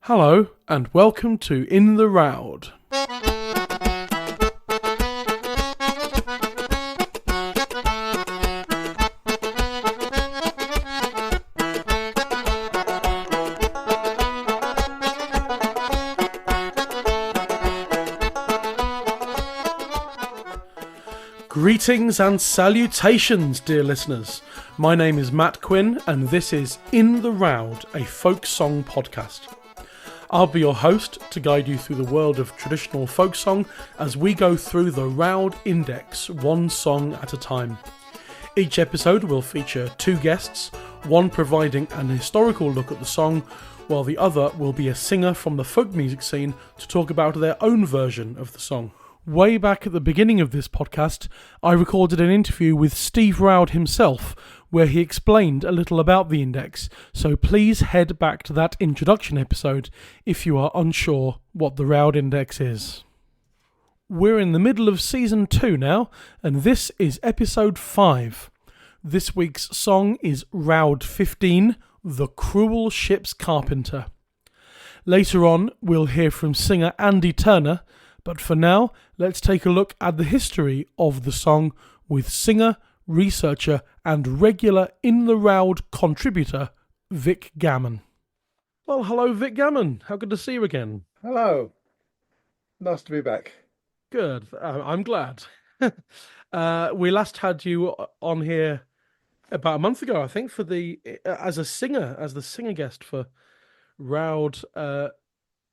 Hello, and welcome to In the Roud. Greetings and salutations, dear listeners. My name is Matt Quinn, and this is In the Roud, a folk song podcast. I'll be your host to guide you through the world of traditional folk song as we go through the Roud Index, one song at a time. Each episode will feature two guests, one providing an historical look at the song, while the other will be a singer from the folk music scene to talk about their own version of the song. Way back at the beginning of this podcast, I recorded an interview with Steve Roud himself, where he explained a little about the index, so please head back to that introduction episode if you are unsure what the Roud Index is. We're in the middle of Season 2 now, and this is Episode 5. This week's song is Roud 15, The Cruel Ship's Carpenter. Later on, we'll hear from singer Andy Turner, but for now, let's take a look at the history of the song with singer, researcher and regular In the Roud contributor, Vic Gammon. Well, hello Vic Gammon. How good to see you again. Hello. Nice to be back. Good. I'm glad. We last had you on here about a month ago, I think, for as the singer guest for Roud.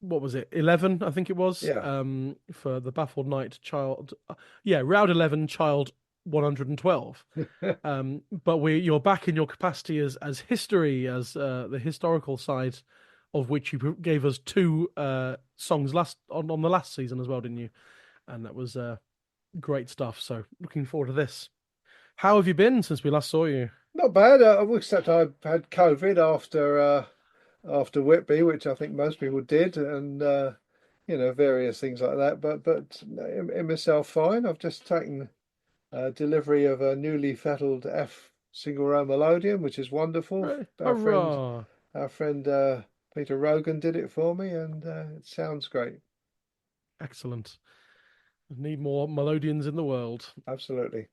What was it? 11, I think it was. Yeah. For the Baffled Knight Child. Roud 11 Child 112. But you're back in your capacity as history, as the historical side of which you gave us two songs on the last season as well, didn't you? And that was great stuff. So looking forward to this. How have you been since we last saw you? Not bad, except I had COVID after Whitby, which I think most people did, and various things like that. But in myself, fine. I've just taken delivery of a newly fettled F single row melodeon, which is wonderful. Right. Our friend Peter Rogan did it for me, and it sounds great. Excellent. We need more melodeons in the world. Absolutely.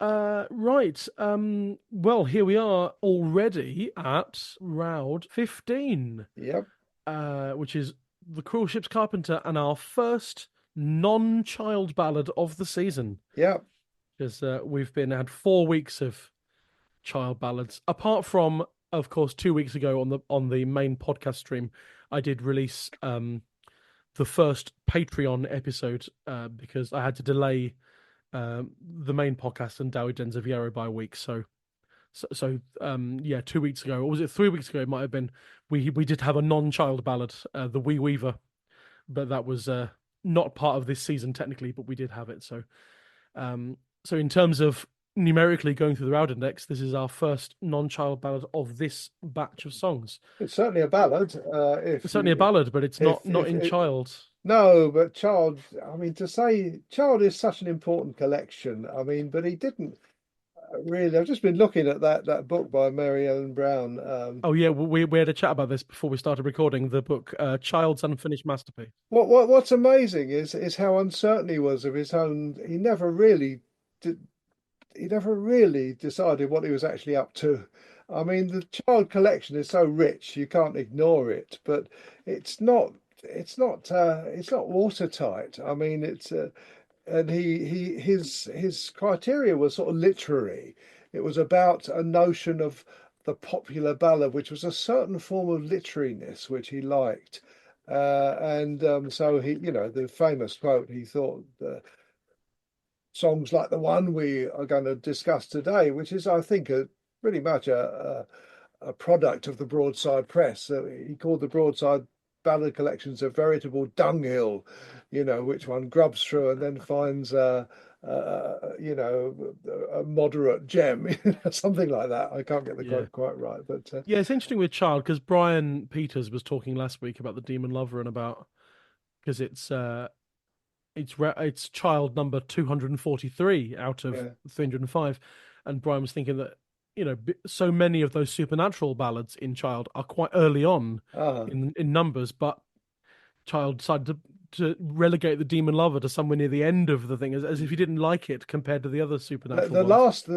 Right. Well, here we are already at Roud 15. Yep. Which is The Cruel Ship's Carpenter and our first non-child ballad of the season. Yep. Because we've had 4 weeks of child ballads. Apart from, of course, 2 weeks ago on the main podcast stream, I did release the first Patreon episode because I had to delay the main podcast and Dowie Denzaviero by a week. So 2 weeks ago, or was it 3 weeks ago? It might have been. We did have a non-child ballad, The Wee Weaver, but that was not part of this season technically, but we did have it. So in terms of numerically going through the Roud Index, this is our first non-child ballad of this batch of songs. It's certainly a ballad. It's certainly a ballad, but it's not in child. No, but child. I mean, to say child is such an important collection. I mean, but he didn't really. I've just been looking at that book by Mary Ellen Brown. We had a chat about this before we started recording. The book, Child's Unfinished Masterpiece. What's amazing is how uncertain he was of his own. He never really decided what he was actually up to. I mean, the child collection is so rich you can't ignore it, but it's not watertight. I mean, and his criteria was sort of literary. It was about a notion of the popular ballad, which was a certain form of literariness which he liked, so he, the famous quote, he thought songs like the one we are going to discuss today, which is, I think, pretty much a product of the Broadside Press. He called the Broadside ballad collections a veritable dunghill, which one grubs through and then finds a moderate gem, something like that. I can't get the quote quite right, but it's interesting with child because Brian Peters was talking last week about the Demon Lover and about because it's child number 243 out of 305, and Brian was thinking that so many of those supernatural ballads in Child are quite early on Uh, in numbers, but Child decided to relegate the Demon Lover to somewhere near the end of the thing, as if he didn't like it compared to the other supernatural the ones. last,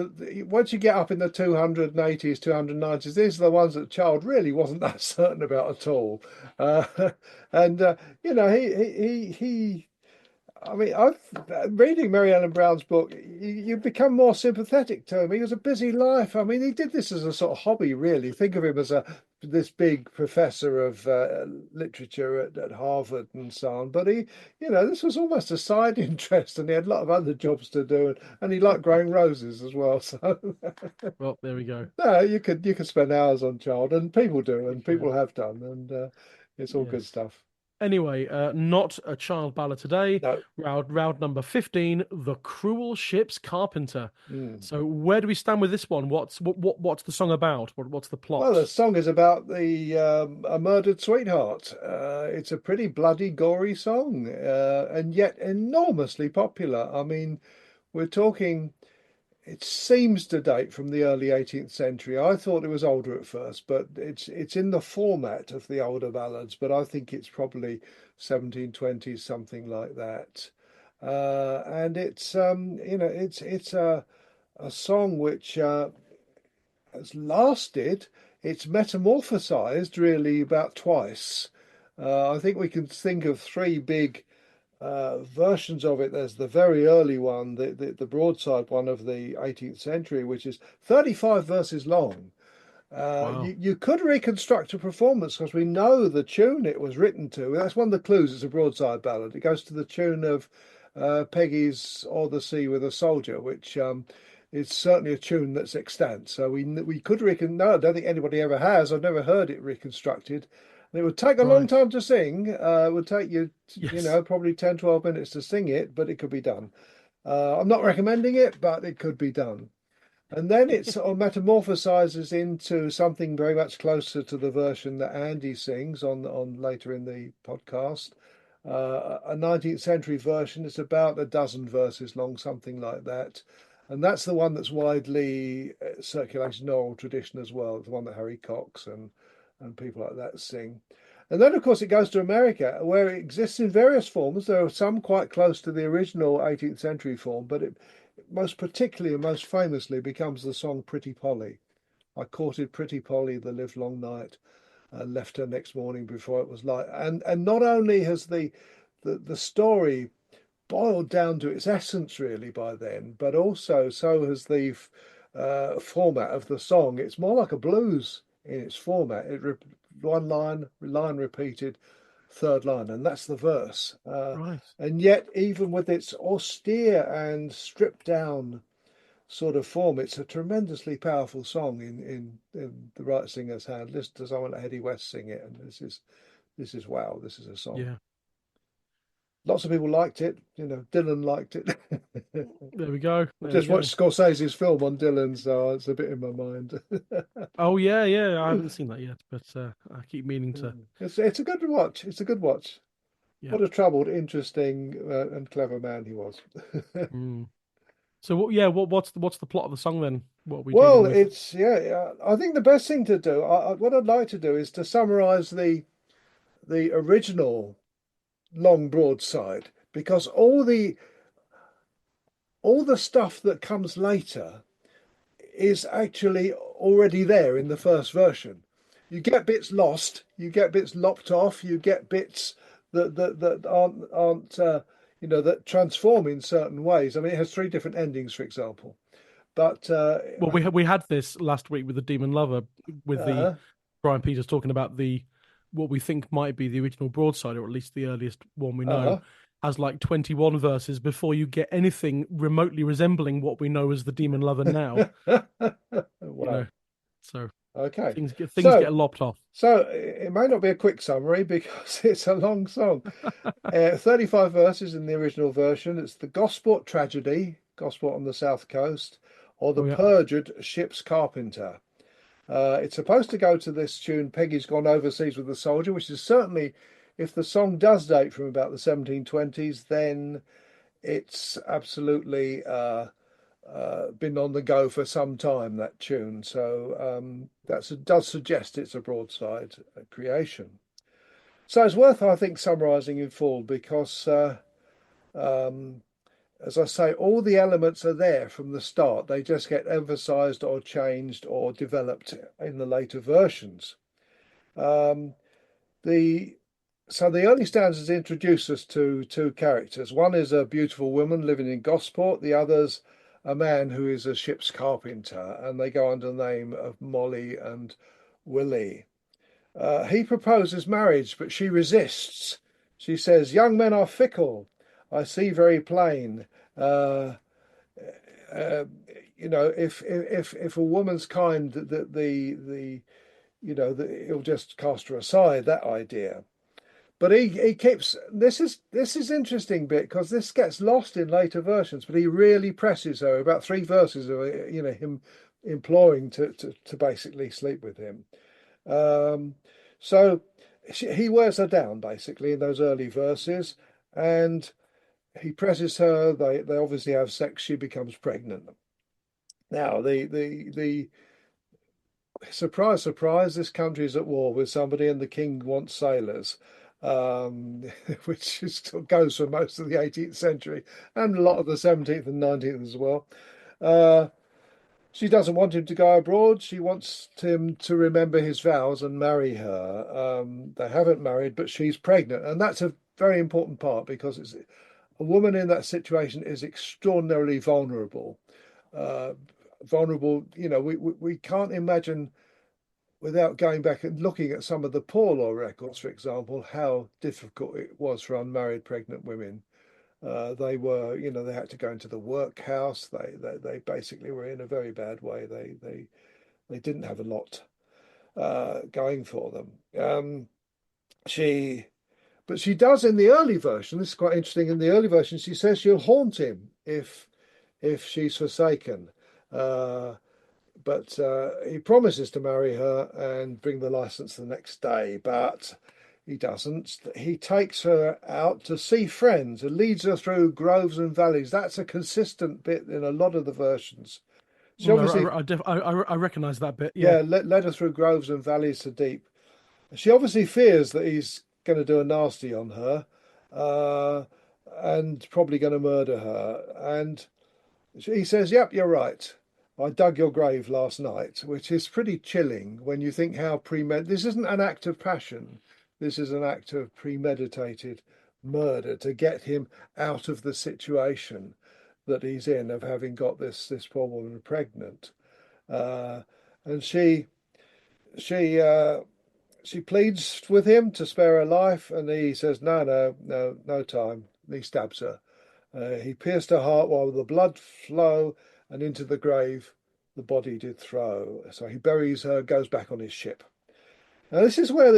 once you get up in the 280s, 290s, these are the ones that Child really wasn't that certain about at all. Uh, and he I mean, I've reading Mary Ellen Brown's book. You become more sympathetic to him. He was a busy life. I mean, he did this as a sort of hobby, really. Think of him as this big professor of literature at Harvard and so on. But this was almost a side interest, and he had a lot of other jobs to do, and he liked growing roses as well. So, Well, there we go. no, you could spend hours on Child, and people do, and Yeah. people have done, and it's all good Yes. stuff. Anyway, not a child ballad today. No. Round number 15, The Cruel Ship's Carpenter. Mm. So where do we stand with this one? What's the song about? What's the Well, the plot? song is about a murdered sweetheart. It's a pretty bloody, gory song, and yet enormously popular. I mean, we're talking, it seems to date from the early 18th century. I thought it was older at first, but it's in the format of the older ballads, but I think it's probably 1720s, something like that. And it's a song which has lasted. It's metamorphosized really about twice. I think we can think of three big versions of it. There's the very early one, the broadside one of the 18th century, which is 35 verses long. Wow. You could reconstruct a performance because we know the tune it was written to. That's one of the clues. It's a broadside ballad. It goes to the tune of Peggy's "O'er the Sea with a Soldier," which is certainly a tune that's extant. So we could no, I don't think anybody ever has. I've never heard it reconstructed. And it would take a long Right. time to sing. It would take you, Yes. probably 10, 12 minutes to sing it, but it could be done. I'm not recommending it, but it could be done. And then it sort of metamorphosizes into something very much closer to the version that Andy sings on later in the podcast. A 19th century version. It's about a dozen verses long, something like that. And that's the one that's widely circulated in oral tradition as well, the one that Harry Cox and people like that sing. And then, of course, it goes to America, where it exists in various forms. There are some quite close to the original 18th century form, but it most particularly and most famously becomes the song Pretty Polly. I courted Pretty Polly the livelong night and left her next morning before it was light. And not only has the story boiled down to its essence really by then, but also so has the format of the song. It's more like a blues in its format. One line repeated, third line, and that's the verse. Right. And yet, even with its austere and stripped down sort of form, it's a tremendously powerful song in the right singer's hand. Listen to someone like Eddie West sing it, and this is wow. This is a song. Yeah. Lots of people liked it. Dylan liked it. There we go. I There we just go. watched Scorsese's film on Dylan, so it's a bit in my mind. Oh yeah, yeah. I haven't seen that yet, but I keep meaning to. It's a good watch. It's a good watch. Yeah. What a troubled, interesting, and clever man he was. Mm. So what's the plot of the song then? What are we dealing Well, with? I think the best thing to do, what I'd like to do, is to summarise the original long broadside, because all the stuff that comes later is actually already there in the first version. You get bits lost, you get bits lopped off, you get bits that aren't that transform in certain ways. I mean, it has three different endings, for example. But Well, we had this last week with the Demon Lover, with the uh, Brian Peters talking about the what we think might be the original broadside, or at least the earliest one we know, uh, has like 21 verses before you get anything remotely resembling what we know as the Demon Lover now. You know, wow. so Okay. things get So lopped off. so it may not be a quick summary because it's a long song. 35 verses in the original version. It's the Gosport tragedy, Gosport on the south coast, or the Oh yeah. perjured ship's carpenter. It's supposed to go to this tune, Peggy's Gone Overseas with the Soldier, which is certainly, if the song does date from about the 1720s, then it's absolutely been on the go for some time, that tune. So that does suggest it's a broadside creation. So it's worth, I think, summarising in full because, as I say, all the elements are there from the start. They just get emphasised or changed or developed in the later versions. The So the early stanzas introduce us to two characters. One is a beautiful woman living in Gosport. The other's a man who is a ship's carpenter, and they go under the name of Molly and Willie. He proposes marriage, but she resists. She says, "Young men are fickle. I see very plain. Uh, if a woman's kind, that the he'll just cast her aside. That idea." But he keeps this is interesting bit because this gets lost in later versions. But he really presses her about 3 verses of him imploring to basically sleep with him. So he wears her down basically in those early verses, and he presses her. They obviously have sex. She becomes pregnant. Now the surprise, surprise, this country is at war with somebody, and the king wants sailors. Which goes for most of the 18th century and a lot of the 17th and 19th as well. She doesn't want him to go abroad. She wants him to remember his vows and marry her. They haven't married, but she's pregnant, and that's a very important part because a woman in that situation is extraordinarily vulnerable. We can't imagine, without going back and looking at some of the poor law records, for example, how difficult it was for unmarried pregnant women. They were, they had to go into the workhouse. They basically were in a very bad way. They didn't have a lot going for them. But she does in the early version. This is quite interesting. In the early version, she says she'll haunt him if she's forsaken. But he promises to marry her and bring the license the next day, but he doesn't. He takes her out to see friends and leads her through groves and valleys. That's a consistent bit in a lot of the versions. She obviously, I recognise that bit. yeah, led her through groves and valleys to deep. She obviously fears that he's going to do a nasty on her, and probably going to murder her. And he says, "Yep, you're right. I dug your grave last night," which is pretty chilling when you think how this isn't an act of passion. This is an act of premeditated murder to get him out of the situation that he's in of having got this poor woman pregnant. And she pleads with him to spare her life, and he says, no time. And he stabs her. He pierced her heart while the blood flow, and into the grave the body did throw. So he buries her, goes back on his ship. Now this is where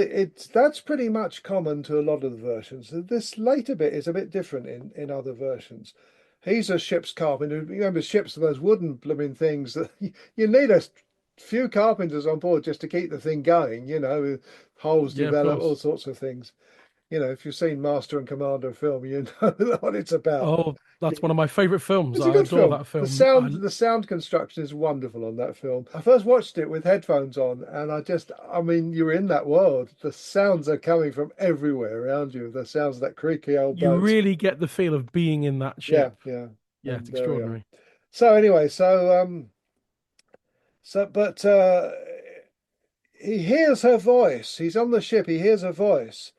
that's pretty much common to a lot of the versions. This later bit is a bit different in other versions. He's a ship's carpenter. Remember, ships are those wooden blooming things that you need a few carpenters on board just to keep the thing going, holes develop, all sorts of things. If you've seen Master and Commander film, you know what it's about. Oh, that's one of my favourite films. It's a good adore film. that film. The sound construction is wonderful on that film. I first watched it with headphones on, and you're in that world. The sounds are coming from everywhere around you. The sounds of that creaky old boat. You really get the feel of being in that ship. Yeah. Yeah, it's extraordinary. So anyway, but he hears her voice. He's on the ship. He hears her voice.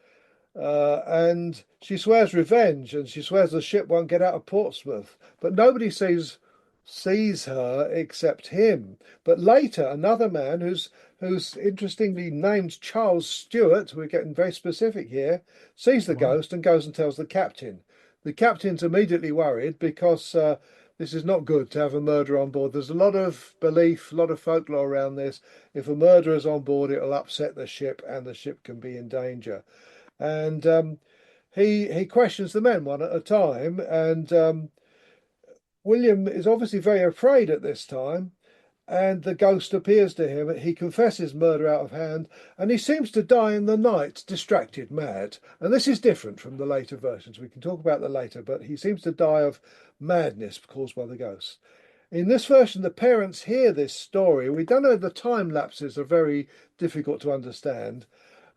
And she swears revenge, and she swears the ship won't get out of Portsmouth. But nobody sees her except him. But later, another man who's interestingly named Charles Stewart, we're getting very specific here, sees the ghost and goes and tells the captain. The captain's immediately worried because this is not good to have a murderer on board. There's a lot of belief, a lot of folklore around this. If a murderer's on board, it'll upset the ship, and the ship can be in danger. And he questions the men one at a time, and William is obviously very afraid at this time, and the ghost appears to him. He confesses murder out of hand, and he seems to die in the night, distracted, mad. And this is different from the later versions. We can talk about the later, but he seems to die of madness caused by the ghost. In this version, the parents hear this story. We don't know, the time lapses are very difficult to understand.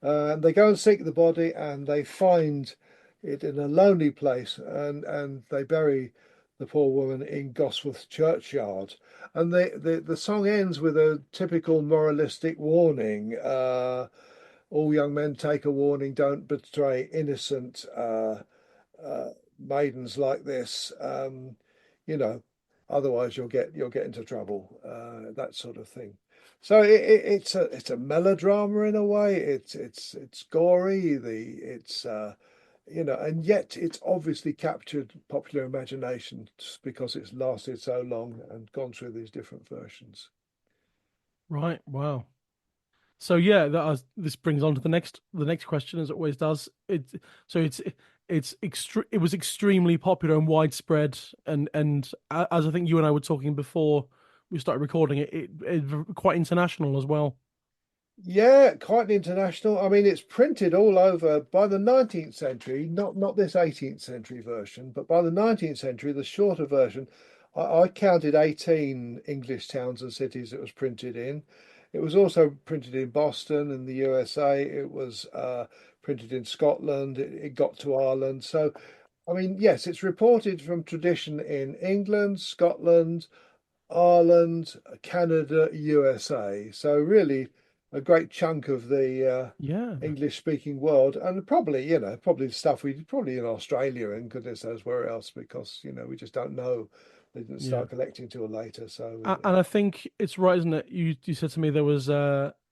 They go and seek the body, and they find it in a lonely place, and they bury the poor woman in Gosforth churchyard. And the song ends with a typical moralistic warning. All young men take a warning, don't betray innocent maidens like this. You know, otherwise you'll get into trouble. That sort of thing. So it's a melodrama in a way. It's gory. And yet it's obviously captured popular imagination just because it's lasted so long and gone through these different versions. Right. Wow. So yeah, this brings on to the next question, as it always does. It was extremely popular and widespread, and as I think you and I were talking before we started recording it quite international as well. Yeah, quite international. I mean, it's printed all over by the 19th century, not this 18th century version, but by the 19th century, the shorter version. I counted 18 English towns and cities it was printed in. It was also printed in Boston in the USA. It was printed in Scotland. It got to Ireland. So, I mean, yes, it's reported from tradition in England, Scotland, Ireland, Canada, USA. So really a great chunk of the Yeah, English speaking world, and probably stuff we probably in Australia and goodness knows where else, because we just don't know. They didn't yeah. start collecting till later. So And I think it's right, isn't it? You said to me there was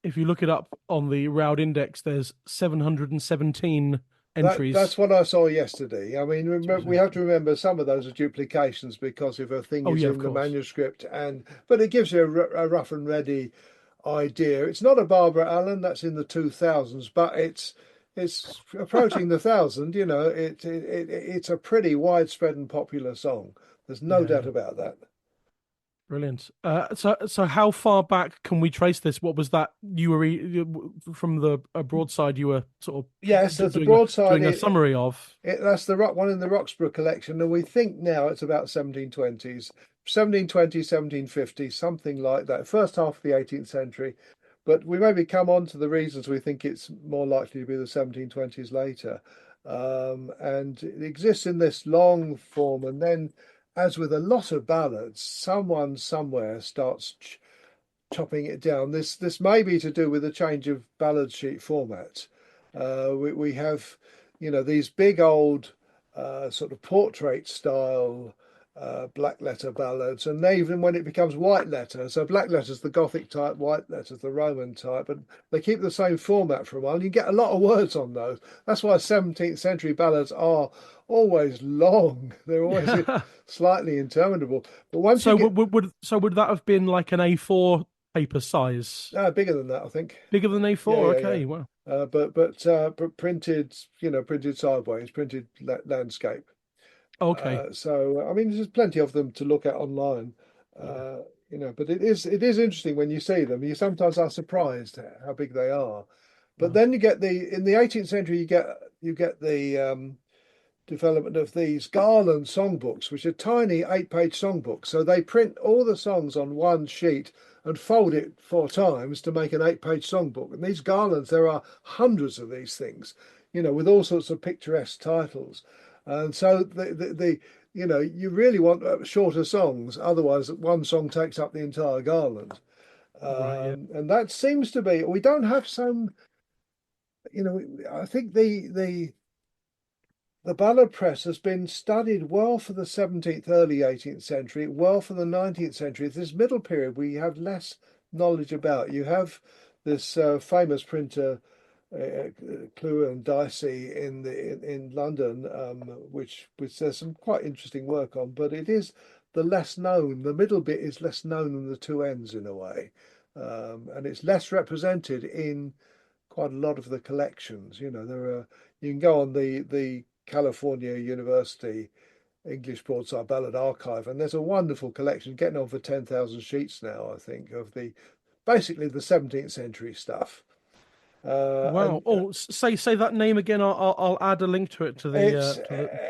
if you look it up on the Roud Index, there's 717 that's entries. what I saw yesterday. I mean, we have to 717. remember some of those are duplications because if a thing Oh is yeah, of in the course. manuscript, but it gives you a rough and ready idea. It's not a Barbara Allen, that's in the 2000s, but it's approaching the thousand. It's a pretty widespread and popular song. There's no Yeah, doubt yeah. about that. Brilliant. So how far back can we trace this? What was that from the broadside you were sort Yes, of there's a doing a broadside. doing a summary of? That's the rock one in the Roxburgh collection, and we think now it's about 1720s, 1720, 1750, something like that. First half of the 18th century, but we maybe come on to the reasons we think it's more likely to be the 1720s later. And it exists in this long form, and then, as with a lot of ballads, someone somewhere starts chopping it down. This may be to do with a change of ballad sheet format. We have, these big old sort of portrait style black letter ballads, and even when it becomes white letter, so black letter's the Gothic type, white letter's the Roman type, and they keep the same format for a while. You get a lot of words on those. That's why 17th century ballads are always long. They're always slightly interminable. But once you So get would that have been like an A4 paper size? bigger than that, I think. Bigger than Yeah, A4? yeah, yeah. Okay, wow. But printed, printed sideways, printed landscape. Okay, So I mean, there's plenty of them to look at online. yeah, Uh, but it is interesting when you see them. You sometimes are surprised how big they are. But wow. then you get in the 18th century, you get the development of these Garland songbooks, which are tiny 8-page songbooks. So they print all the songs on one sheet and fold it 4 times to make an 8-page songbook. And these Garlands, there are hundreds of these things, with all sorts of picturesque titles. And so you really want shorter songs. Otherwise, one song takes up the entire Garland. Right, yeah. And that seems to be, we don't have some, I think the ballad press has been studied well for the 17th, early 18th century, well for the 19th century. This middle period we have less knowledge about. You have this famous printer, Clue and Dicey in London, which there's some quite interesting work on, but it is the less known. The middle bit is less known than the two ends in a way, and it's less represented in quite a lot of the collections. You can go on the California University English Broadside Ballad Archive, and there's a wonderful collection getting on for 10,000 sheets now, I think, of basically the 17th century stuff. Wow. And Oh, say that name again. I'll add a link to it to the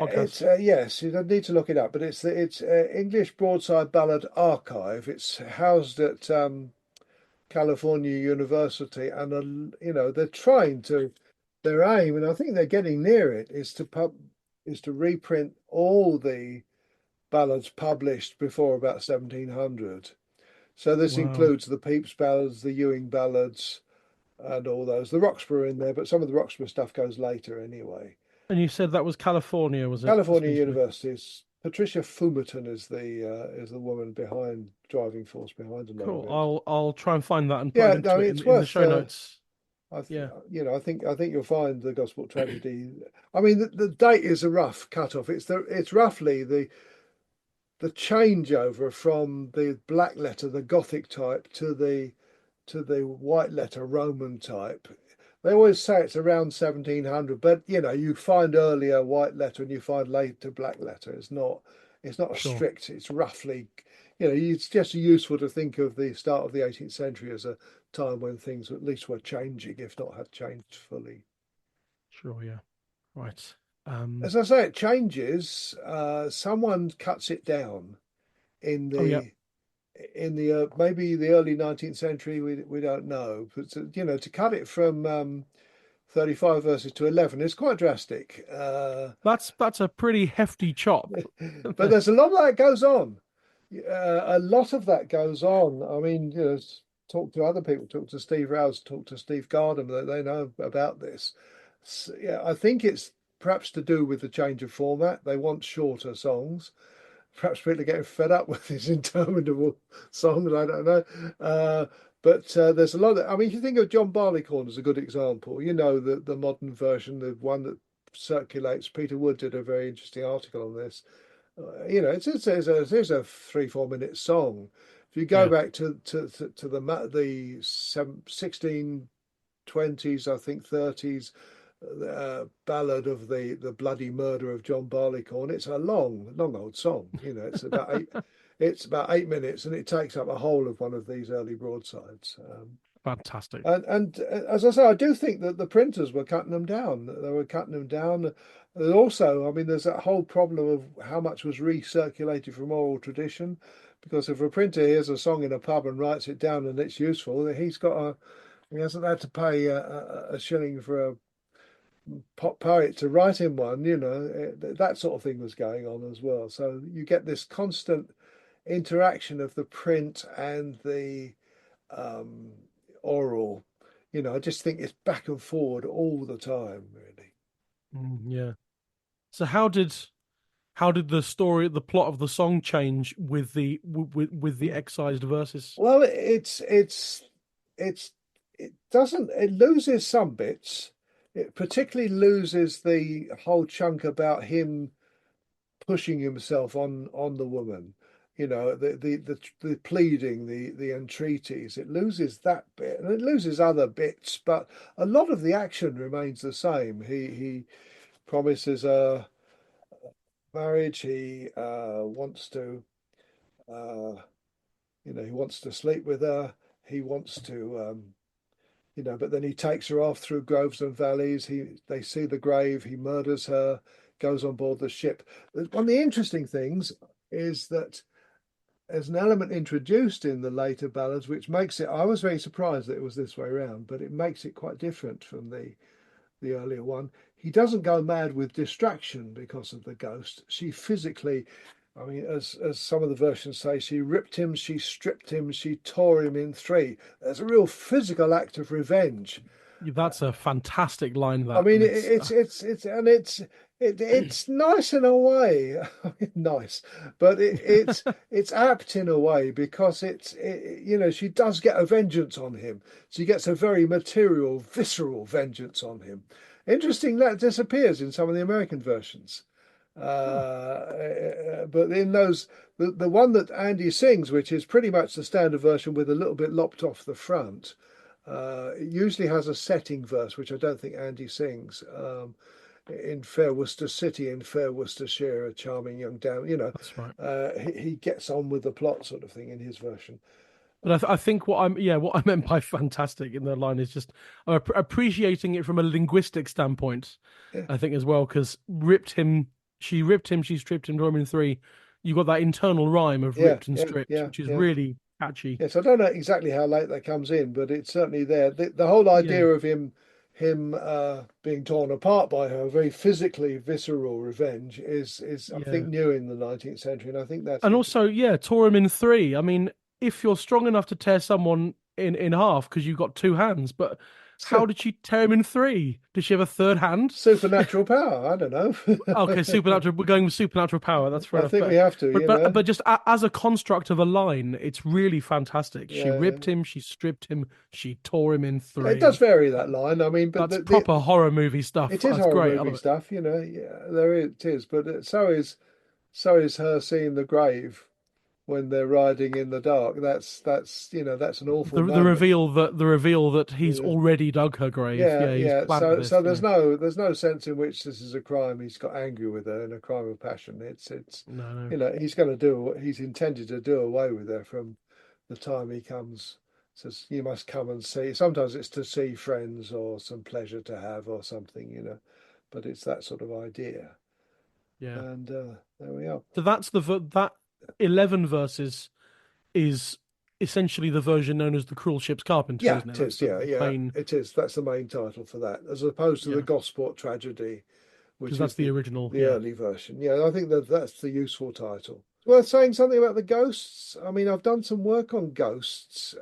podcast. yes, you don't need to look it up, but it's English Broadside Ballad Archive. It's housed at California University, and they're trying to their aim, and I think they're getting near it, is to reprint all the ballads published before about 1700. So this Wow. includes the Pepys ballads, the Ewing ballads, and all those. The Roxburgh are in there, but some of the Roxburgh stuff goes later anyway. And you said that was California, was it? California Essentially. University's Patricia Fumerton is the woman behind driving force behind a lot of Cool. it. I'll try and find that and put a Yeah, link I to it mean it's in the worth. show notes. Yeah. I think you'll find the Gospel Tragedy. I mean, the date is a rough cut-off. It's roughly the changeover from the black letter, the Gothic type, to the white letter Roman type. They always say it's around 1700, but you find earlier white letter and you find later black letter. It's not a Sure. strict. It's roughly, it's just useful to think of the start of the 18th century as a time when things at least were changing, if not had changed fully. Sure. Yeah. Right. As I say, it changes. Someone cuts it down in Oh yeah. the maybe the early 19th century. We don't know, but to cut it from 35 verses to 11 is quite drastic. That's a pretty hefty chop. But there's a lot of that goes on. A lot of that goes on. I mean, talk to other people, talk to Steve Rouse, talk to Steve Gardner, they know about this. So, yeah, I think it's perhaps to do with the change of format. They want shorter songs. Perhaps people are getting fed up with these interminable songs. I don't know. But there's a lot of, I mean, if you think of John Barleycorn as a good example, the modern version, the one that circulates. Peter Wood did a very interesting article on this. It's a 3-4 minute song. If you go Yeah. back to the 1620s, I think 30s, ballad of the bloody murder of John Barleycorn. It's a long old song. It's about 8 minutes, and it takes up a whole of one of these early broadsides. Fantastic. And as I say, I do think that the printers were cutting them down. They were cutting them down. And also, I mean, there's that whole problem of how much was recirculated from oral tradition. Because if a printer hears a song in a pub and writes it down and it's useful, he hasn't had to pay a shilling for a pop poet to write him one. That sort of thing was going on as well. So you get this constant interaction of the print and the um, oral. I just think it's back and forward all the time, really. Yeah. So how did the plot of the song change with the excised verses? Well, it's it loses some bits. It particularly loses the whole chunk about him pushing himself on the woman. The pleading, the entreaties. It loses that bit, and it loses other bits, but a lot of the action remains the same. He promises a marriage. He wants to, uh, he wants to sleep with her. He wants to, but then he takes her off through groves and valleys. They see the grave. He murders her. Goes on board the ship. One of the interesting things is that there's an element introduced in the later ballads which makes it. I was very surprised that it was this way around, but it makes it quite different from the earlier one. He doesn't go mad with distraction because of the ghost. She physically, I mean, as some of the versions say, she ripped him, she stripped him, she tore him in three. There's a real physical act of revenge. That's a fantastic line, I that, mean, and it's it's nice in a way. I mean, nice, but it's apt in a way because she does get a vengeance on him. She gets a very material, visceral vengeance on him. Interesting that disappears in some of the American versions. But in those, the one that Andy sings, which is pretty much the standard version with a little bit lopped off the front, it usually has a setting verse, which I don't think Andy sings. In Fair Worcester City, in Fair Worcestershire, a charming young dame. that's right. He gets on with the plot, sort of thing, in his version. But I think what I meant by fantastic in the line is just appreciating it from a linguistic standpoint. Yeah, I think as well because ripped him, she stripped him, Dorman three. You got that internal rhyme of yeah, ripped and yeah, stripped, yeah, which is yeah. really catchy. Yes, I don't know exactly how late that comes in, but it's certainly there. The whole Yeah, idea of him being torn apart by her, very physically visceral revenge, is I think yeah. new in the 19th century, and I think that's And also, yeah, tore him in three. I mean, if you're strong enough to tear someone in half because you've got two hands, but how did she tear him in three? Did she have a third hand? supernatural power. I don't Okay, know. supernatural. We're going with supernatural power. That's fair I enough. think we have to, But just as a construct of a line, it's really fantastic. She Yeah, ripped him, she stripped him, she tore him in yeah, it does three. vary that line. I mean, but That's proper horror movie it stuff. is That's horror great. I movie love it. stuff, Yeah, it is. But so is her seeing the grave when they're riding in the dark. That's an awful The moment. reveal that he's Yeah, already dug her grave. yeah, Yeah, he's yeah. planned So this. there's Yeah. no sense in which this is a crime. He's got angry with her and a crime of passion. It's No, no. he's going to do what he's intended to do away with her from the time he comes. Says you must come and see. Sometimes it's to see friends or some pleasure to have or something. But it's that sort of idea. Yeah. And there we are. So that's that 11 verses is essentially the version known as the Cruel Ship's Carpenter, Yeah, isn't it? it That's is. the Yeah, yeah, main, it is. That's the main title for that, as opposed to the yeah, Gosport Tragedy, because which that's is the the original. the Yeah. early version. Yeah, I think that's the useful title. Worth saying something about the ghosts. I mean, I've done some work on ghosts.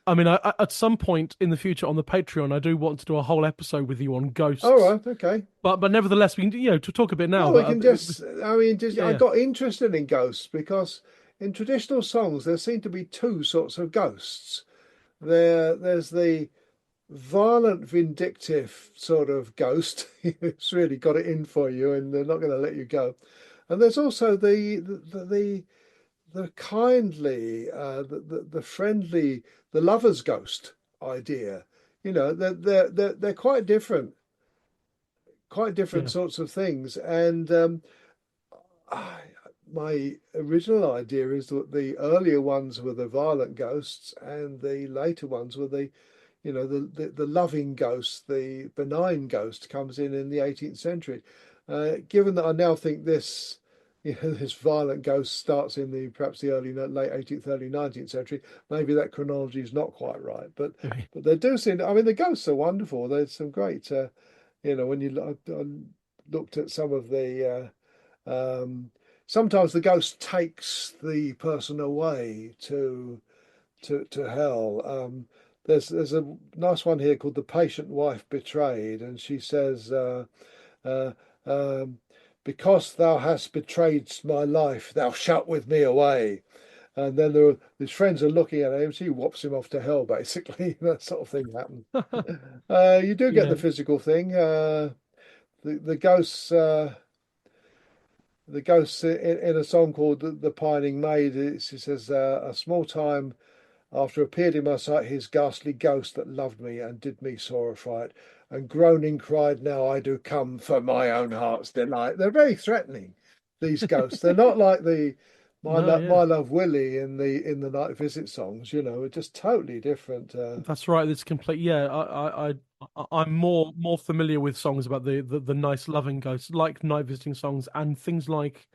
I mean, at some point in the future on the Patreon, I do want to do a whole episode with you on All ghosts. right, okay. But nevertheless, we can to talk a bit now. Well, we But can just. I mean, just I yeah, got interested in ghosts because in traditional songs there seem to be two sorts of ghosts. There's the violent, vindictive sort of ghost who's really got it in for you, and they're not going to let you go. And there's also the kindly, the friendly, the lover's ghost idea. They're quite different yeah, sorts of things. And I, my original idea is that the earlier ones were the violent ghosts, and the later ones were the loving ghost, the benign ghost comes in the 18th century. Given that I now think this violent ghost starts in perhaps the late 18th, early 19th century, maybe that chronology is not quite right. But they do seem. I mean, the ghosts are wonderful. There's some great. When I looked at some of the. Sometimes the ghost takes the person away to hell. There's a nice one here called "The Patient Wife Betrayed," and she says, uh, um, "Because thou hast betrayed my life, thou shalt with me away." And then his friends are looking at him. She whops him off to hell, basically. That sort of thing happens. You do get the yeah. physical thing. The ghosts. The ghosts in a song called "The Pining Maid." She says, "A small time after appeared in my sight his ghastly ghost that loved me and did me sore affright, and groaning cried, Now I do come for my own heart's delight." They're very threatening, these ghosts. They're not like the No, yeah. My Love Willie in the Night Visit songs, just totally different. That's right. It's complete. Yeah, I'm more familiar with songs about the nice loving ghosts, like night visiting songs, and things like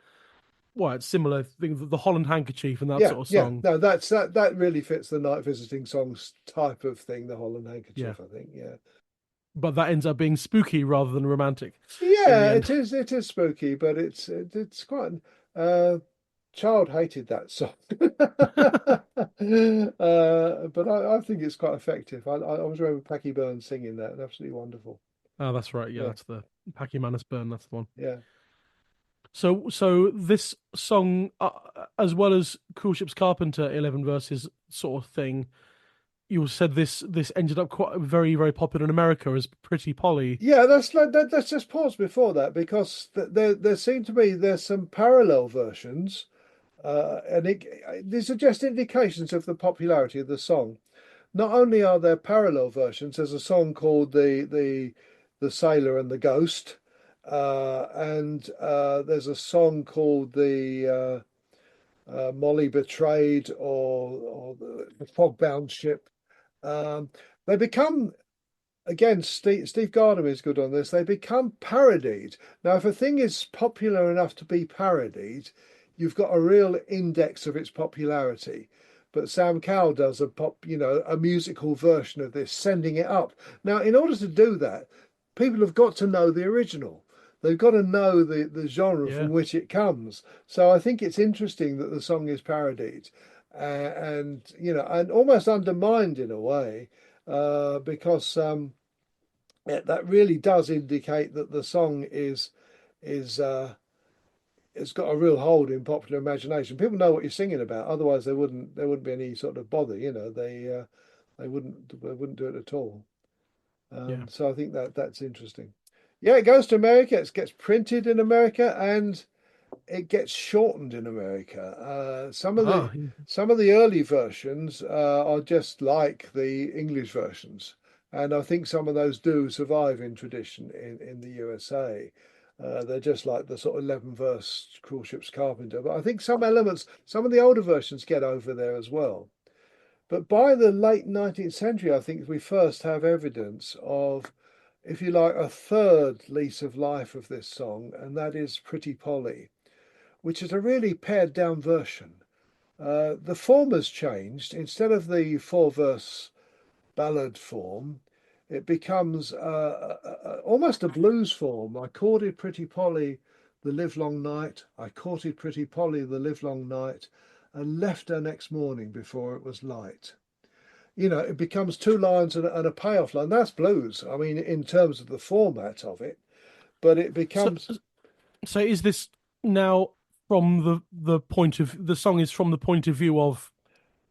it's similar things, the Holland Handkerchief and that Yeah, sort of yeah. song. No, that really fits the night visiting songs type of thing, the Holland Yeah, Handkerchief, I think. Yeah. but that ends up being spooky rather than romantic in the Yeah, end. it is spooky, but it's quite child hated that song. But I think it's quite effective. I was remember Packy Burns singing that, absolutely wonderful. Oh, that's right. Yeah, Yeah, that's the Packy Manus Burn. That's the one. yeah. So this song, as well as Cool Ship's Carpenter 11 verses sort of thing, you said this ended up quite very very popular in America as Pretty Polly. Yeah, let's just pause before that because there seem to be there's some parallel versions, and these are just indications of the popularity of the song. Not only are there parallel versions, there's a song called the Sailor and the Ghost, and there's a song called Molly Betrayed, or the Fogbound Ship. Um, they become, again, Steve Gardner is good on this. They become parodied. Now, if a thing is popular enough to be parodied, you've got a real index of its popularity. But Sam Cowell does a musical version of this, sending it up. Now, in order to do that, people have got to know the original. They've got to know the genre Yeah. from which it comes. So I think it's interesting that the song is parodied, and almost undermined in a way, because that really does indicate that the song is it's got a real hold in popular imagination. People know what you're singing about, otherwise there wouldn't be any sort of bother. They wouldn't do it at all. Yeah. So I think that's interesting. Yeah, it goes to America. It gets printed in America, and it gets shortened in America. Ah, Some of the early versions are just like the English versions, and I think some of those do survive in tradition in the USA. They're just like the sort of 11-verse Cruel Ship's Carpenter, but I think some elements, some of the older versions get over there as well. But by the late 19th century, I think we first have evidence of, if you like, a third lease of life of this song, and that is Pretty Polly, which is a really pared down version. The form has changed. Instead of the 4-verse ballad form, it becomes almost a blues form. I courted Pretty Polly the livelong night. I courted Pretty Polly the livelong night, and left her next morning before it was light. It becomes two lines and a payoff line. That's blues. I mean, in terms of the format of it, but it so becomes so is this now from the point of the song is from the point of view of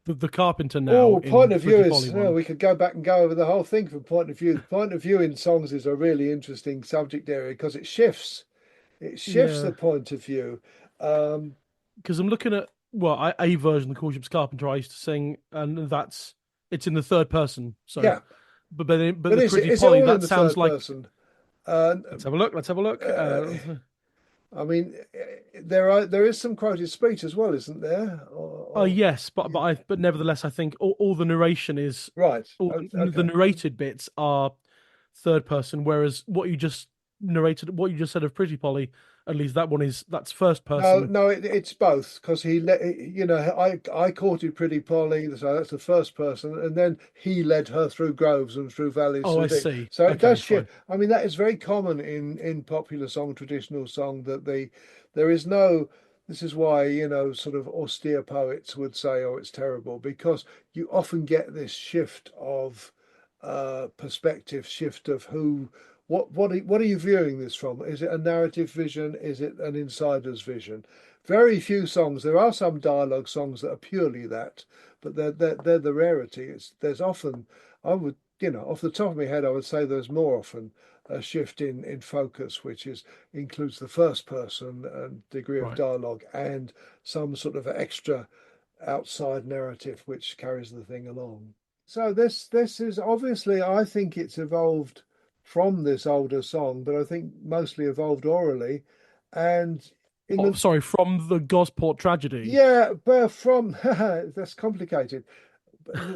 the Carpenter now Oh, point in of view Pretty Polly is, one? we could go back and go over the whole thing from point of view. The point of view in songs is a really interesting subject area because it shifts. It shifts the Yeah, point of view. Um, because I'm looking at a version of the Courtship's Carpenter I used to sing, and it's in the third person. So, yeah, but but the is it Pretty is it Polly all in that the sounds third like. person? Uh, Let's have a look. Let's have a look. uh, I mean, there is some quoted speech as well, isn't there? Oh yes, but nevertheless, I think all the narration is Right. all the Okay. narrated bits are third person, whereas what you just said of Pretty Polly, at least that's first No, person. no, it's both because I courted Pretty Polly, so that's the first person, and then he led her through groves and through valleys Oh, through I things. see. So it Okay, does shift. fine. I mean, that is very common in popular song, traditional song, that there is no. This is why, sort of austere poets would say, "Oh, it's terrible," because you often get this shift of perspective, shift of who. What are you viewing this from? Is it a narrative vision? Is it an insider's vision? Very few songs. There are some dialogue songs that are purely that, but they're the rarity. There's often, I would, off the top of my head, I would say there's more often a shift in focus, which includes the first person and degree of Right. dialogue and some sort of extra outside narrative which carries the thing along. So this is obviously, I think it's evolved from this older song, but I think mostly evolved orally. And in Oh, the sorry, from the Gosport tragedy. yeah, but from that's complicated.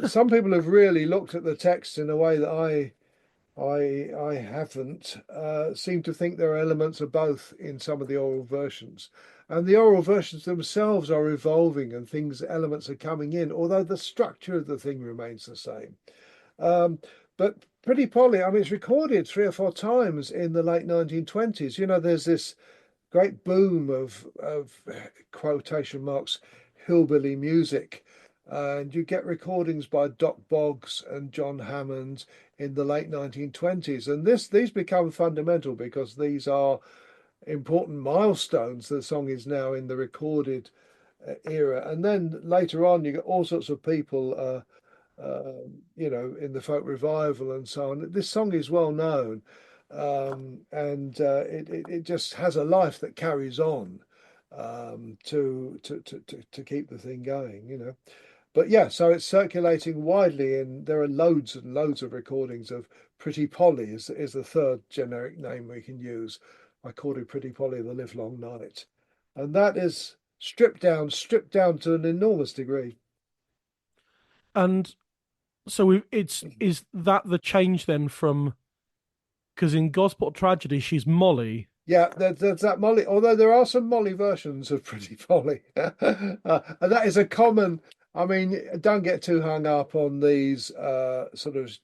Some people have really looked at the text in a way that I haven't. Seem to think there are elements of both in some of the oral versions. And the oral versions themselves are evolving and elements are coming in, although the structure of the thing remains the same. Um, but Pretty Polly, I mean, it's recorded 3 or 4 times in the late 1920s. There's this great boom of quotation marks hillbilly music, and you get recordings by Doc Boggs and John Hammond in the late 1920s, and these become fundamental because these are important milestones. The song is now in the recorded era, and then later on you get all sorts of people. In the folk revival and so on. This song is well known, and it just has a life that carries on, to keep the thing going. But yeah, so it's circulating widely, and there are loads and loads of recordings of Pretty Polly is the third generic name we can use. I called it Pretty Polly the Livelong Night, and that is. stripped down to an enormous degree. And so it's is that the change then from because in Gospel Tragedy she's Molly. Yeah, there's that Molly. Although there are some Molly versions of Pretty Polly, and that is a common. I mean, don't get too hung up on these sort of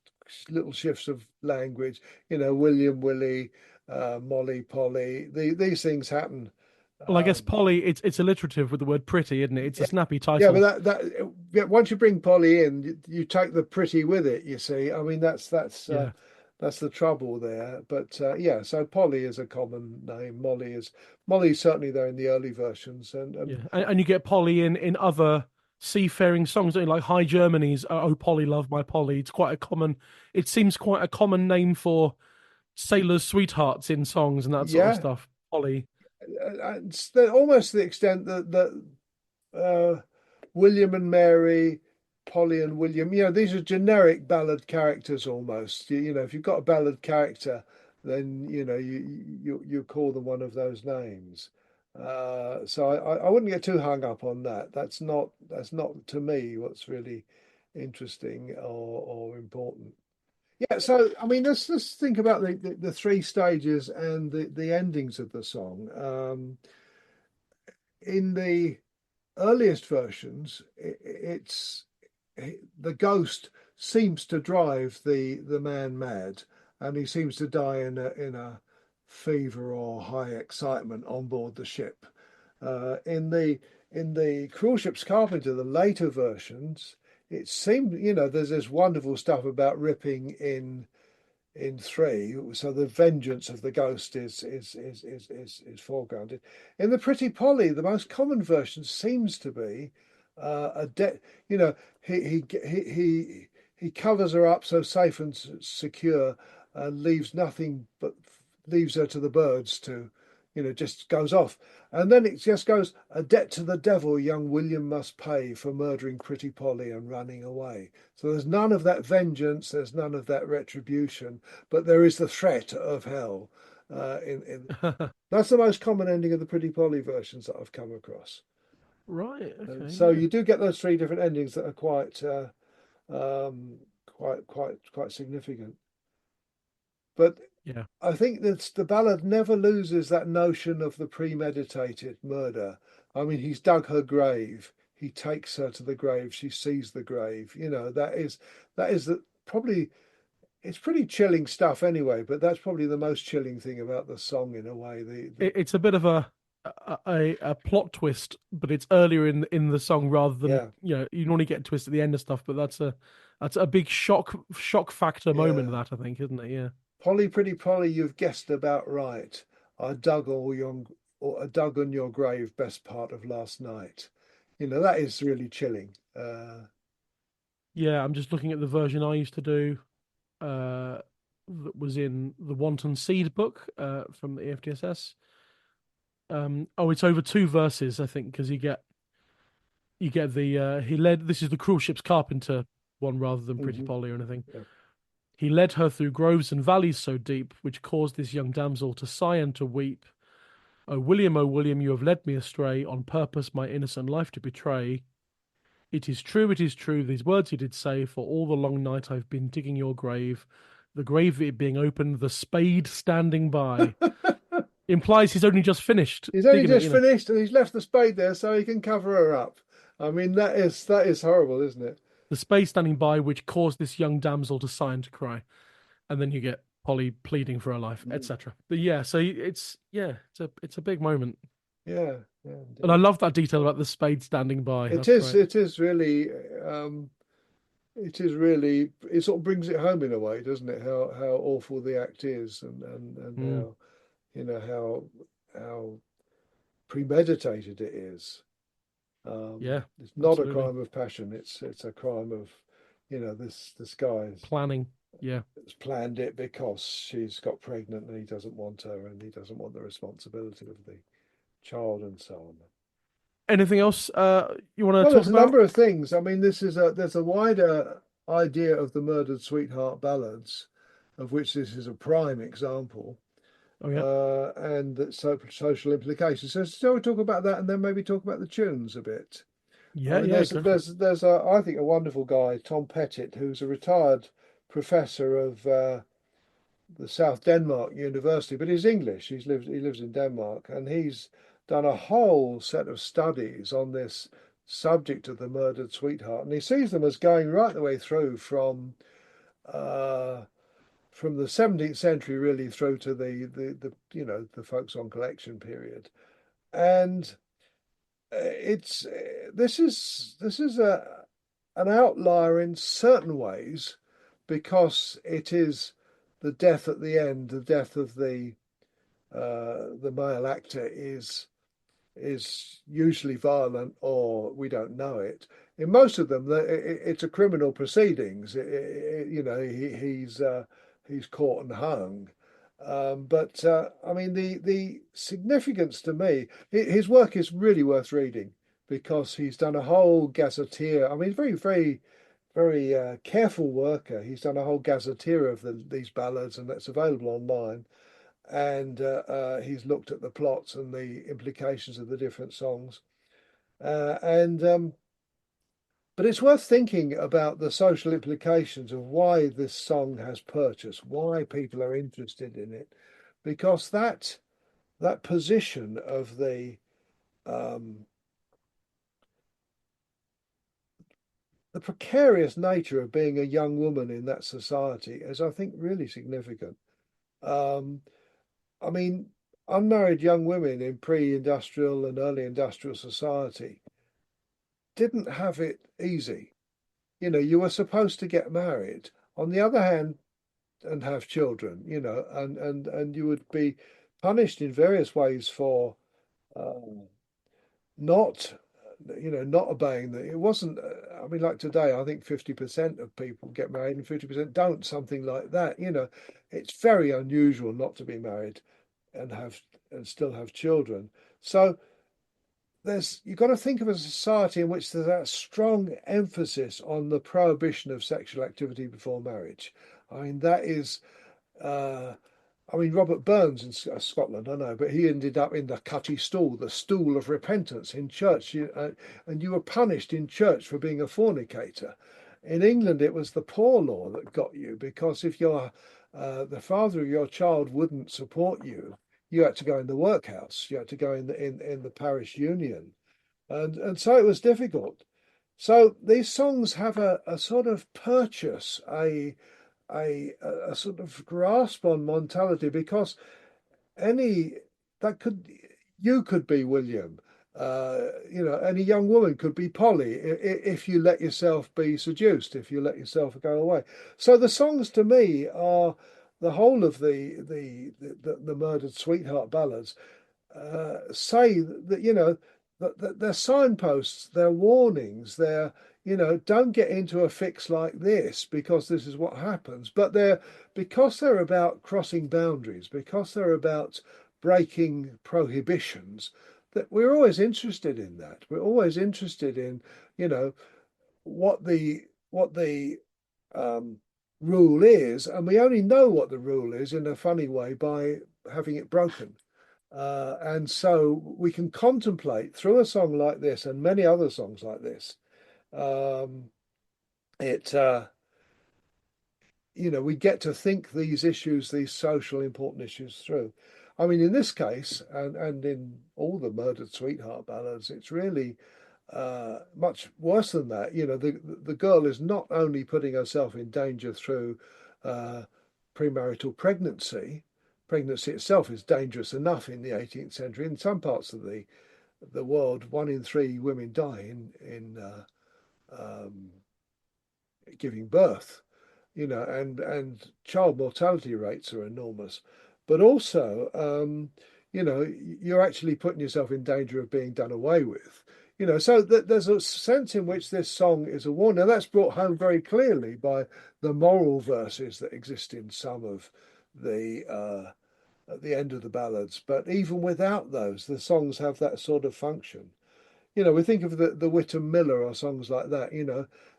little shifts of language. You know, William, Willie, Molly, Polly. These things happen. Well, I guess Um, Polly it's alliterative with the word pretty, isn't it? It's a yeah, snappy yeah, title. but yeah, once you bring Polly in, you take the pretty with it. You see, I mean, Yeah, that's the trouble there. But yeah, so Polly is a common name. Molly's certainly there in the early versions, and yeah, and you get Polly in other seafaring songs, don't you? Like High Germany's "Oh Polly, Love My Polly." It's quite a common. It seems quite a common name for sailors' sweethearts in songs and that sort of yeah, stuff. Polly. it's almost to the extent that William and Mary, Polly and William, these are generic ballad characters almost. You know, if you've got a ballad character, then you call them one of those names. So I wouldn't get too hung up on that. That's not to me what's really interesting or important. Yeah, so I mean, let's think about the three stages and the endings of the song. In the earliest versions, it's the ghost seems to drive the man mad, and he seems to die in a fever or high excitement on board the ship. In the cruel ship's carpenter, the later versions, it seemed there's this wonderful stuff about ripping in three, so the vengeance of the ghost is foregrounded. In the Pretty Polly, the most common version seems to be a debt. You know, he covers her up so safe and secure, and leaves her to the birds to, just goes off. And then it just goes, a debt to the devil young William must pay for murdering Pretty Polly and running away. So there's none of that vengeance, there's none of that retribution, but there is the threat of hell. That's the most common ending of the Pretty Polly versions that I've come across. Right. And Okay. so Yeah. you do get those three different endings that are quite significant. But Yeah. I think that the ballad never loses that notion of the premeditated murder. I mean, he's dug her grave. He takes her to the grave. She sees the grave. That is probably it's pretty chilling stuff anyway. But that's probably the most chilling thing about the song in a way. It's a bit of a plot twist, but it's earlier in the song rather than Yeah, you normally get a twist at the end of stuff, but that's a big shock factor moment yeah. of that, I think, isn't it? Yeah. Polly, pretty Polly, you've guessed about right. I dug on your grave best part of last night. That is really chilling. Yeah, I'm just looking at the version I used to do, that was in the Wanton Seed book, from the EFTSS. Oh, it's over two verses, I think, because you get the he led. This is the Cruel Ship's Carpenter one rather than Pretty Mhm. Polly or anything. Yeah. He led her through groves and valleys so deep, which caused this young damsel to sigh and to weep. O William, you have led me astray, on purpose my innocent life to betray. It is true, these words he did say, for all the long night I've been digging your grave, the grave it being opened, the spade standing by. Implies he's only just finished He's only digging it, just finished and he's left the spade there so he can cover her up. I mean, that is horrible, isn't it? the spade standing by, which caused this young damsel to sigh and to cry. And then you get Polly pleading for her life, Mm. etc. But yeah, so it's a big moment. Yeah, yeah, And I indeed. love that detail about the spade standing by. It That's is. great. It is really. It is really. It sort of brings it home in a way, doesn't it? How awful the act is, and Mm, how how premeditated it is. yeah, It's not a absolutely. crime of passion. It's a crime of, this guy's Planning. Yeah. has planned it because she's got pregnant and he doesn't want her and he doesn't want the responsibility of the child and so on. Anything else you want Well, to talk there's a about? number of things. I mean, there's a wider idea of the murdered sweetheart ballads, of which this is a prime example. Oh yeah. and the social implications. So shall we talk about that and then maybe talk about the tunes a bit? I Yeah, mean, yeah, go for it. there's a I think a wonderful guy, Tom Pettit, who's a retired professor of the South Denmark University, but he's English. He lives in Denmark, and he's done a whole set of studies on this subject of the murdered sweetheart, and he sees them as going right the way through uh, from the 17th century really through to the the folk song collection period, and it's this is a an outlier in certain ways because it is the death at the end, the death of the male actor is usually violent or we don't know it. In most of them, it's a criminal proceedings. He's caught and hung. But I mean, the significance to me, his work is really worth reading because he's done a whole gazetteer. I mean, he's very careful worker. He's done a whole gazetteer of these ballads, and that's available online. And he's looked at the plots and the implications of the different songs. And But it's worth thinking about the social implications of why this song has purchase, why people are interested in it, because that position of um, the precarious nature of being a young woman in that society is, I think, really significant. Um, I mean, unmarried young women in pre-industrial and early industrial society didn't have it easy. You know, you were supposed to get married. On the other hand, and have children, and you would be punished in various ways for uh, not, not obeying the. It wasn't. I mean, like today, I think 50% of people get married and 50% don't. Something like that. It's very unusual not to be married and have and still have children. So you've got to think of a society in which there's that strong emphasis on the prohibition of sexual activity before marriage. I mean, that is uh, I mean, Robert Burns in Scotland, I know, but he ended up in the cutty stool, the stool of repentance in church, and you were punished in church for being a fornicator. In England, it was the poor law that got you because if the father of your child wouldn't support you, you had to go in the workhouse, you had to go in the parish union, and so it was difficult. So these songs have a sort of purchase, a sort of grasp on mortality because any that could you could be William, any young woman could be Polly if you let yourself be seduced, if you let yourself go away. So the songs to me are the whole of the murdered sweetheart ballads say that that they're signposts, they're warnings, they're don't get into a fix like this because this is what happens. But they're about crossing boundaries, because they're about breaking prohibitions. That we're always interested in that. We're always interested in you know what the um, rule is, and we only know what the rule is in a funny way by having it broken. And so we can contemplate through a song like this and many other songs like this. Um, it, we get to think these issues, these social important issues through. I mean, in this case, and in all the murdered sweetheart ballads, it's really much worse than that. The girl is not only putting herself in danger through uh, premarital pregnancy. Pregnancy itself is dangerous enough in the 18th century. In some parts of the world, 1 in 3 women die in giving birth. And child mortality rates are enormous. But also, you're actually putting yourself in danger of being done away with. So there's a sense in which this song is a warning. And that's brought home very clearly by the moral verses that exist in some of the at the end of the ballads. But even without those, the songs have that sort of function. We think of the Whittam Miller or songs like that,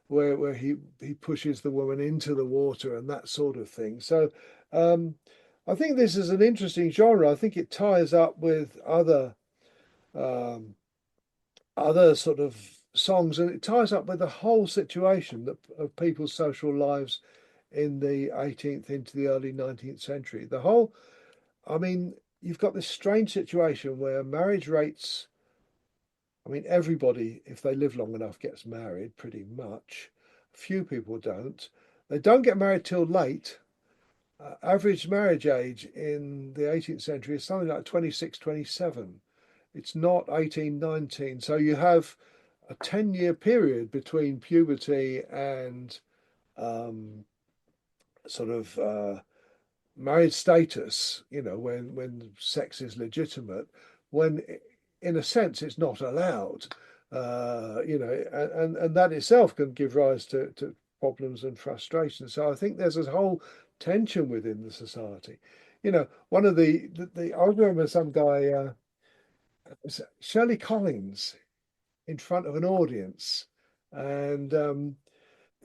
where he pushes the woman into the water and that sort of thing. So um, I think this is an interesting genre. I think it ties up with um, other sort of songs, and it ties up with the whole situation of people's social lives in the 18th into the early 19th century. I mean, you've got this strange situation where marriage rates, I mean, everybody, if they live long enough, gets married pretty much. Few people don't. They don't get married till late. Average marriage age in the 18th century is something like 26, 27. It's not 18, 19. So you have a 10-year period between puberty and um, sort of married status, when sex is legitimate, when in a sense it's not allowed, and that itself can give rise to problems and frustration. So I think there's a whole tension within the society. One of I remember some guy, Shirley Collins, in front of an audience, and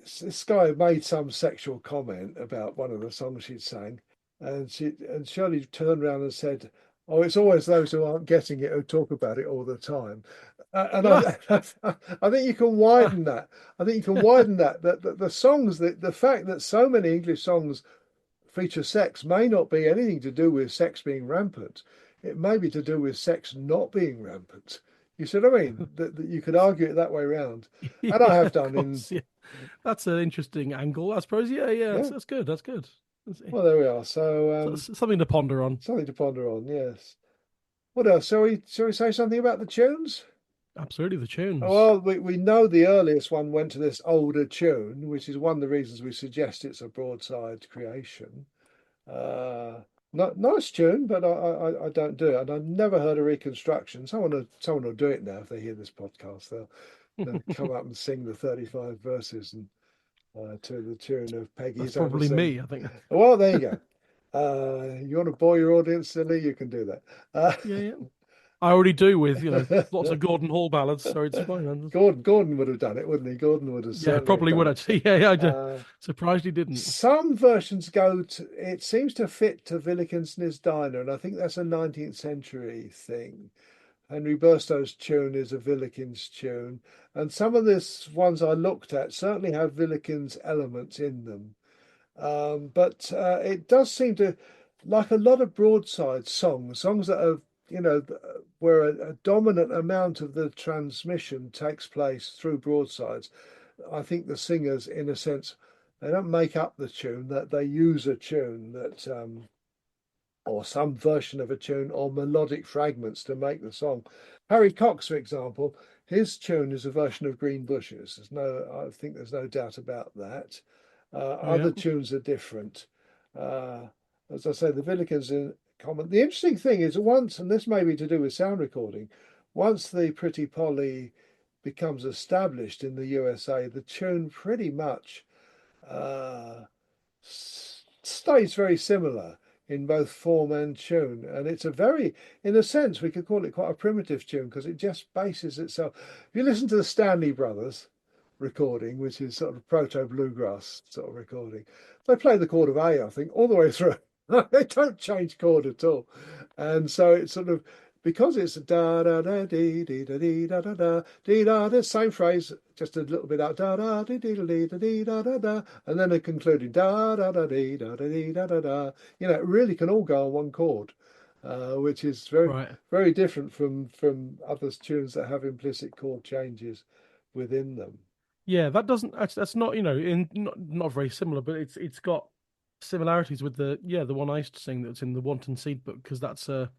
this guy made some sexual comment about one of the songs she'd sang, and Shirley turned around and said, "Oh, it's always those who aren't getting it who talk about it all the time." And I think you can widen that. I think you can widen that. That the songs, the fact that so many English songs feature sex may not be anything to do with sex being rampant. It may be to do with sex not being rampant. You see what I mean? That you could argue it that way around, and I Yeah, have of done in. course. Yeah, that's an interesting angle, I suppose. Yeah, yeah, Yeah. that's good. That's good. Well, there we are. So Something to ponder on. something to ponder on. Yes. What else? Shall we say something about the tunes? Absolutely, the tunes. Well, we know the earliest one went to this older tune, which is one of the reasons we suggest it's a broadside creation. Uh, Nice tune, but I don't do it, and I've never heard a reconstruction. Someone will do it now if they hear this podcast. They'll come up and sing the 35 verses and to the tune of That's Peggy's probably Overseen. me, I think. Well, there you go. You want to bore your audience silly, you can do that. Yeah, yeah. I already do with, lots of Gordon Hall ballads, so it's fine. Gordon would have done it, wouldn't he? Gordon would have Yeah, certainly have probably done would it. actually. Yeah, yeah. Uh, Surprised he didn't. some versions go to, it seems to fit to Villikins and his Diner, and I think that's a 19th century thing. Henry Burstow's tune is a Villikins tune, and some of the ones I looked at certainly have Villikins elements in them. But it does seem to, like a lot of broadside songs that are, where a dominant amount of the transmission takes place through broadsides. I think the singers, in a sense, they don't make up the tune, that they use a tune that, or some version of a tune, or melodic fragments to make the song. Harry Cox, for example, his tune is a version of Green Bushes. I think there's no doubt about that. Oh, yeah. Other tunes are different. Uh, as I say, the Villikins in common. The interesting thing is once, and this may be to do with sound recording, once the Pretty Polly becomes established in the USA, the tune pretty much uh, stays very similar in both form and tune. And it's in a sense, we could call it quite a primitive tune because it just bases itself. If you listen to the Stanley Brothers recording, which is sort of proto bluegrass sort of recording, they play the chord of A, I think, all the way through. They don't change chord at all. And so it's sort of, because it's da da da dee dee da dee da da da dee da, the same phrase, just a little bit out da da dee dee da dee da dee da da da, and then a concluding da da da dee da da dee da da da. It really can all go on one chord, which is very Right. very different from other tunes that have implicit chord changes within them. Yeah, that doesn't. That's not. Not very similar, but it's got similarities with the one I used to sing that's in the Wanton Seed book because that's a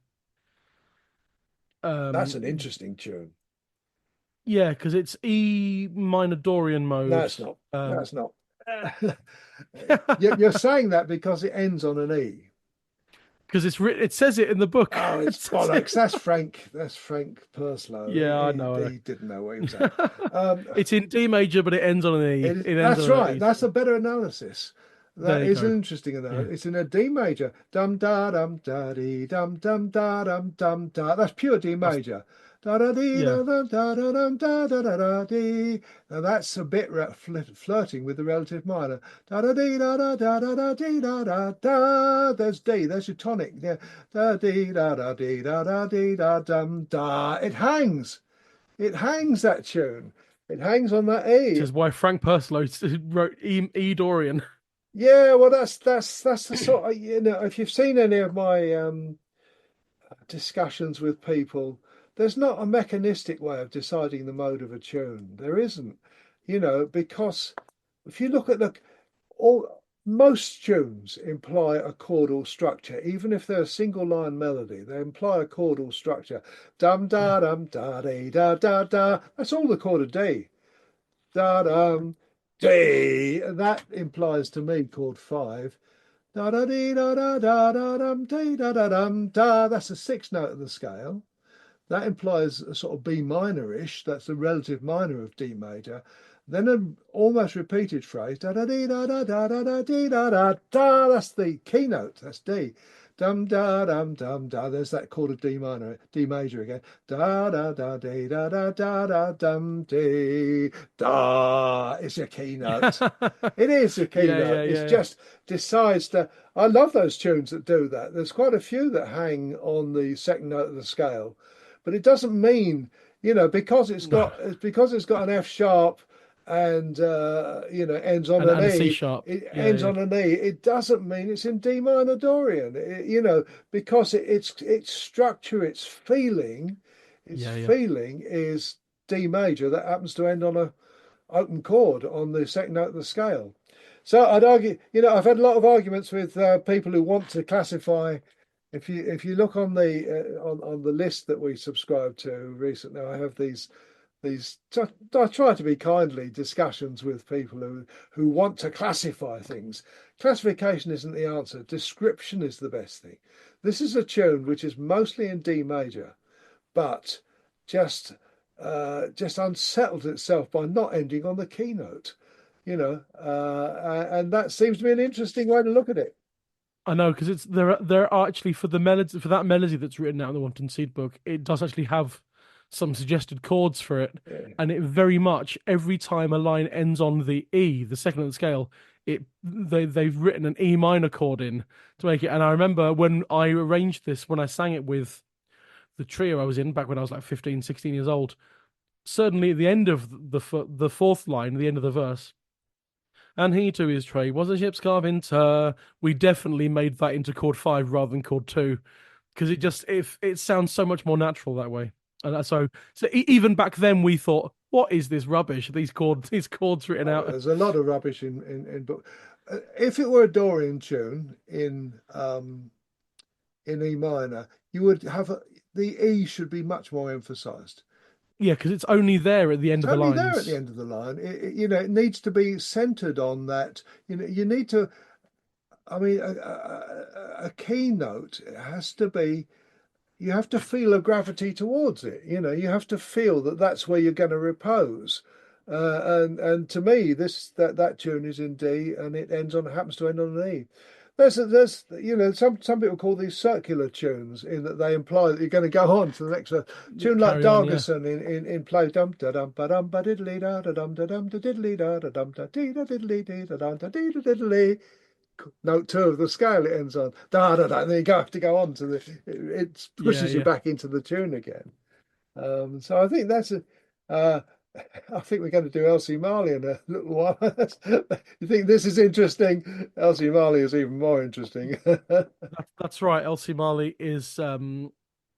That's an um interesting tune. yeah because it's E minor Dorian No, mode. it's not. No, Um, it's not. You're saying that because it ends on an E. because it says it in the book. Oh, It it's says it. bollocks. That's Frank. That's Frank Purslow. Yeah, I He, know. he didn't know what he was at. Um, It's in D major, but it ends on an E. It ends that's on an right. E. That's a better analysis. That There you is an go. interesting Yeah. analysis. It's in a D major. Dum da dum da dee dum dum da dum dum da. That's pure D That's major. Da da dee Yeah. da da da da da da da da da dee. Now that's a bit flirting with the relative minor. Da da dee da da da da da dee da da da. There's D. There's your tonic. Yeah. Da dee da da dee da da dee da dum da. It hangs. It hangs, that tune. It hangs on that Which E. is why Frank Purslow wrote E Dorian. Yeah, well, that's the sort of, if you've seen any of my discussions with people, there's not a mechanistic way of deciding the mode of a tune. There isn't, because if you look at all most tunes imply a chordal structure, even if they're a single line melody, they imply a chordal structure. Dum Yeah. da dum da dee da da da. That's all the chord of D. Da dum D. And that implies to me chord 5. Da da dee da da da da dum dee da da dum da. That's the sixth note of the scale. That implies a sort of B minor-ish. That's the relative minor of D major. Then an almost repeated phrase. Da da dee da da da da da dee da da da. That's the keynote. That's D. Dum da dum dum da. There's that chord of D minor, D major again. Da da da dee da da da da dum dee da. It's your keynote. It is a Yeah, yeah, keynote. It's yeah, yeah. just decides to. I love those tunes that do that. There's quite a few that hang on the second note of the scale, but it doesn't mean, No. because it's got an F sharp and ends on an And a C E. sharp. It Yeah, ends yeah. on an E. It doesn't mean it's in D minor Dorian. Because its structure, its Yeah, yeah. feeling is D major that happens to end on a open chord on the second note of the scale. So I'd argue, I've had a lot of arguments with people who want to classify. If you look on the list that we subscribed to recently, I have these. I try to be kindly discussions with people who want to classify things. Classification isn't the answer. Description is the best thing. This is a tune which is mostly in D major, but just just unsettled itself by not ending on the keynote, and that seems to be an interesting way to look at it. I know because there are actually for the melody for that melody that's written out in the Wanton Seed book, it does actually have some suggested chords for it, Yeah. and it very much every time a line ends on the E, the second of the scale, they've written an E minor chord in to make it. And I remember when I arranged this when I sang it with the trio I was in back when I was like 15, 16 years old. Certainly at the end of the fourth line, the end of the verse, and he to his trade was a ship's carpenter. We definitely made that into chord 5 rather than chord 2 because it sounds so much more natural that way. And even back then we thought, what is this rubbish? These chords written Oh, out. there's a lot of rubbish in book. If it were a Dorian tune in E minor, you would have the E should be much more emphasized. Yeah, because it's only there at the end It's of the only there at the lines. end of the line. It needs to be centered on that. You need to. I mean, a keynote has to be. You have to feel a gravity towards it. You have to feel that that's where you're going to repose. And to me, that tune is in D, and it happens to end on an E. There's some people call these circular tunes in that they imply that you're going to go on to the next one. Tune like Carry on, yeah. Dargerson in play dum da dum ba dum ba diddly da da dum da dum da diddly da da dum da dee da diddly dee da dum da dee da diddly. Note 2 of the scale it ends on da da da. And then you have to go on to it Yeah, pushes you yeah. back into the tune again. So I think that's a. Uh, I think we're going to do Elsie Marley in a little while. You think this is interesting? Elsie Marley is even more interesting. That's right. Elsie Marley is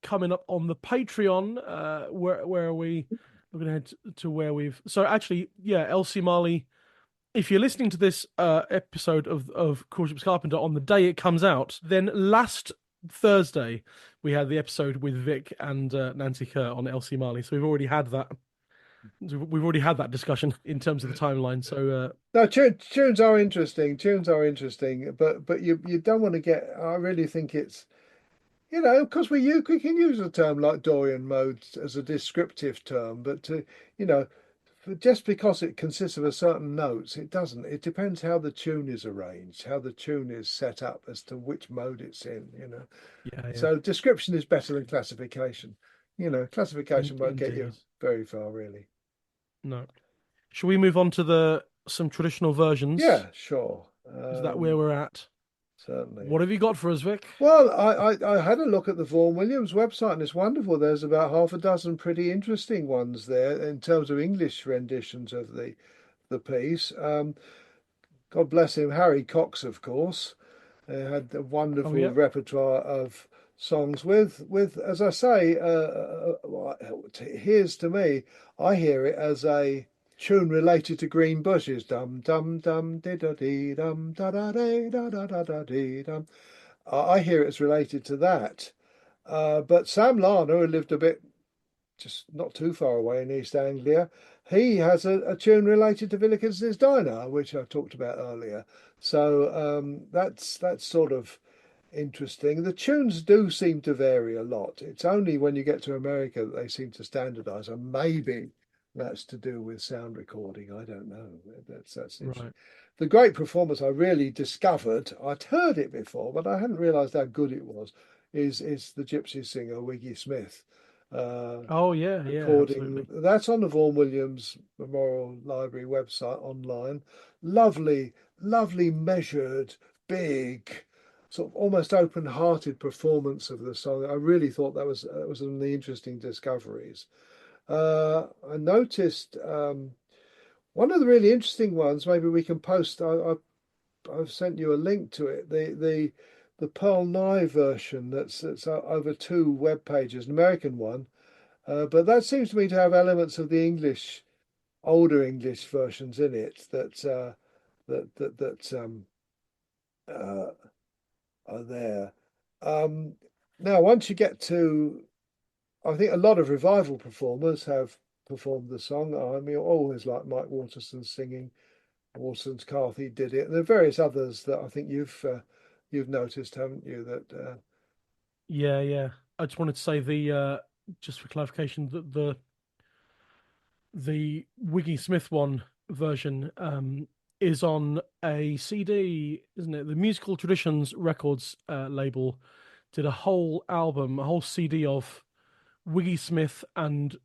coming up on the Patreon. Where are we? We're gonna head to where we've. So actually, yeah, Elsie Marley. If you're listening to this episode of Courtship's Carpenter on the day it comes out, then last Thursday we had the episode with Vic and Nancy Kerr on Elsie Marley. So we've already had that. We've already had that discussion in terms of the timeline. So No, tunes are interesting. Tunes are interesting, but you don't want to get. I really think it's because we can use a term like Dorian mode as a descriptive term, but you know just because it consists of a certain notes, it doesn't. It depends how the tune is arranged, how the tune is set up as to which mode it's in. yeah, yeah. So description is better than classification. classification won't get you Indeed. very far, really. No. Shall we move on to the some traditional versions? Yeah, sure. Is that where we're at? Certainly. What have you got for us, Vic? Well, I had a look at the Vaughan Williams website and it's wonderful. There's about half a dozen pretty interesting ones there in terms of English renditions of the piece. God bless him, Harry Cox, of course, had a Oh wonderful yeah. repertoire of songs with as I say, here's to me, I hear it as a tune related to Green Bushes. Dum dum dum dee da dee dum da da dee da da da da dee dum. I hear it's related to that. But Sam Larner, who lived a bit just not too far away in East Anglia, he has a tune related to Villikens's Diner, which I talked about earlier. So that's sort of interesting. The tunes do seem to vary a lot. It's only when you get to America that they seem to standardize, and maybe that's to do with sound recording. I don't know. That's interesting. Right. The great performance I really discovered, I'd heard it before, but I hadn't realized how good it was, is the gypsy singer Wiggy Smith. Uh, Oh yeah, yeah, Recording absolutely. that's on the Vaughan Williams Memorial Library website online. Lovely, lovely, measured, big, sort of almost open-hearted performance of the song. I really thought that was one of the interesting discoveries. I noticed one of the really interesting ones. Maybe we can post. I've sent you a link to it. The Pearl Nye version that's over two web pages, an American one. But that seems to me to have elements of the English, older English versions in it that uh, are there. Um, Now, once you get to, I think a lot of revival performers have performed the song. I mean, always like Mike Waterson singing. Waterson's Carthy did it, and there are various others that I think you've noticed, haven't you? That Yeah, yeah. I just wanted to say the just for clarification that the Wiggy Smith one version is on a CD, isn't it? The Musical Traditions Records label did a whole album, a whole CD of Wiggy Smith and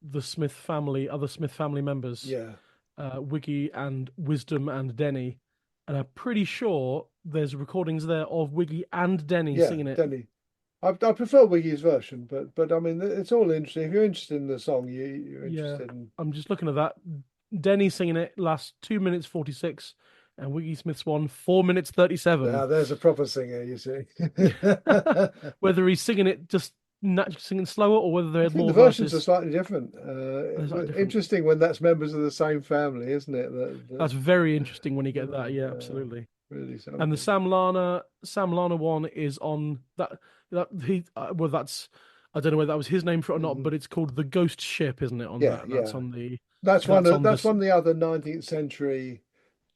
the Smith family, other Smith family members, yeah, Wiggy and Wisdom and Denny. And I'm pretty sure there's recordings there of Wiggy and Denny yeah, singing it. Denny. I prefer Wiggy's version, but I mean it's all interesting. If you're interested in the song, you're Yeah, interested in. I'm just looking at that. Denny singing it lasts 2 minutes 46, and Wiggy Smith's one 4 minutes 37. Now there's a proper singer, you see. Whether he's singing it just naturally singing slower or whether I there's think the more versions are verses, slightly different. they're slightly different. Interesting when that's members of the same family, isn't it? That's very interesting when you get that. Yeah, Uh, absolutely. really And the something. Sam Larner one is on that he well that's I don't know whether that was his name for it or not, Hmm. but it's called the Ghost Ship, isn't it? On Yeah, that, yeah. that's on That's this. one of the other 19th century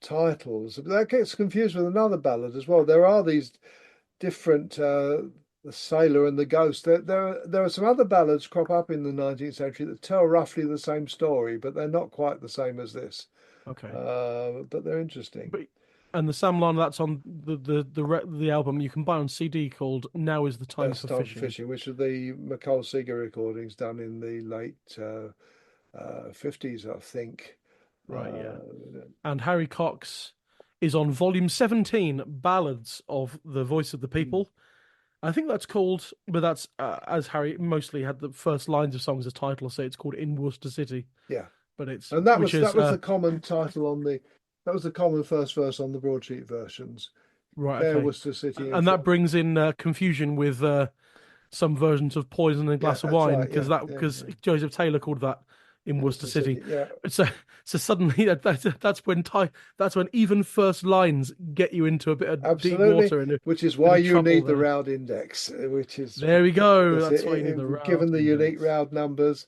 titles. That gets confused with another ballad as well. There are these different the Sailor and the Ghost. There are some other ballads crop up in the 19th century that tell roughly the same story, but they're not quite the same as this. Okay. But they're interesting. But and the Sam Larner that's on the album you can buy on CD called Now Is the Time That's for Time for Fishing. Fishing, which are the McCall Seeger recordings done in the late 50s, I think. Right, yeah. Uh, And Harry Cox is on volume 17, Ballads of the Voice of the mm, People. I think that's called, but that's as Harry mostly had the first lines of songs as title, so it's called In Worcester City. yeah, But it's and which is that was the common title on the that was the common first verse on the broadsheet versions. right, Fair okay. Worcester City in And that front. brings in confusion with some versions of Poison and a Yeah, Glass of that's Wine right. because Yeah, that yeah, because yeah. Joseph Taylor called that in Worcester Worcester City. City. Yeah, So suddenly that's when even first lines get you into a bit of deep absolutely. water and a Which is bit why of you trouble need the there. Roud index, which is There we go. because That's why you need the given route the unique index. Roud numbers,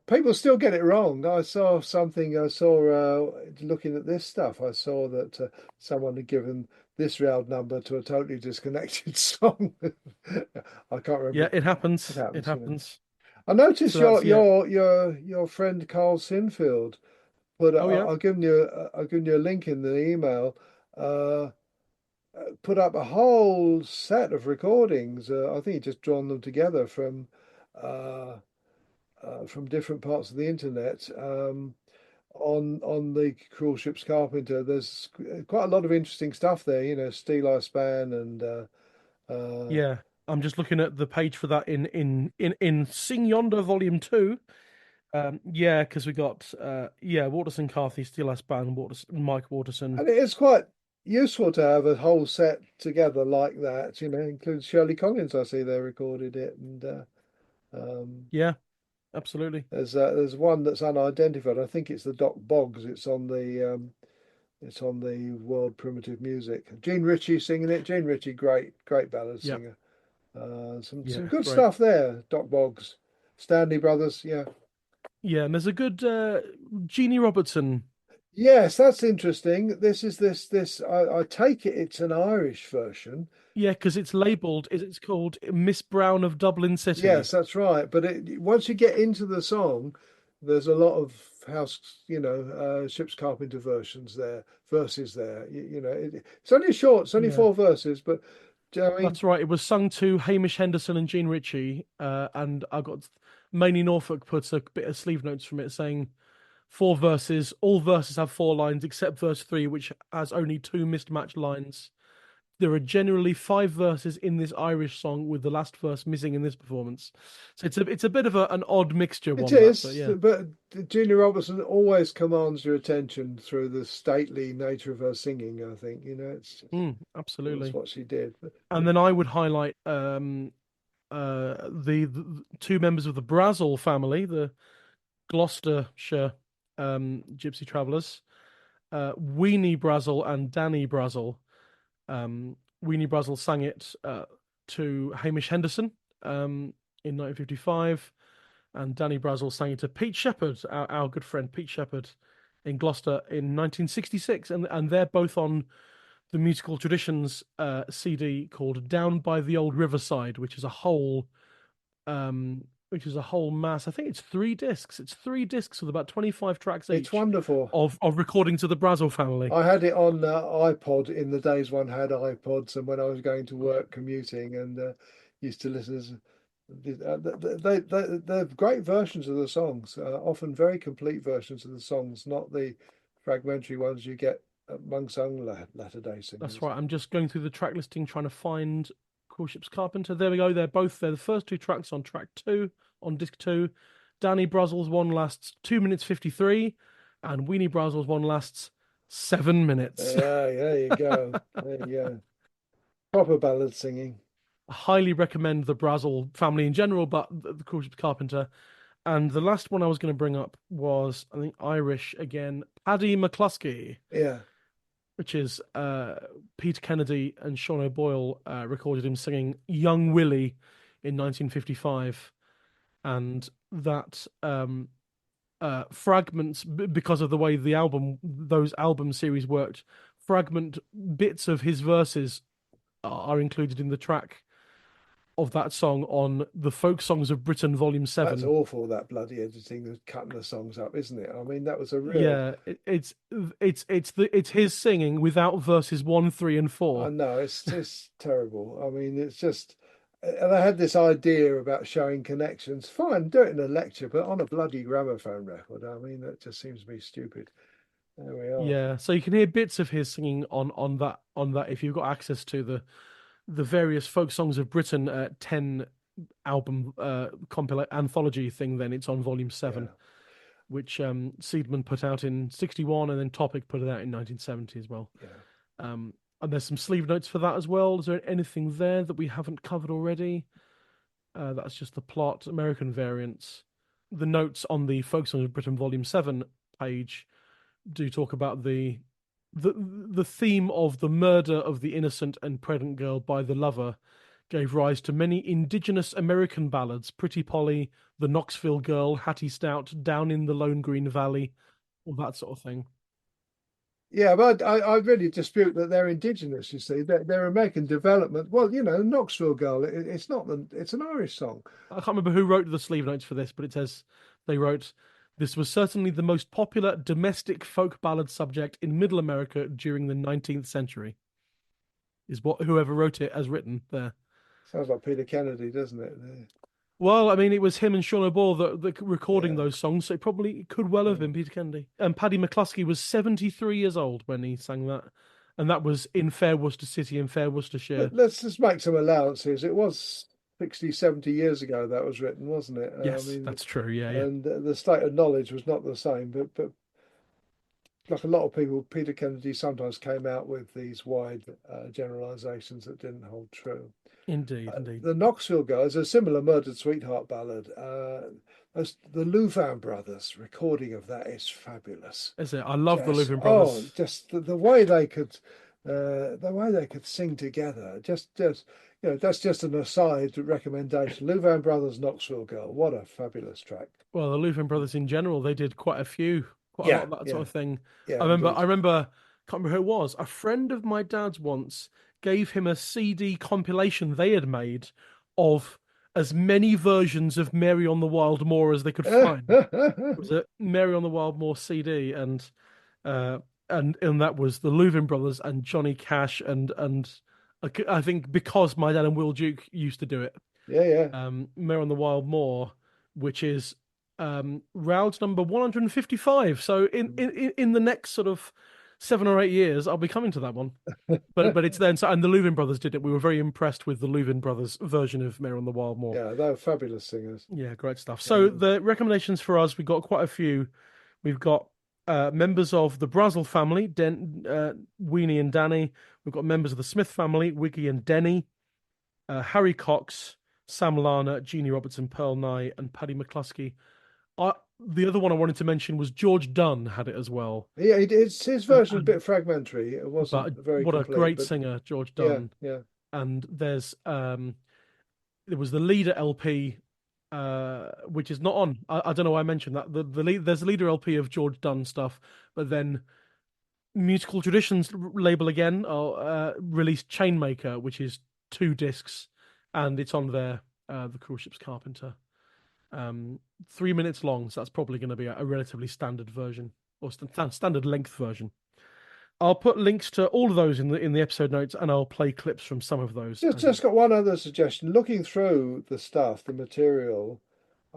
people still get it wrong. I saw something. I saw looking at this stuff. I saw that someone had given this Roud number to a totally disconnected song. I can't remember. Yeah, it It happens. It happens, you know. happens. I noticed So that's yeah. your friend Carl Sinfield put. Oh yeah. I'll give you I'll give you a link in the email. Uh, Put up a whole set of recordings. I think he just drawn them together from uh, from different parts of the internet. On the cruel ship's Carpenter, there's quite a lot of interesting stuff there. Steeleye Span and uh, Yeah, I'm just looking at the page for that in Sing Yonder Volume 2. Yeah, because we got Waterson, Carthy, Steeleye Span, Waterson, Mike Waterson. and it is quite useful to have a whole set together like that. Includes Shirley Collins. I see they recorded it, and um, Yeah, absolutely. there's one that's unidentified. I think it's the Doc Boggs. It's on the World Primitive Music. Gene Ritchie singing it. Gene Ritchie, great ballad Yeah, singer. Some yeah, good great. stuff there. Doc Boggs, Stanley Brothers. Yeah. Yeah, and there's a good Jeannie Robertson. Yes, that's interesting. This. I take it it's an Irish version. Yeah, because it's labelled, it's called Miss Brown of Dublin City. Yes, that's right. But once you get into the song, there's a lot of Ship's Carpenter verses there. It's only short. It's only Yeah, four verses, but do you know what I mean? that's right. It was sung to Hamish Henderson and Gene Ritchie, and I got Mainie Norfolk puts a bit of sleeve notes from it saying four verses. All verses have four lines except verse three, which has only two mismatched lines. There are generally five verses in this Irish song, with the last verse missing in this performance. So it's a bit of an odd mixture It one that, but is, yeah. but Jeannie Robertson always commands your attention through the stately nature of her singing. I think that's Absolutely. what she did. And then I would highlight the two members of the Brazel family, the Gloucestershire Gypsy Travellers, Weenie Brazel and Danny Brazel. Weenie Brazel sang it to Hamish Henderson in 1955, and Danny Brazel sang it to Pete Shepherd, our good friend Pete Shepherd, in Gloucester in 1966, and they're both on the Musical Traditions CD called "Down by the Old Riverside," which is a whole mass. I think it's three discs. It's three discs with about 25 tracks It's each wonderful. of recording to the Brazel family. I had it on iPod in the days one had iPods, and when I was going to work commuting, and used to listen. They're great versions of the songs, often very complete versions of the songs, not the fragmentary ones you get amongst latter day That's singers. right. I'm just going through the track listing trying to find Cruel Ship's Carpenter. There we go. They're the first two tracks on track two on disc two. Danny Brazel's one lasts 2 minutes 53, and Weenie Brazel's one lasts 7 minutes. Yeah, there you go. There you go. Proper ballad singing. I highly recommend the Brazel family in general, but the Cruel Ship's Carpenter. And the last one I was going to bring up was, I think, Irish again, Paddy McCluskey, Yeah. which is Peter Kennedy and Sean O'Boyle recorded him singing Young Willie in 1955. And that fragments, because of the way those album series worked, fragment bits of his verses are included in the track of that song on the Folk Songs of Britain, Volume That's 7. awful, that bloody editing, the cutting the songs up, isn't it? I mean, that was a real. Yeah, it's his singing without verses 1, 3, and I 4. know it's just terrible. I mean, it's just. And I had this idea about showing connections. Fine, do it in a lecture, but on a bloody gramophone record. I mean, that just seems to be stupid. There we are. Yeah, so you can hear bits of his singing on that if you've got access to the various Folk Songs of Britain 10 album compilation anthology thing. Then it's on Volume Yeah, 7, which Seedman put out in 61, and then Topic put it out in 1970 as well. yeah. And there's some sleeve notes for that as well. Is there anything there that we haven't covered already? That's just the plot, American variants. The notes on the Folk Songs of Britain Volume 7 page do talk about the theme of the murder of the innocent and pregnant girl by the lover gave rise to many indigenous American ballads, Pretty Polly, The Knoxville Girl, Hattie Stout, Down in the Lone Green Valley, all that sort of thing. Yeah, but I really dispute that they're indigenous. You see, they're American development. Well, Knoxville Girl. It's not it's an Irish song. I can't remember who wrote the sleeve notes for this, but it says they wrote, "This was certainly the most popular domestic folk ballad subject in Middle America during the 19th century." Is what whoever wrote it has written there. Sounds like Peter Kennedy, doesn't it? Well, I mean, it was him and Sean O'Ball that recording Yeah. those songs, so it could well have been Peter Kennedy. And Paddy McCluskey was 73 years old when he sang that, and that was in Fair Worcester City in Fair Worcestershire. Let's just make some allowances. It was 60, 70 years ago that was written, wasn't it? I Yes, mean, that's true. Yeah, yeah. and the state of knowledge was not the same. But like a lot of people, Peter Kennedy sometimes came out with these wide generalizations that didn't hold true. Indeed, indeed. The Knoxville Guys, a similar Murdered Sweetheart ballad. The Louvain brothers recording of that is fabulous. Is it? I love the Louvain brothers. Oh, just the way they could, sing together. Just that's just an aside recommendation. Louvain Brothers, Knoxville Girl. What a fabulous track. Well, the Louvain brothers in general, they did quite a lot of that sort of thing. Yeah, I remember, can't remember who it was. A friend of my dad's once gave him a CD compilation they had made of as many versions of Mary on the Wild Moor as they could find. It was a Mary on the Wild Moor CD, and that was the Louvain brothers and Johnny Cash and I think because my dad and Will Duke used to do it. Yeah. Mare on the Wild Moor, which is Roud's number 155. So in the next sort of 7 or 8 years, I'll be coming to that one. But it's then. So, and the Louvain brothers did it. We were very impressed with the Louvain brothers version of Mare on the Wild Moor. Yeah, they were fabulous singers. Yeah, great stuff. So the recommendations for us, we got quite a few. We've got members of the Brazel family, Weenie and Danny. We've got members of the Smith family, Wiggy and Denny, Harry Cox, Sam Larner, Jeannie Robertson, Pearl Nye, and Paddy McCluskey. The other one I wanted to mention was George Dunn had it as well. Yeah, his version a bit fragmentary. It wasn't very what complete, a great singer, George Dunn. Yeah. And there was the Leader LP, which is not on. I don't know why I mentioned that. There's a Leader LP of George Dunn stuff, but then Musical Traditions label again released Chainmaker, which is 2 discs, and it's on there. The Cruel Ship's Carpenter. 3 minutes long, so that's probably going to be a relatively standard version or standard length version. I'll put links to all of those in the episode notes, and I'll play clips from some of those. Just got one other suggestion. Looking through the stuff, the material,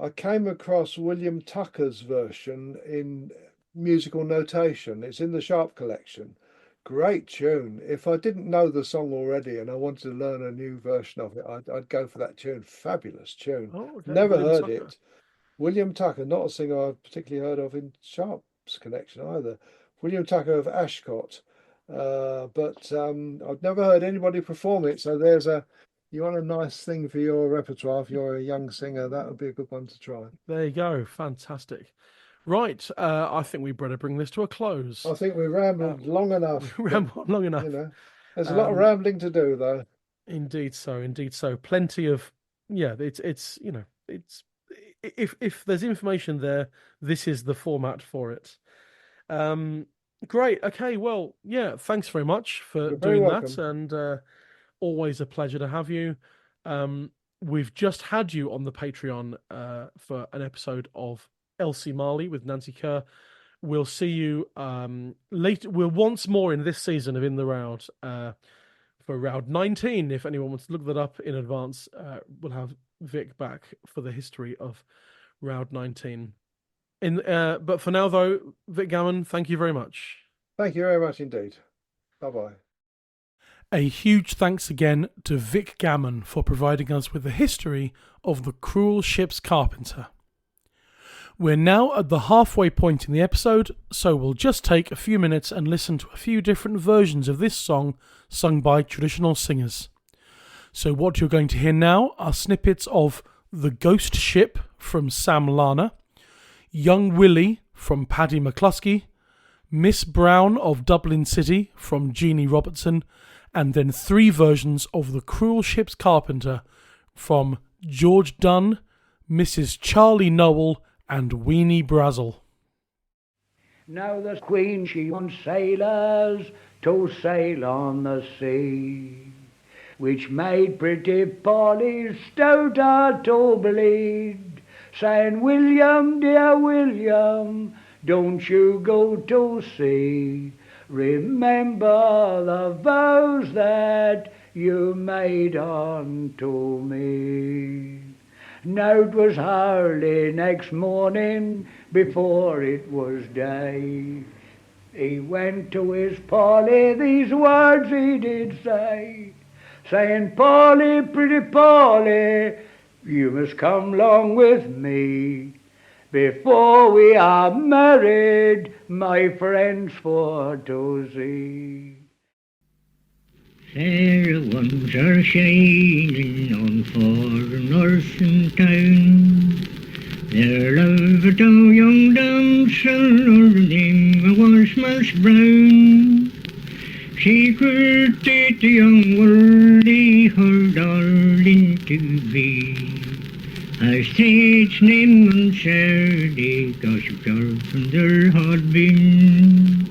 I came across William Tucker's version in musical notation. It's in the Sharp collection. Great tune. If I didn't know the song already and I wanted to learn a new version of it, I'd go for that tune. Fabulous tune. Oh, okay. Never William heard Tucker. it. William Tucker, not a singer I've particularly heard of in Sharp's connection either. William Tucker of Ashcott. But I've never heard anybody perform it. So you want a nice thing for your repertoire. If you're a young singer, that would be a good one to try. There you go. Fantastic. Right. I think we better bring this to a close. I think we rambled long enough. Rambled long enough. There's a lot of rambling to do, though. Indeed so. Plenty of it's if there's information there, this is the format for it. Great. Okay. Well, yeah. Thanks very much for doing that, and always a pleasure to have you. We've just had you on the Patreon for an episode of Elsie Marley with Nancy Kerr. We'll see you later. We're once more in this season of In the Roud for Roud 19. If anyone wants to look that up in advance, we'll have Vic back for the history of Roud 19. But for now, though, Vic Gammon, thank you very much. Thank you very much indeed. Bye-bye. A huge thanks again to Vic Gammon for providing us with the history of the Cruel Ship's Carpenter. We're now at the halfway point in the episode, so we'll just take a few minutes and listen to a few different versions of this song sung by traditional singers. So what you're going to hear now are snippets of The Ghost Ship from Sam Larner, Young Willie from Paddy McCluskey, Miss Brown of Dublin City from Jeannie Robertson, and then 3 versions of The Cruel Ship's Carpenter from George Dunn, Mrs. Charlie Noel, and Weenie Brazel. Now the Queen, she wants sailors to sail on the sea, which made pretty Polly stouter to bleed, saying, William, dear William, don't you go to sea. Remember the vows that you made unto me. Now 'twas early next morning before it was day. He went to his Polly, these words he did say, saying, Polly, pretty Polly, you must come along with me. Before we are married, my friends for to see. Fair ones are shining on foreigners in town. Their love to young damsel, her name was Miss Brown. She courted the young worldly, her darling to be. As Tate's name and Saturday, gosh, Carpenter had been.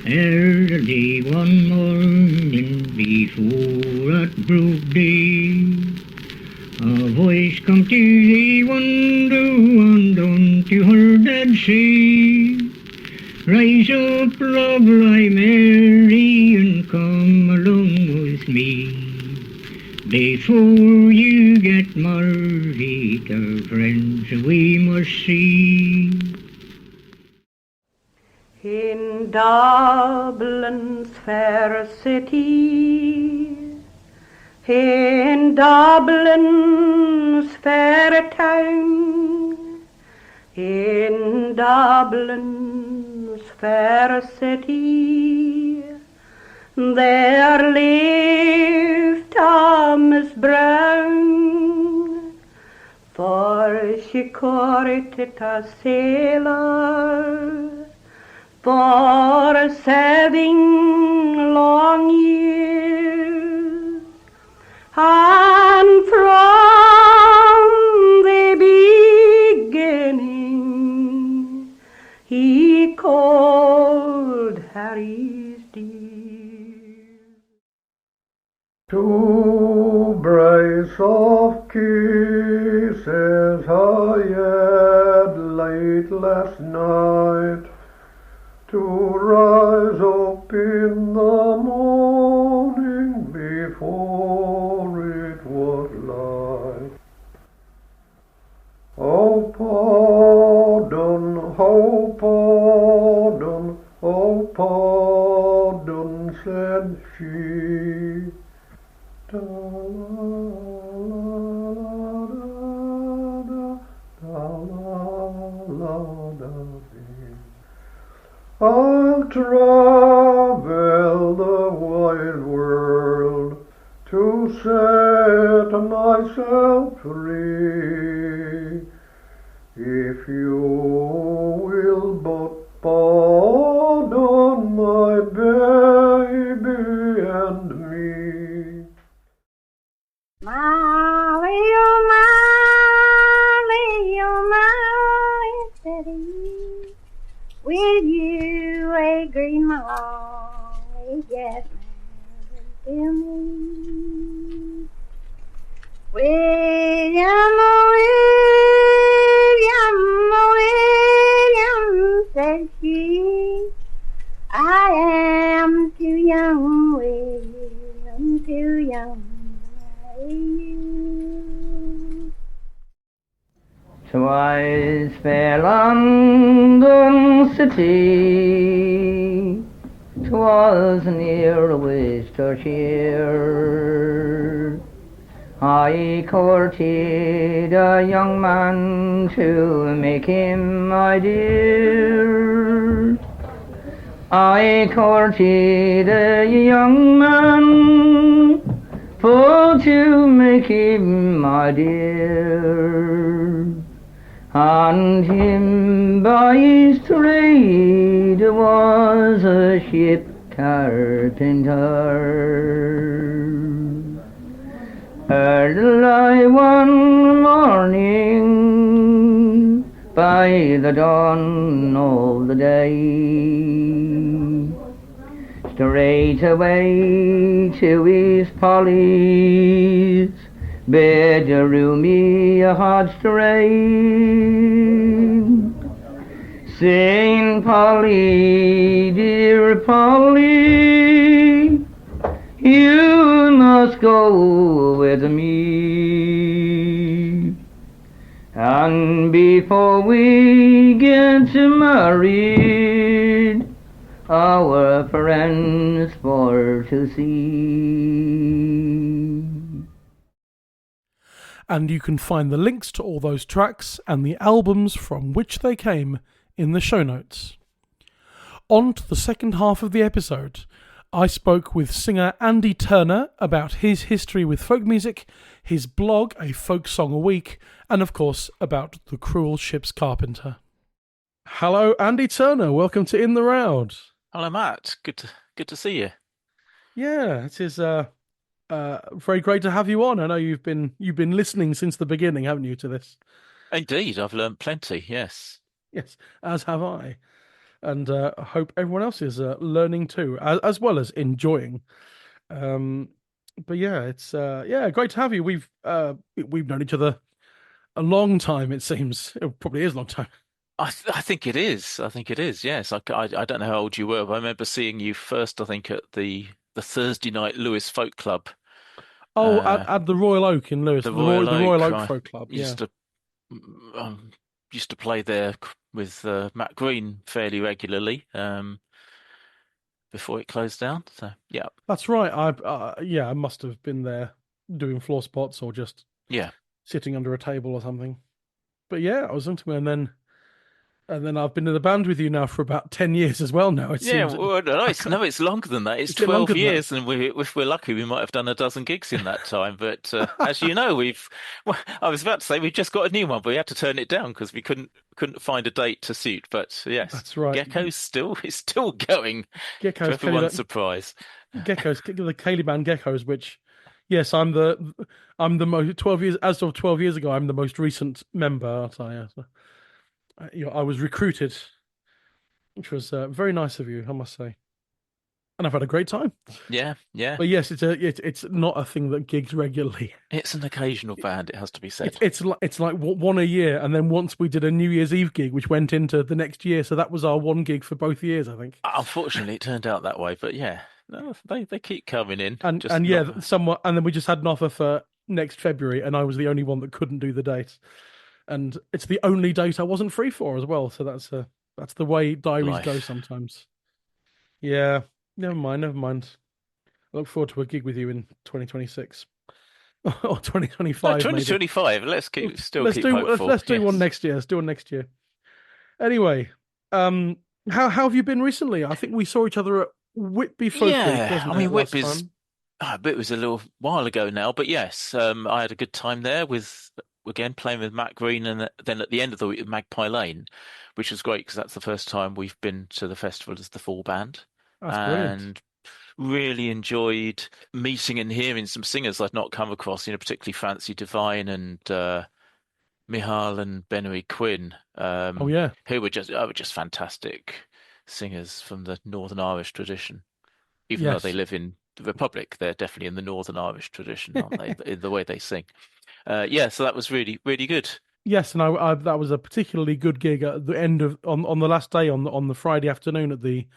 Early one morning before it broke day, a voice come to the window and unto her did say, Rise up, love, thy Mary, and come along with me. Before you get married, our friends we must see. In Dublin's fair city, in Dublin's fair town, in Dublin's fair city, there lived Thomas Brown, for she courted a sailor for 7 long years, and from the beginning he called her his dear. Two brace of kisses I had late last night, to rise up in the morning before it was light. Oh pardon, oh pardon, said she. Da, la, da, I'll travel the wide world to set myself free, if you will but pardon my baby and me. Molly, oh Molly, said he, will you a green molly get married to me? William, said she, I am too young, William, too young to marry you. 'Twas fair London city, 'twas near Worcestershire. I courted a young man to make him my dear. I courted a young man for to make him my dear. And him by his trade was a ship carpenter. Early one morning, by the dawn of the day, straight away to his Polly's bedroom he had strayed, saying, Polly, dear Polly, you must go with me. Long before we get married, our friends for to see. And you can find the links to all those tracks and the albums from which they came in the show notes. On to the second half of the episode. I spoke with singer Andy Turner about his history with folk music, his blog, A Folk Song a Week, and of course about the cruel ship's carpenter. Hello, Andy Turner. Welcome to In the Roud. Hello, Matt. Good to see you. Yeah, it is very great to have you on. I know you've been listening since the beginning, haven't you, to this? Indeed, I've learned plenty. Yes. Yes, as have I. And I hope everyone else is learning too, as well as enjoying. But yeah, it's great to have you. We've known each other a long time. It seems it probably is a long time. I think it is. I think it is. Yes. I don't know how old you were, but I remember seeing you first, I think, at the Thursday night Lewis Folk Club. Oh, at the Royal Oak in Lewis, the Royal Oak Folk Club. Used to play there with Matt Green fairly regularly before it closed down. So yeah, that's right. I must have been there doing floor spots or just sitting under a table or something. But yeah, I was into it, and then I've been in the band with you now for about 10 years as well now. It seems. Well, it's longer than that. It's 12 years, and if we're lucky, we might have done a dozen gigs in that time. But as you know, I was about to say we've just got a new one, but we had to turn it down because we couldn't find a date to suit. But yes, that's right. Gecko's still going. Geckos, to everyone's surprise. Geckos, the Cayley band Geckos, which, yes, I'm the most 12 years as of 12 years ago. I'm the most recent member, aren't I? Yeah, so. I was recruited, which was very nice of you, I must say, and I've had a great time. Yeah. But yes, it's not a thing that gigs regularly. It's an occasional band, it has to be said. It's like one a year, and then once we did a New Year's Eve gig, which went into the next year, so that was our one gig for both years, I think. Unfortunately, it turned out that way, but yeah, no, they keep coming in, and then we just had an offer for next February, and I was the only one that couldn't do the date. And it's the only date I wasn't free for as well. So that's the way diaries go sometimes. Yeah, never mind. I look forward to a gig with you in 2026 or 2025. No, 2025. Maybe. Let's keep hopeful. Let's do one next year. Let's do one next year. Anyway, how have you been recently? I think we saw each other at Whitby Folk Week, I mean, Whitby's. It was a little while ago now, but yes, I had a good time there with. Again, playing with Matt Green, and then at the end of the week with Magpie Lane, which was great because that's the first time we've been to the festival as the full band. That's brilliant. Really enjoyed meeting and hearing some singers I'd not come across, particularly Francie Devine and Michal and Benary Quinn. Who were just fantastic singers from the Northern Irish tradition. Even though they live in the Republic, they're definitely in the Northern Irish tradition, aren't they? In the way they sing. So that was really, really good. Yes, and I that was a particularly good gig at the end of on the last day on the Friday afternoon at the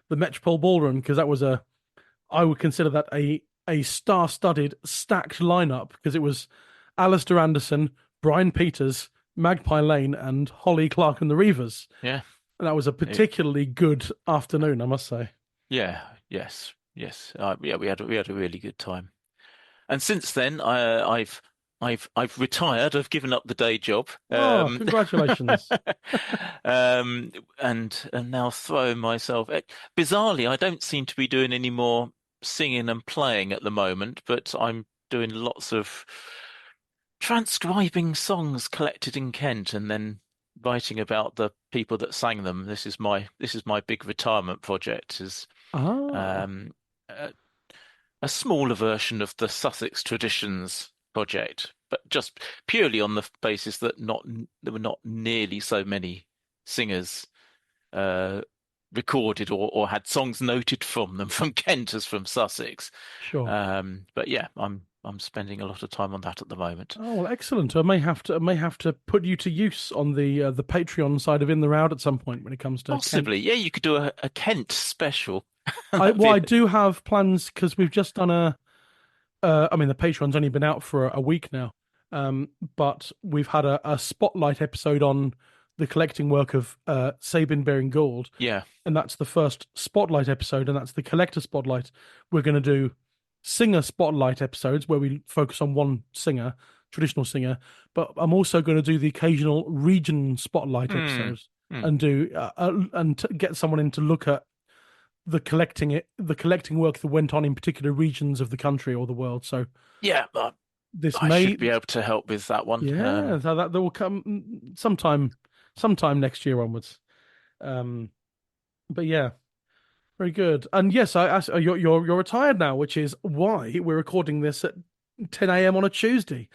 Metropole Ballroom, because that was I would consider that a star-studded, stacked lineup, because it was Alistair Anderson, Brian Peters, Magpie Lane, and Holly Clark and the Reivers. Yeah, and that was a particularly good afternoon, I must say. Yeah. Yes. We had a really good time. And since then, I've retired. I've given up the day job. Congratulations! And now throwing myself. Bizarrely, I don't seem to be doing any more singing and playing at the moment, but I'm doing lots of transcribing songs collected in Kent and then writing about the people that sang them. This is my big retirement project. A smaller version of the Sussex Traditions project, but just purely on the basis that there were not nearly so many singers recorded or had songs noted from them from Kent as from Sussex. Sure. But yeah, I'm spending a lot of time on that at the moment. Oh, well, excellent. I may have to put you to use on the Patreon side of In the Roud at some point when it comes to possibly. Kent. Yeah, you could do a Kent special. I do have plans because we've just done the Patreon's only been out for a week now, But we've had a spotlight episode on the collecting work of Sabin Baring Gould. Yeah. And that's the first spotlight episode, and that's the collector spotlight. We're going to do singer spotlight episodes where we focus on one singer, traditional singer, but I'm also going to do the occasional region spotlight episodes and do get someone in to look at the collecting work that went on in particular regions of the country or the world. So yeah, I should be able to help with that one. Yeah, so that will come sometime next year onwards. But yeah, very good. And yes, you're retired now, which is why we're recording this at 10 a.m. on a Tuesday.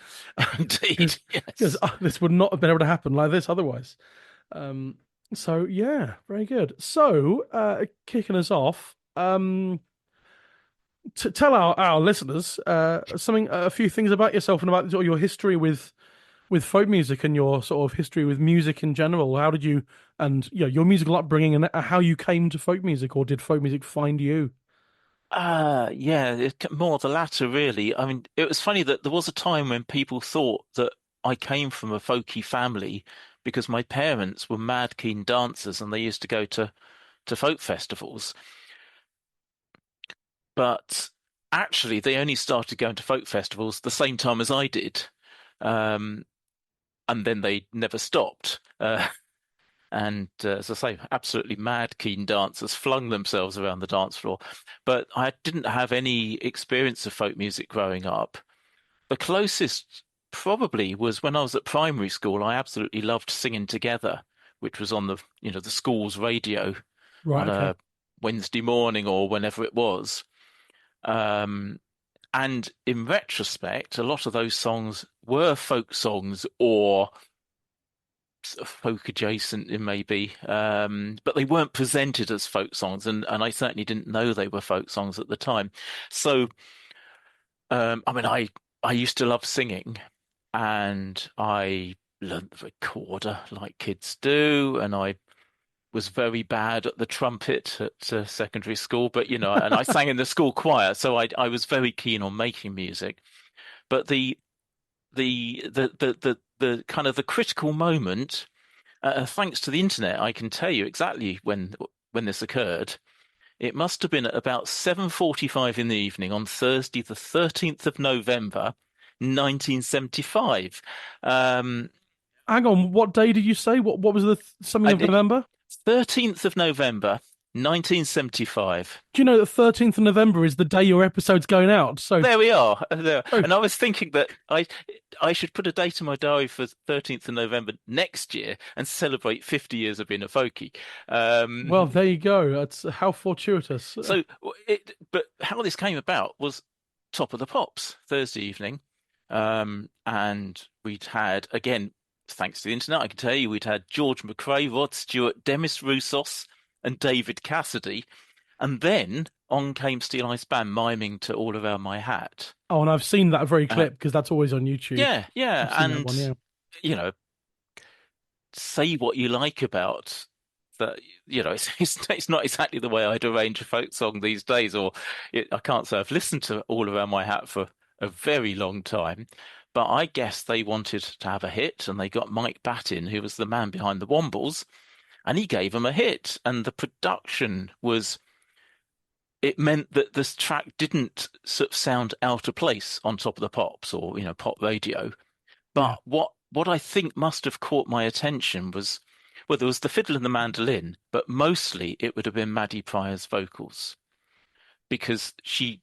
Indeed, yes. Because this would not have been able to happen like this otherwise. So yeah, very good. So kicking us off, to tell our listeners a few things about yourself and about your history with folk music and your sort of history with music in general. How did you, and your musical upbringing and how you came to folk music, or did folk music find you? More the latter, really. I mean, it was funny that there was a time when people thought that I came from a folky family because my parents were mad keen dancers and they used to go to folk festivals. But actually, they only started going to folk festivals the same time as I did. And then they never stopped. And as I say, absolutely mad keen dancers flung themselves around the dance floor. But I didn't have any experience of folk music growing up. The closest probably was when I was at primary school. I absolutely loved Singing Together, which was on the school's radio on a Wednesday morning or whenever it was. And in retrospect, a lot of those songs were folk songs or folk adjacent, maybe, but they weren't presented as folk songs, and I certainly didn't know they were folk songs at the time. So, I used to love singing, and I learned the recorder like kids do, and I was very bad at the trumpet at secondary school, but and I sang in the school choir, so I was very keen on making music. But the kind of the critical moment, thanks to the internet, I can tell you exactly when this occurred. It must have been at about 7:45 in the evening on Thursday, the 13th of November, 1975. Hang on, what day did you say? What was the something of November? 13th of November, 1975. Do you know that 13th of November is the day your episode's going out? So there we are. There. Oh. And I was thinking that I should put a date in my diary for 13th of November next year and celebrate 50 years of being a folkie. Well, there you go. That's how fortuitous. So, but how this came about was Top of the Pops Thursday evening, and we'd had, again, thanks to the internet, I can tell you, we'd had George McRae, Rod Stewart, Demis Roussos, and David Cassidy, and then on came Steeleye Span miming to All Around My Hat. Oh, and I've seen that very clip because that's always on YouTube. Yeah, and say what you like about that. It's not exactly the way I'd arrange a folk song these days, I can't say I've listened to All Around My Hat for a very long time. But I guess they wanted to have a hit, and they got Mike Battin, who was the man behind the Wombles, and he gave them a hit. And the production it meant that this track didn't sort of sound out of place on Top of the Pops or, pop radio. But what I think must have caught my attention was, well, there was the fiddle and the mandolin, but mostly it would have been Maddie Pryor's vocals, because she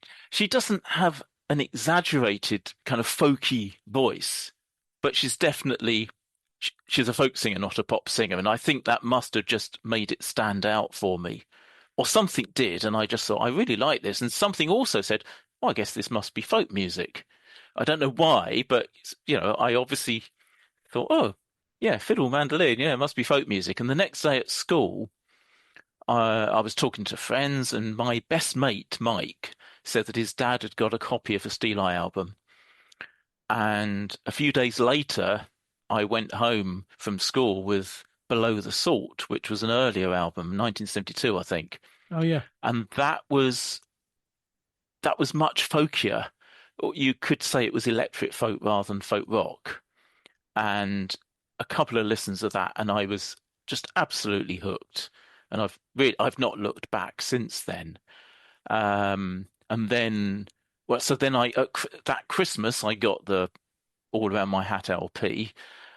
doesn't have an exaggerated kind of folky voice, but she's definitely she's a folk singer, not a pop singer, and I think that must have just made it stand out for me, or something did, and I just thought I really like this, and something also said, I guess this must be folk music. I don't know why, but I obviously thought, oh yeah, fiddle, mandolin, yeah, it must be folk music. And the next day at school, I was talking to friends, and my best mate Mike said that his dad had got a copy of a Steeleye album. And a few days later, I went home from school with Below the Salt, which was an earlier album, 1972, I think. Oh, yeah. And that was much folkier you could say it was electric folk rather than folk rock. And a couple of listens of that, and I was just absolutely hooked. And I've not looked back since then. And then, well, so then that Christmas I got the All Around My Hat LP,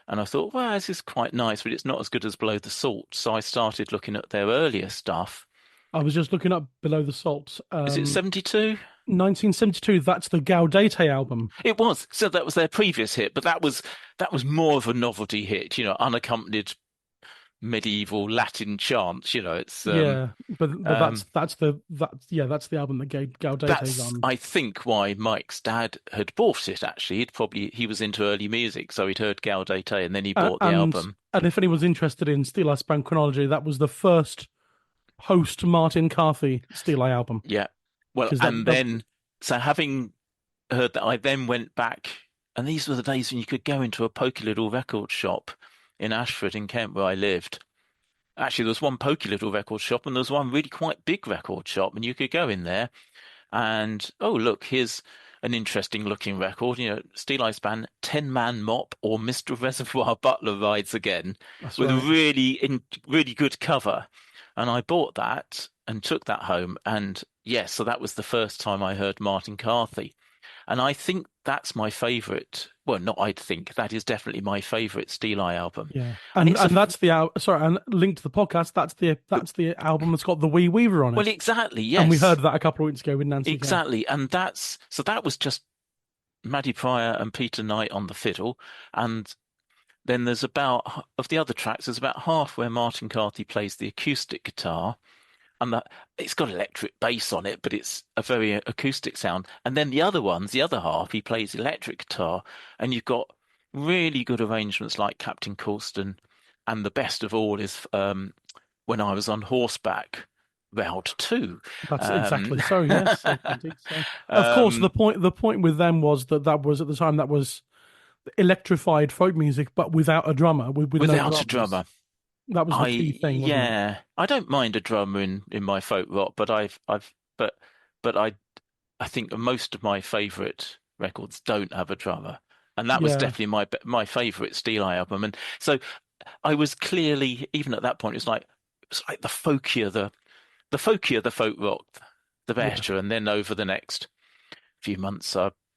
and I thought, well, this is quite nice, but it's not as good as Below the Salt. So I started looking at their earlier stuff. I was just looking up Below the Salt. Is it 72? 1972. That's the Gaudete album. It was. So that was their previous hit, but that was more of a novelty hit, unaccompanied medieval Latin chants. It's but that's the album that Gaudete's on. I think why Mike's dad had bought it. Actually, he was into early music, so he'd heard Gaudete, and then he bought the album. And if anyone's interested in Steeleye Span chronology, that was the first post Martin Carthy Steeleye album. Yeah. Well, so having heard that, I then went back, and these were the days when you could go into a pokey little record shop in Ashford in Kent where I lived. Actually, there was one pokey little record shop, and there was one really quite big record shop, and you could go in there and, oh, look, here's an interesting looking record, Steeleye Span, 10-Man Mop, or Mr. Reservoir Butler Rides Again. That's with right. a really good cover. And I bought that and took that home. And yes, so that was the first time I heard Martin Carthy. And I think that's my favourite. Well, that is definitely my favourite Steeleye album. Yeah, and that's the and linked to the podcast. That's the album that's got the Wee Weaver on it. Well, exactly. Yes, and we heard that a couple of weeks ago with Nancy. Exactly, and that was just Maddie Pryor and Peter Knight on the fiddle, and then there's about half where Martin Carthy plays the acoustic guitar. And it's got electric bass on it, but it's a very acoustic sound. And then the other half, he plays electric guitar, and you've got really good arrangements like Captain Colston. And the best of all is When I Was on Horseback, Roud 2. That's exactly so. Yes, indeed so. Of course, the point with them was that was at the time that was electrified folk music, but without a drummer. Without a drummer. That was the key thing. Yeah, I don't mind a drummer in my folk rock, but I think most of my favourite records don't have a drummer, and that was definitely my favourite Steeleye album. And so I was clearly, even at that point, it's like the folkier the folk rock, the better. And then over the next few months,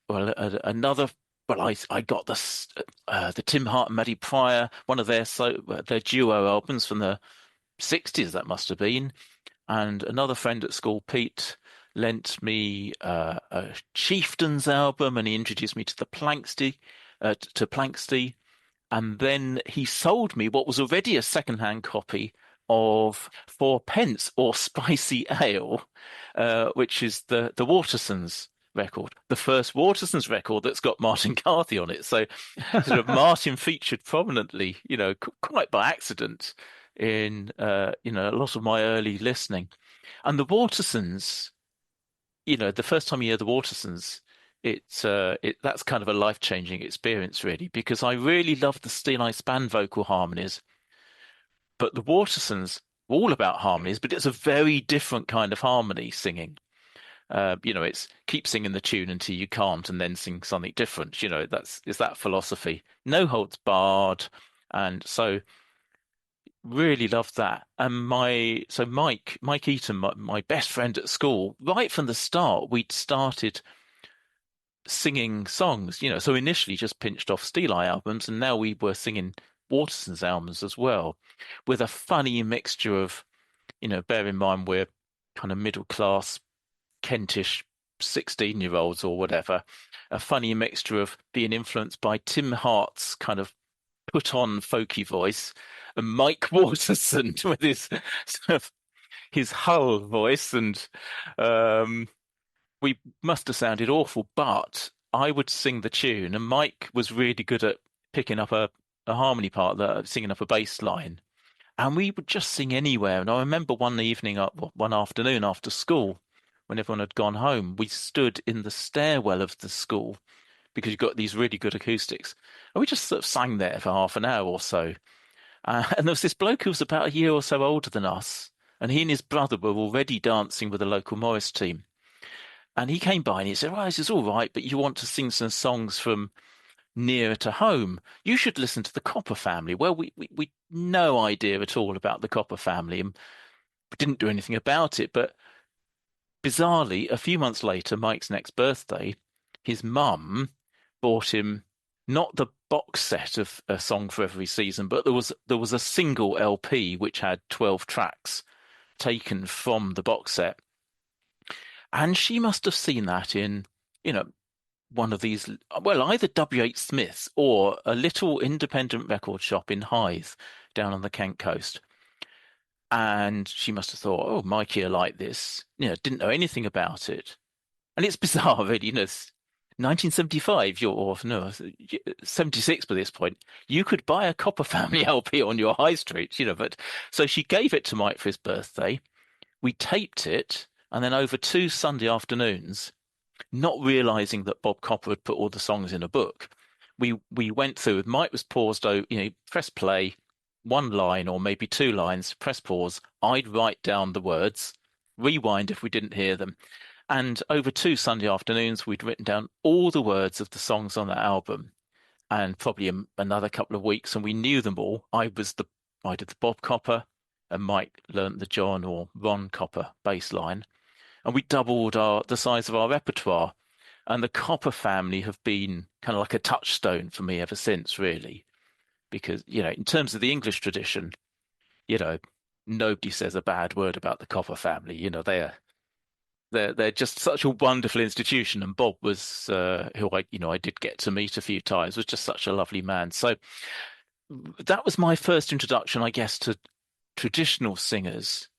another. Well, I got the Tim Hart and Maddie Pryor, one of their duo albums from the 60s, that must have been. And another friend at school, Pete, lent me a Chieftains album, and he introduced me to the Planksty. And then he sold me what was already a second-hand copy of 4p or Spicy Ale, which is the Watersons record, the first Waterson's record that's got Martin Carthy on it. So sort of Martin featured prominently, quite by accident in, a lot of my early listening. And the Watersons, the first time you hear the Watersons, that's kind of a life-changing experience, really, because I really love the Steeleye Span vocal harmonies, but the Watersons were all about harmonies, but it's a very different kind of harmony singing. It's keep singing the tune until you can't, and then sing something different. It's that philosophy. No holds barred, and so really loved that. And Mike Eaton, my best friend at school, right from the start, we'd started singing songs. So initially just pinched off Steeleye albums, and now we were singing Waterson's albums as well, with a funny mixture of, bear in mind we're kind of middle class Kentish 16-year-olds or whatever, a funny mixture of being influenced by Tim Hart's kind of put on folky voice and Mike Waterson with his sort of his Hull voice, and we must have sounded awful, but I would sing the tune, and Mike was really good at picking up a harmony part, singing up a bass line, and we would just sing anywhere. And I remember one afternoon after school, when everyone had gone home, we stood in the stairwell of the school because you've got these really good acoustics. And we just sort of sang there for half an hour or so. And there was this bloke who was about a year or so older than us, and he and his brother were already dancing with the local Morris team. And he came by and he said, "Well, this is all right, but you want to sing some songs from nearer to home. You should listen to the Copper Family." Well, we no idea at all about the Copper Family and didn't do anything about it. But bizarrely, a few months later, Mike's next birthday, his mum bought him not the box set of A Song for Every Season, but there was a single LP which had 12 tracks taken from the box set. And she must have seen that in, one of these, well, either W.H. Smith's or a little independent record shop in Hythe down on the Kent coast. And she must have thought, oh, Mikey will like this. Didn't know anything about it. And it's bizarre, really, 1975, or no, 76 by this point, you could buy a Copper Family LP on your high street, but so she gave it to Mike for his birthday. We taped it, and then over 2 Sunday afternoons, not realizing that Bob Copper had put all the songs in a book, we went through. Mike was paused, press play, 1 line or maybe 2 lines, press pause. I'd write down the words, rewind if we didn't hear them. And over 2 Sunday afternoons, we'd written down all the words of the songs on that album, and probably another couple of weeks, and we knew them all. I did the Bob Copper, and Mike learnt the John or Ron Copper bass line, and we doubled the size of our repertoire. And the Copper Family have been kind of like a touchstone for me ever since, really, because in terms of the English tradition, nobody says a bad word about the Copper Family. They're just such a wonderful institution, and Bob was who I did get to meet a few times, was just such a lovely man. So that was my first introduction, I guess, to traditional singers.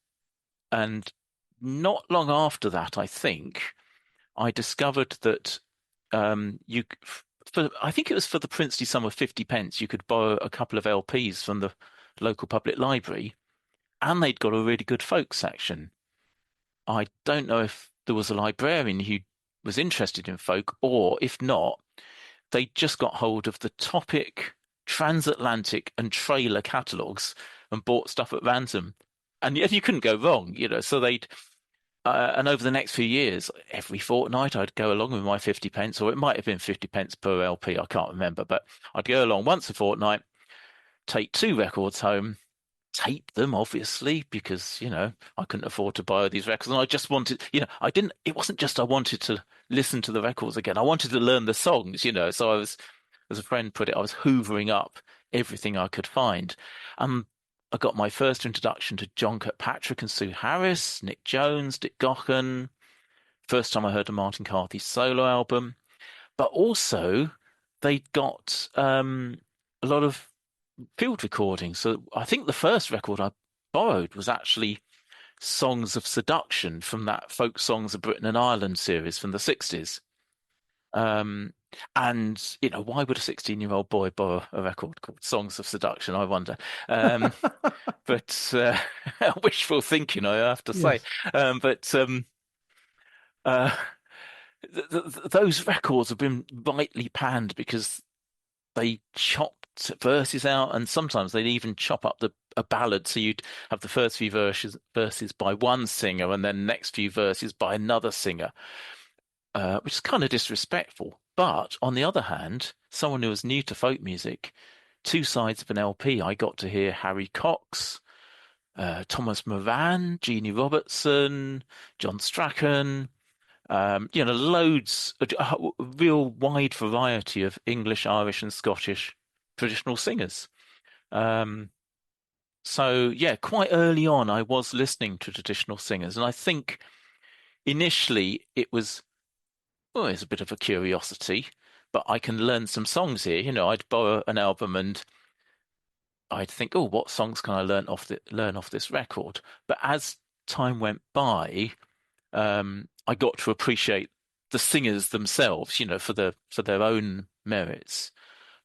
And not long after that, I think, I discovered that I think it was for the princely sum of 50 pence, you could borrow a couple of LPs from the local public library, and they'd got a really good folk section. I don't know if there was a librarian who was interested in folk, or if not, they just got hold of the Topic, Transatlantic, and Trailer catalogues and bought stuff at random. And you couldn't go wrong, So they'd, and over the next few years, every fortnight, I'd go along with my 50 pence, or it might have been 50 pence per LP, I can't remember, but I'd go along once a fortnight, take 2 records home, tape them, obviously, because I couldn't afford to buy all these records, and I just wanted, it wasn't just I wanted to listen to the records again, I wanted to learn the songs, so I was, as a friend put it, I was hoovering up everything I could find. I got my first introduction to John Kirkpatrick and Sue Harris, Nick Jones, Dick Gaughan. First time I heard a Martin Carthy solo album, but also they'd got a lot of field recordings. So I think the first record I borrowed was actually Songs of Seduction from that Folk Songs of Britain and Ireland series from the 60s. And why would a 16-year-old boy borrow a record called Songs of Seduction, I wonder. But wishful thinking, I have to say. Those records have been rightly panned because they chopped verses out, and sometimes they'd even chop up a ballad, so you'd have the first few verses by one singer and then next few verses by another singer, which is kind of disrespectful. But on the other hand, someone who was new to folk music, 2 sides of an LP, I got to hear Harry Cox, Thomas Moran, Jeannie Robertson, John Strachan, loads, a real wide variety of English, Irish, and Scottish traditional singers. So yeah, quite early on, I was listening to traditional singers, and I think initially it was it's a bit of a curiosity, but I can learn some songs here. I'd borrow an album and I'd think, oh, what songs can I learn off this record? But as time went by, I got to appreciate the singers themselves, for their own merits.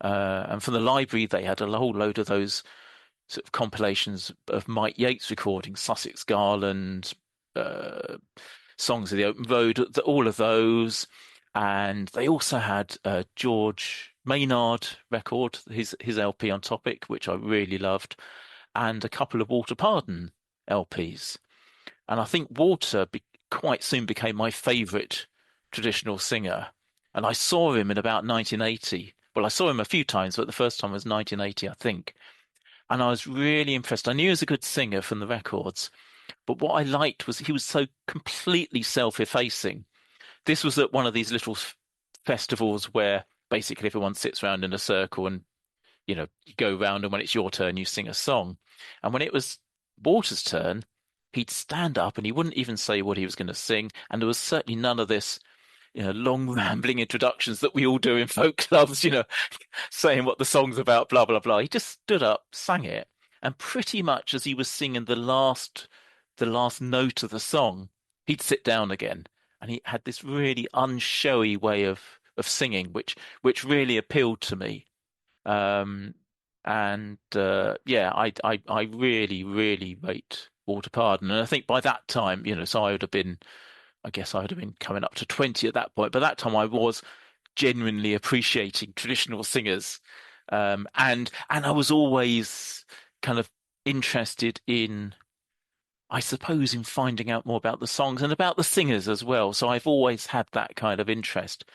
And from the library, they had a whole load of those sort of compilations of Mike Yates recordings, Sussex Garland, Songs of the Open Road, all of those. And they also had George Maynard record, his LP on Topic, which I really loved, and a couple of Walter Pardon LPs. And I think Walter quite soon became my favourite traditional singer. And I saw him in about 1980. Well, I saw him a few times, but the first time was 1980, I think. And I was really impressed. I knew he was a good singer from the records, but what I liked was he was so completely self-effacing. This was at one of these little festivals where basically everyone sits around in a circle and, you go round, and when it's your turn, you sing a song. And when it was Waters' turn, he'd stand up and he wouldn't even say what he was going to sing. And there was certainly none of this, long rambling introductions that we all do in folk clubs, saying what the song's about, blah, blah, blah. He just stood up, sang it. And pretty much as he was singing the last note of the song, he'd sit down again. And he had this really unshowy way of singing, which really appealed to me. I really, really rate Walter Pardon. And I think by that time, so I would have been coming up to 20 at that point. But that time I was genuinely appreciating traditional singers. And I was always kind of interested in, I suppose, in finding out more about the songs and about the singers as well. So I've always had that kind of interest.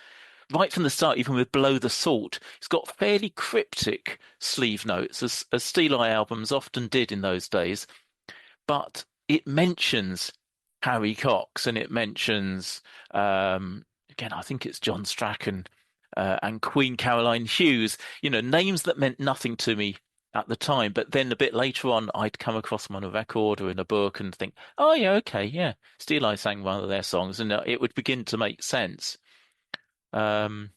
Right from the start, even with Blow the Salt, it's got fairly cryptic sleeve notes, as Steeleye albums often did in those days. But it mentions Harry Cox, and it mentions, again, I think it's John Strachan and Queen Caroline Hughes, names that meant nothing to me at the time. But then a bit later on, I'd come across them on a record or in a book and think, oh, yeah, okay, yeah, Steeleye sang one of their songs, and it would begin to make sense. So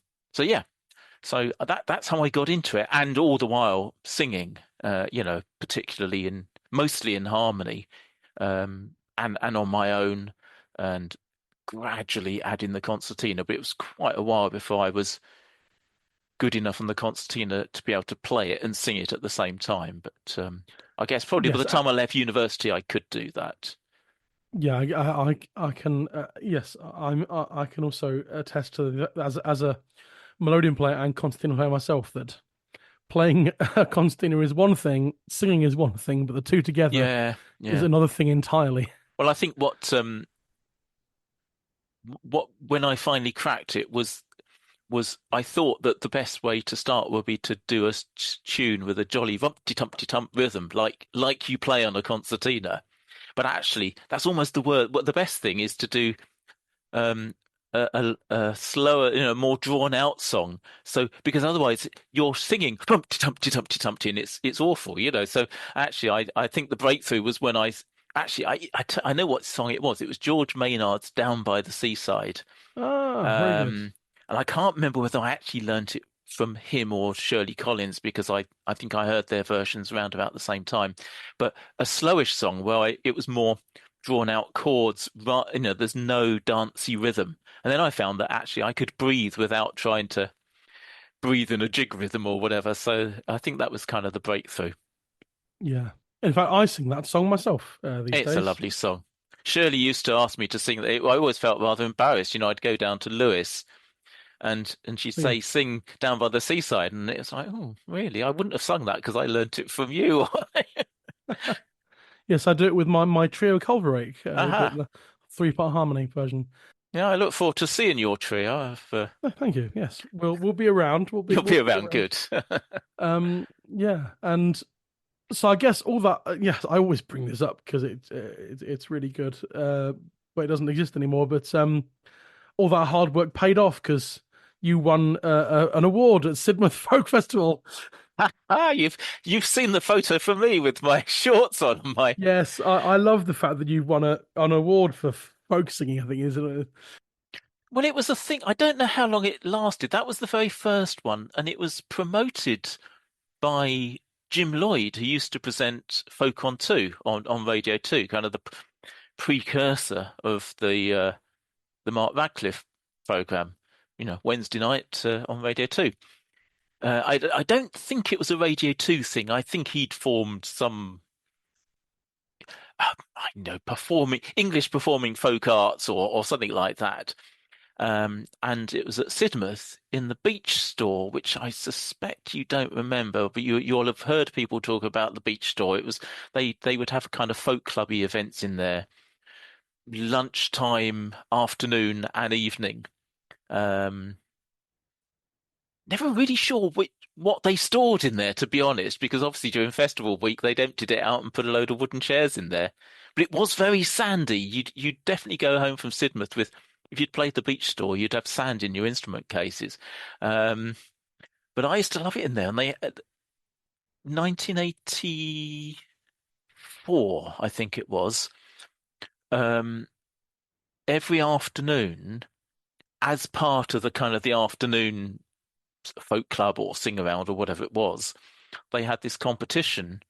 that's how I got into it, and all the while singing, particularly mostly in harmony, and on my own, and gradually adding the concertina. But it was quite a while before I was good enough on the concertina to be able to play it and sing it at the same time. But I guess probably by the time I left university, I could do that. Yeah, I can. Yes, I can also attest to as a melodeon player and concertina player myself that playing a concertina is one thing, singing is one thing, but the two together is another thing entirely. Well, I think what when I finally cracked it was I thought that the best way to start would be to do a tune with a jolly rumpty-tumpty-tump rhythm, like you play on a concertina. But actually, that's almost the word. What the best thing is to do a slower, more drawn out song. So because otherwise you're singing Humpty Tumpty Tumpty Tumpty, and it's awful, So actually, I think the breakthrough was when I know what song it was. It was George Maynard's "Down by the Seaside." Very good. And I can't remember whether I actually learnt it from him or Shirley Collins, because I think I heard their versions around about the same time. But a slowish song where it was more drawn out chords, there's no dancey rhythm. And then I found that actually I could breathe without trying to breathe in a jig rhythm or whatever. So I think that was kind of the breakthrough. Yeah. In fact, I sing that song myself these days. It's a lovely song. Shirley used to ask me to sing it. I always felt rather embarrassed. I'd go down to Lewis and she'd say, sing Down by the Seaside. And it's like, oh, really? I wouldn't have sung that because I learnt it from you. Yes, I do it with my trio Culverake, the 3-part harmony version. Yeah, I look forward to seeing your trio. Thank you. Yes, we'll be around. We'll be around. Good. Yeah, and so I guess all that. Yes, I always bring this up because it's really good, but it doesn't exist anymore. But all that hard work paid off because you won an award at Sidmouth Folk Festival. You've seen the photo for me with my shorts on. Yes, I love the fact that you've won an award for folk singing, I think, isn't it? Well, it was a thing. I don't know how long it lasted. That was the very first one, and it was promoted by Jim Lloyd, who used to present Folk on 2 on Radio 2, kind of the precursor of the Mark Radcliffe programme, Wednesday night on Radio 2. I don't think it was a Radio 2 thing. I think he'd formed some, English performing folk arts or something like that. And it was at Sidmouth in the Beach Store, which I suspect you don't remember, but you'll have heard people talk about the Beach Store. It was they would have kind of folk clubby events in there, lunchtime, afternoon, and evening. Never really sure what they stored in there, to be honest, because obviously during festival week they'd emptied it out and put a load of wooden chairs in there. But it was very sandy. You'd definitely go home from Sidmouth with, if you'd played the beach store, you'd have sand in your instrument cases. But I used to love it in there. And they 1984, I think it was. Every afternoon, as part of the kind of the afternoon folk club or sing around or whatever it was, they had this competition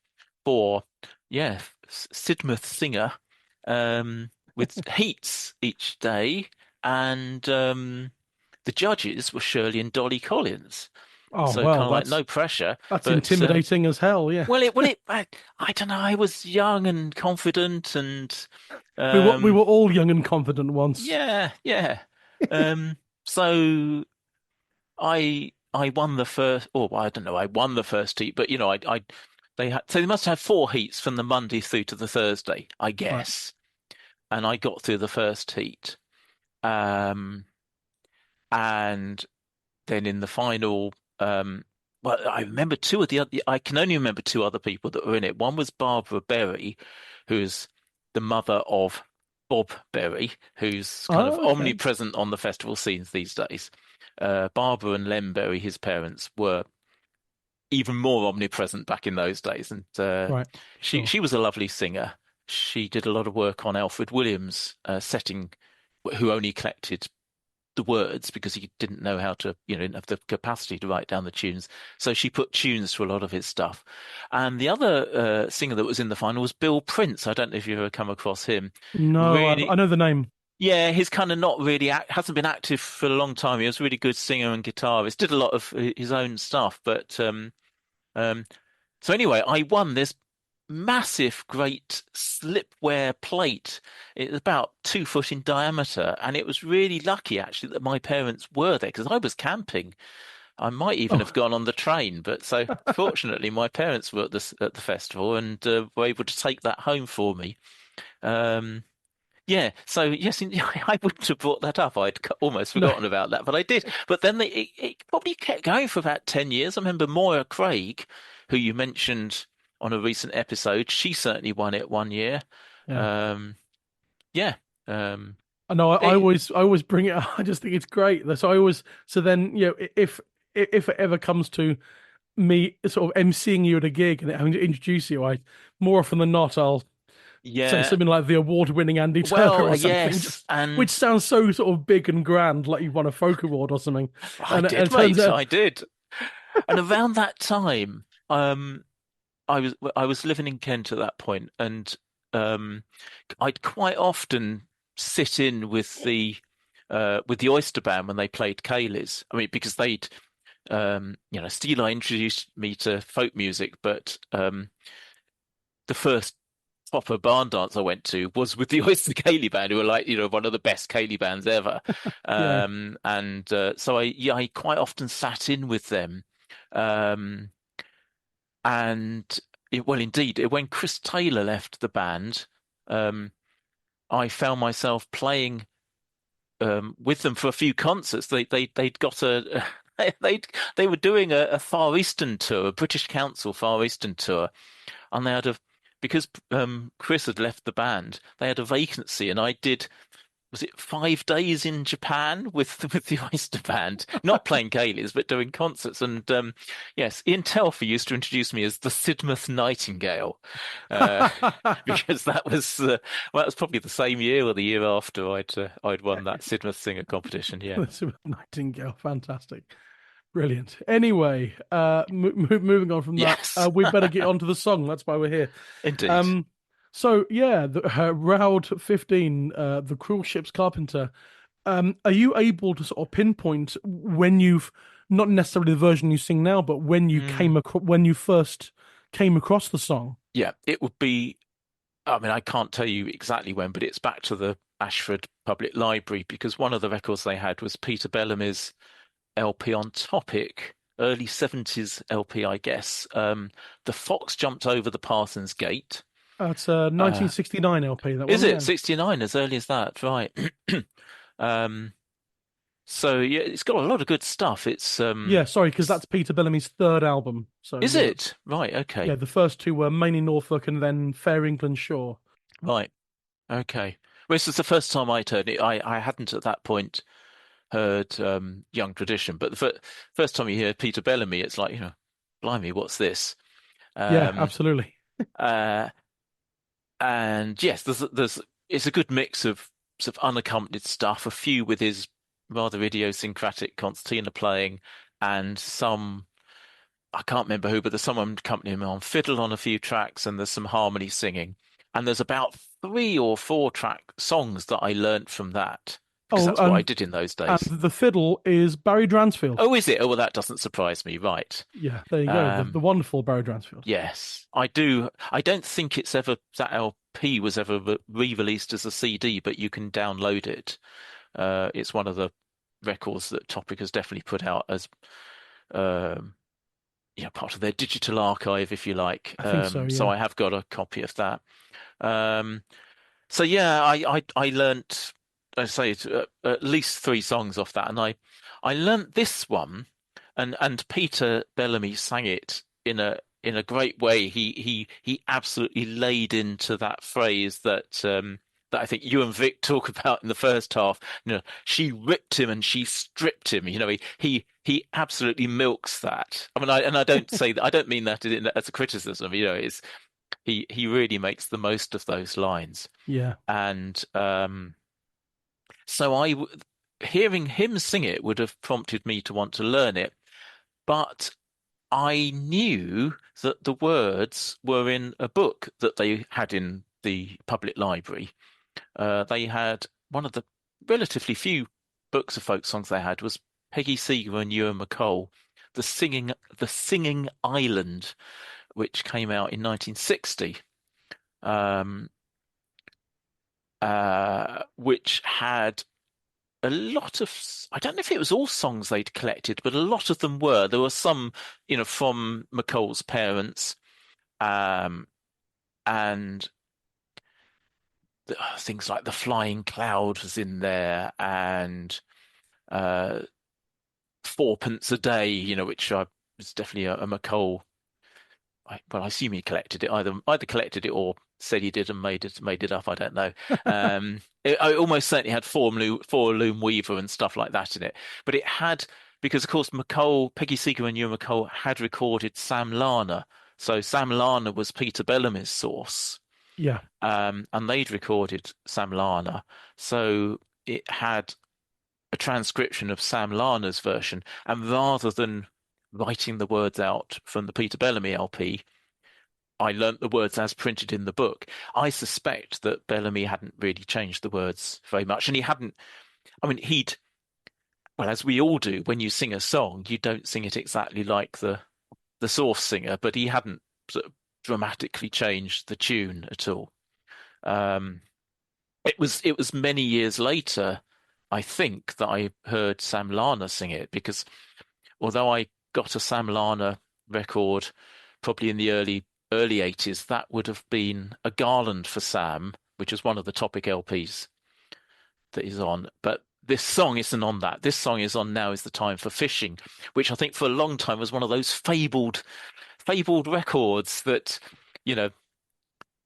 for Sidmouth singer with heats each day, and the judges were Shirley and Dolly Collins. Oh, so well, kind of like no pressure. That's intimidating as hell. Yeah. Well, I don't know. I was young and confident, and we were all young and confident once. Yeah. So I won the first. Oh, I don't know. I won the first heat, but they must have 4 heats from the Monday through to the Thursday, I guess. Right. And I got through the first heat, and then in the final. Well, I remember 2 of the other. I can only remember 2 other people that were in it. One was Barbara Berry, who's the mother of Bob Berry, who's kind of omnipresent on the festival scenes these days. Barbara and Lem Berry, his parents, were even more omnipresent back in those days, and she was a lovely singer. She did a lot of work on Alfred Williams' setting, who only collected the words because he didn't know how to, didn't have the capacity to write down the tunes. So she put tunes to a lot of his stuff. And the other singer that was in the final was Bill Prince. I don't know if you've ever come across him. No, really, I know the name. Yeah, he's kind of not really, hasn't been active for a long time. He was a really good singer and guitarist, did a lot of his own stuff. But so anyway, I won this massive, great slipware plate. It was about 2 foot in diameter, and it was really lucky actually that my parents were there because I was camping. I might even have gone on the train, but so fortunately my parents were at the festival and were able to take that home for me. So yes, I wouldn't have brought that up. I'd almost forgotten about that, but I did. But then it probably kept going for about 10 years. I remember Moira Craig, who you mentioned on a recent episode, she certainly won it one year. I know. I always bring it up. I just think it's great. So then if it ever comes to me sort of emceeing you at a gig and having to introduce you, I more often than not I'll say something like the award-winning Andy Turner or something, yes, which sounds so sort of big and grand, like you won a folk award or something. I did. And around that time, I was living in Kent at that point, and I'd quite often sit in with the Oyster Band when they played Cayleys. I mean, because they'd Steeleye introduced me to folk music, but the first proper barn dance I went to was with the Oyster Cayley Band, who were like one of the best Cayley bands ever. So I quite often sat in with them. When Chris Taylor left the band, I found myself playing with them for a few concerts. They were doing a Far Eastern tour, a British Council Far Eastern tour, and they had because Chris had left the band, they had a vacancy, and I did. Was it 5 days in Japan with the Oyster Band, not playing Cayleys, but doing concerts? And yes, Ian Telfer used to introduce me as the Sidmouth Nightingale, because that was probably the same year or the year after I'd won that Sidmouth singer competition. Yeah, the Sidmouth Nightingale, fantastic, brilliant. Anyway, moving on from that, we better get on to the song. That's why we're here. Indeed. So Roud 15, the Cruel Ship's Carpenter. Are you able to sort of pinpoint when you've not necessarily the version you sing now, but when you when you first came across the song? Yeah, it would be. I mean, I can't tell you exactly when, but it's back to the Ashford Public Library, because one of the records they had was Peter Bellamy's LP on Topic, early 70s LP, I guess. The Fox Jumped Over the Parson's Gate. It's a 1969 LP. That is it 69? As early as that, right? So yeah, it's got a lot of good stuff. It's Yeah, sorry, because that's Peter Bellamy's third album. So is it? Right, okay. Yeah, the first two were mainly Norfolk and then Fair England Shore. Right, okay. Well, this is the first time I'd heard it. I hadn't at that point heard Young Tradition, but the first time you hear Peter Bellamy, it's like, blimey, what's this? Yeah, absolutely. And yes, it's a good mix of sort of unaccompanied stuff, a few with his rather idiosyncratic concertina playing, and some, I can't remember who, but there's someone accompanying him on fiddle on a few tracks, and there's some harmony singing. And there's about 3 or 4 track songs that I learnt from that. Because that's what I did in those days. And the fiddle is Barry Dransfield. Oh, is it? Oh, well, that doesn't surprise me. Right. Yeah, there you go. The wonderful Barry Dransfield. Yes, I do. I don't think that LP was ever re-released as a CD, but you can download it. It's one of the records that Topic has definitely put out as part of their digital archive, if you like. I think so, yeah. So I have got a copy of that. So yeah, I learnt, I say, at least 3 songs off that, and I learnt this one, and Peter Bellamy sang it in a great way. He absolutely laid into that phrase that I think you and Vic talk about in the first half. She ripped him and she stripped him. He absolutely milks that. I mean, I don't say that. I don't mean that as a criticism. It's he really makes the most of those lines. Yeah, and so hearing him sing it would have prompted me to want to learn it, but I knew that the words were in a book that they had in the public library. They had one of the relatively few books of folk songs they had was Peggy Seeger and Ewan MacColl, the Singing Island, which came out in 1960. Which had a lot of, I don't know if it was all songs they'd collected, but a lot of them were. There were some, from McColl's parents, and things like The Flying Cloud was in there, and Fourpence a Day, which was definitely a McColl. Well, I assume he collected it. Either collected it or said he did and made it up. I don't know. It almost certainly had Four Loom Weaver and stuff like that in it. But it had, because of course Peggy Seeger and Ewan MacColl had recorded Sam Larner. So Sam Larner was Peter Bellamy's source. Yeah. And they'd recorded Sam Larner. So it had a transcription of Sam Larner's version. And rather than writing the words out from the Peter Bellamy LP, I learnt the words as printed in the book. I suspect that Bellamy hadn't really changed the words very much. And he hadn't, well, as we all do, when you sing a song, you don't sing it exactly like the source singer, but he hadn't sort of dramatically changed the tune at all. It was many years later, I think, that I heard Sam Larner sing it, because although I got a Sam Larner record probably in the early 80s, that would have been A Garland for Sam, which is one of the Topic LPs that he's on. But this song isn't on that. This song is on Now Is the Time for Fishing, which I think for a long time was one of those fabled records that,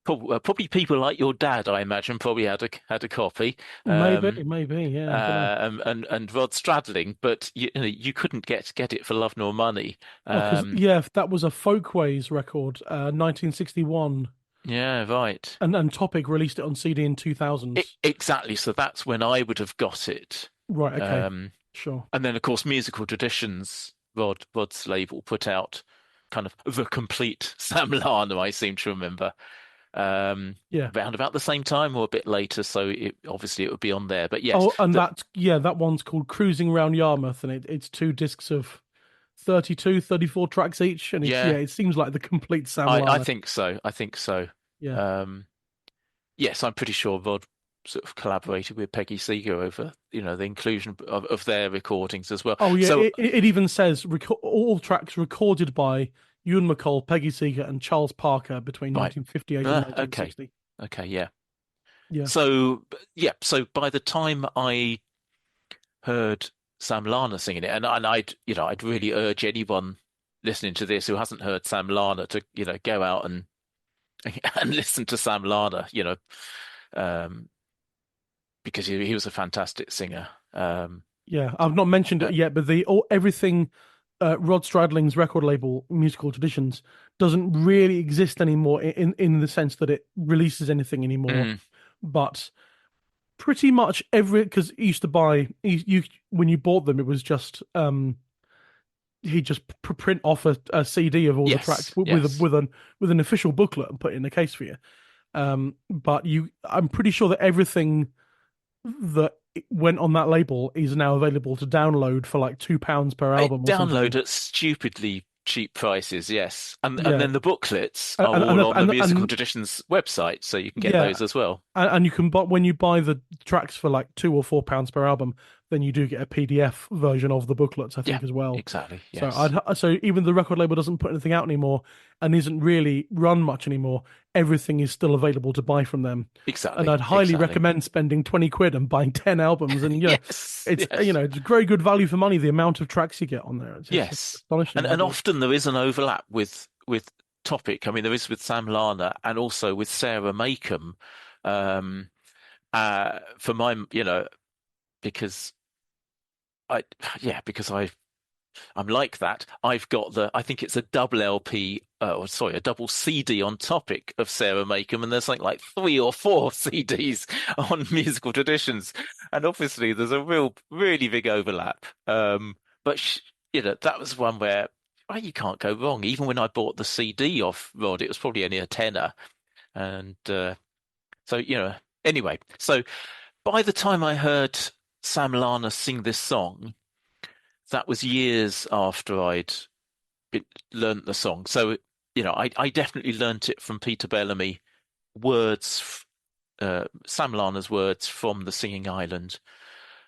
probably people like your dad, I imagine, probably had a copy. Maybe, yeah. And Rod Stradling, but you couldn't get it for love nor money. That was a Folkways record, 1961. Yeah, right. And Topic released it on CD in 2000. Exactly. So that's when I would have got it. Right. Okay. Sure. And then, of course, Musical Traditions, Rod's label, put out kind of the complete Sam Larner, I seem to remember. Around about the same time or a bit later, so obviously it would be on there. But yes. Oh, and that one's called Cruising Around Yarmouth, and it's 2 discs of 32, 34 tracks each, and it seems like the complete Sam Larner. I think so. Yeah. Yes, I'm pretty sure Rod sort of collaborated with Peggy Seeger over, the inclusion of their recordings as well. Oh yeah, so, it even says all tracks recorded by Ewan MacColl, Peggy Seeger, and Charles Parker between 1958 and 1960. Okay, yeah. So by the time I heard Sam Larner singing it, and I'd really urge anyone listening to this who hasn't heard Sam Larner to go out and listen to Sam Larner, because he was a fantastic singer. Yeah, I've not mentioned it yet, but everything Rod Stradling's record label, Musical Traditions, doesn't really exist anymore in the sense that it releases anything anymore. But pretty much because you used to buy when you bought them, it was just he just print off a CD of all the tracks with an official booklet and put it in a case for you. But I'm pretty sure that everything that went on that label is now available to download for like £2 per album. Download at stupidly cheap prices, yes. And then the booklets are all on the Musical Traditions website, so you can get those as well. And you can buy, when you buy the tracks for like £2 or £4 per album, then you do get a PDF version of the booklets, I think, as well. Exactly. Yes. So even the record label doesn't put anything out anymore and isn't really run much anymore. Everything is still available to buy from them. Exactly. And I'd highly recommend spending 20 quid and buying 10 albums. And it's it's very good value for money, the amount of tracks you get on there. It's astonishing. And often there is an overlap with topic. I mean, there is with Sam Larner and also with Sarah Makeham. For my, because I'm like that. I've got I think it's a double LP, a double CD on topic of Sarah Makeham, and there's something like 3 or 4 CDs on Musical Traditions, and obviously there's a really big overlap. But that was one where you can't go wrong. Even when I bought the CD off Rod, it was probably only a tenner, and anyway. So by the time I heard Sam Larner sing this song, that was years after I'd learnt the song. So, I definitely learnt it from Peter Bellamy, words, Sam Larner's words from The Singing Island.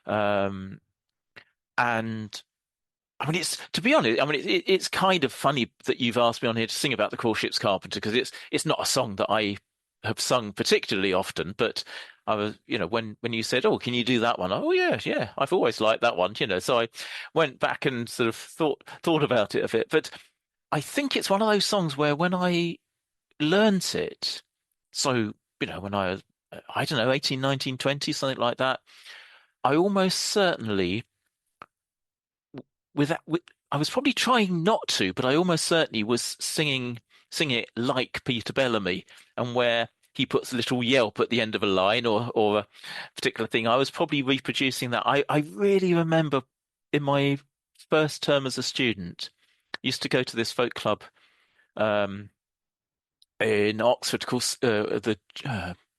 And I mean, to be honest, it's kind of funny that you've asked me on here to sing about the Cruel Ship's Carpenter, because it's not a song that I have sung particularly often, but I was, when you said, "Oh, can you do that one?" Oh, yeah, I've always liked that one, So I went back and sort of thought about it a bit. But I think it's one of those songs where when I learnt it, so when I was, I don't know, 18, 19, 20, something like that, I almost certainly I was probably trying not to, but I almost certainly was singing it like Peter Bellamy, and where he puts a little yelp at the end of a line or a particular thing, I was probably reproducing that. I really remember in my first term as a student, I used to go to this folk club in Oxford called the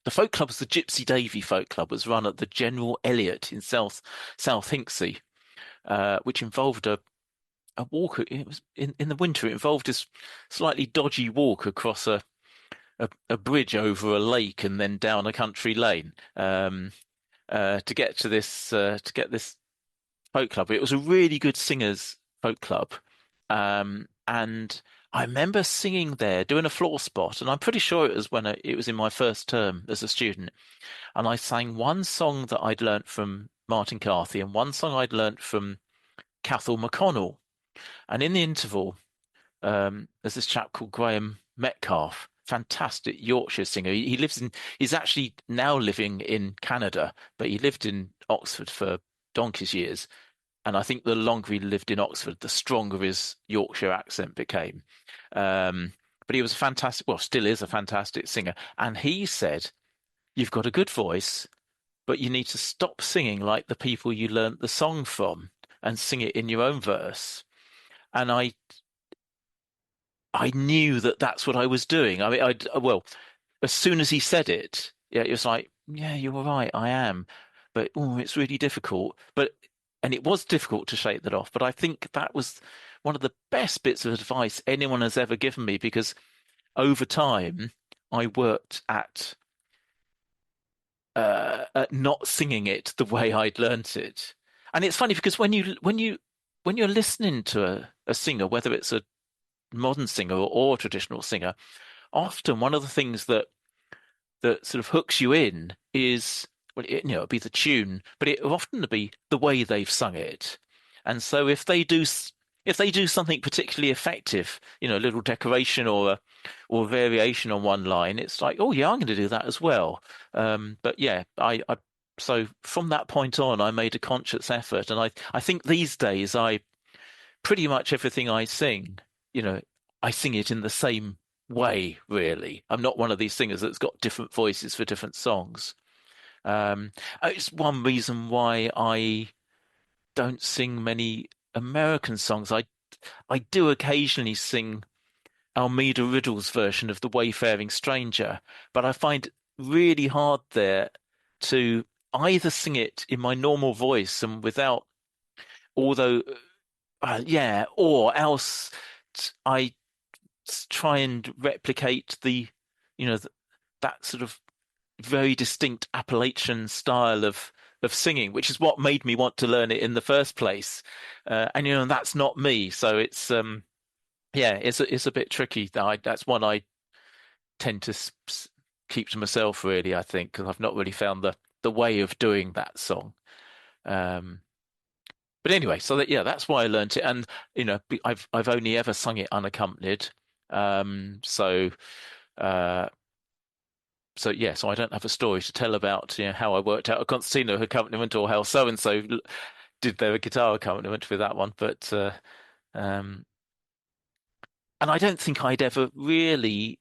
folk club was the Gypsy Davy Folk Club. It was run at the General Elliot in South Hinksey, which involved a walk. It was in the winter. It involved this slightly dodgy walk across a bridge over a lake and then down a country lane to get to this folk club. It was a really good singers folk club, and I remember singing there, doing a floor spot, and I'm pretty sure it was when it was in my first term as a student, and I sang one song that I'd learnt from Martin Carthy and one song I'd learnt from Cathal McConnell, and in the interval, there's this chap called Graham Metcalf. Fantastic Yorkshire singer. He's actually now living in Canada, but he lived in Oxford for donkey's years. And I think the longer he lived in Oxford, the stronger his Yorkshire accent became. But he was still is a fantastic singer. And he said, "You've got a good voice, but you need to stop singing like the people you learnt the song from and sing it in your own verse." And I knew that that's what I was doing. I mean, as soon as he said it, it was like, yeah, you're right, I am. But it's really difficult. And it was difficult to shake that off. But I think that was one of the best bits of advice anyone has ever given me, because over time I worked at not singing it the way I'd learnt it. And it's funny because when you're listening to a singer, whether it's a modern singer or a traditional singer, often one of the things that sort of hooks you in is, it'll be the tune, but it will often be the way they've sung it. And so if they do something particularly effective, a little decoration or a variation on one line, it's like, oh yeah, I'm going to do that as well. But yeah, so from that point on, I made a conscious effort, and I think these days pretty much everything I sing, I sing it in the same way, really. I'm not one of these singers that's got different voices for different songs. It's one reason why I don't sing many American songs. I do occasionally sing Almeda Riddle's version of The Wayfaring Stranger, but I find it really hard there to either sing it in my normal voice and without, although, or else I try and replicate that sort of very distinct Appalachian style of singing, which is what made me want to learn it in the first place. And that's not me, so it's it's a bit tricky. That's one I tend to keep to myself, really. I think, because I've not really found the way of doing that song. But anyway, so that's why I learnt it, and I've only ever sung it unaccompanied. So I don't have a story to tell about how I worked out a concertina accompaniment or how so and so did their guitar accompaniment with that one. But and I don't think I'd ever really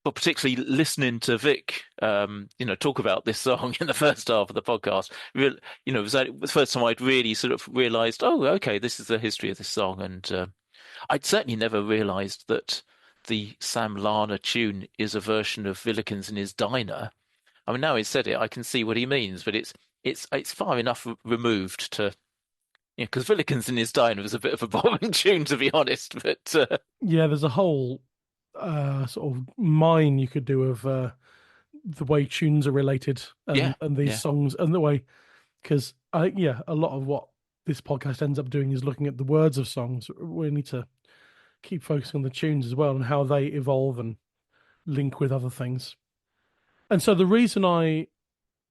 but particularly listening to Vic, talk about this song in the first half of the podcast, it was the first time I'd really sort of realised, oh, okay, this is the history of this song, and I'd certainly never realised that the Sam Larner tune is a version of Villikins in his Diner. I mean, now he's said it, I can see what he means, but it's far enough removed to, because Villikins in his Diner was a bit of a boring tune, to be honest. But there's a whole sort of mine you could do of the way tunes are related and these songs, and the way, because a lot of what this podcast ends up doing is looking at the words of songs. We need to keep focusing on the tunes as well and how they evolve and link with other things. And so the reason I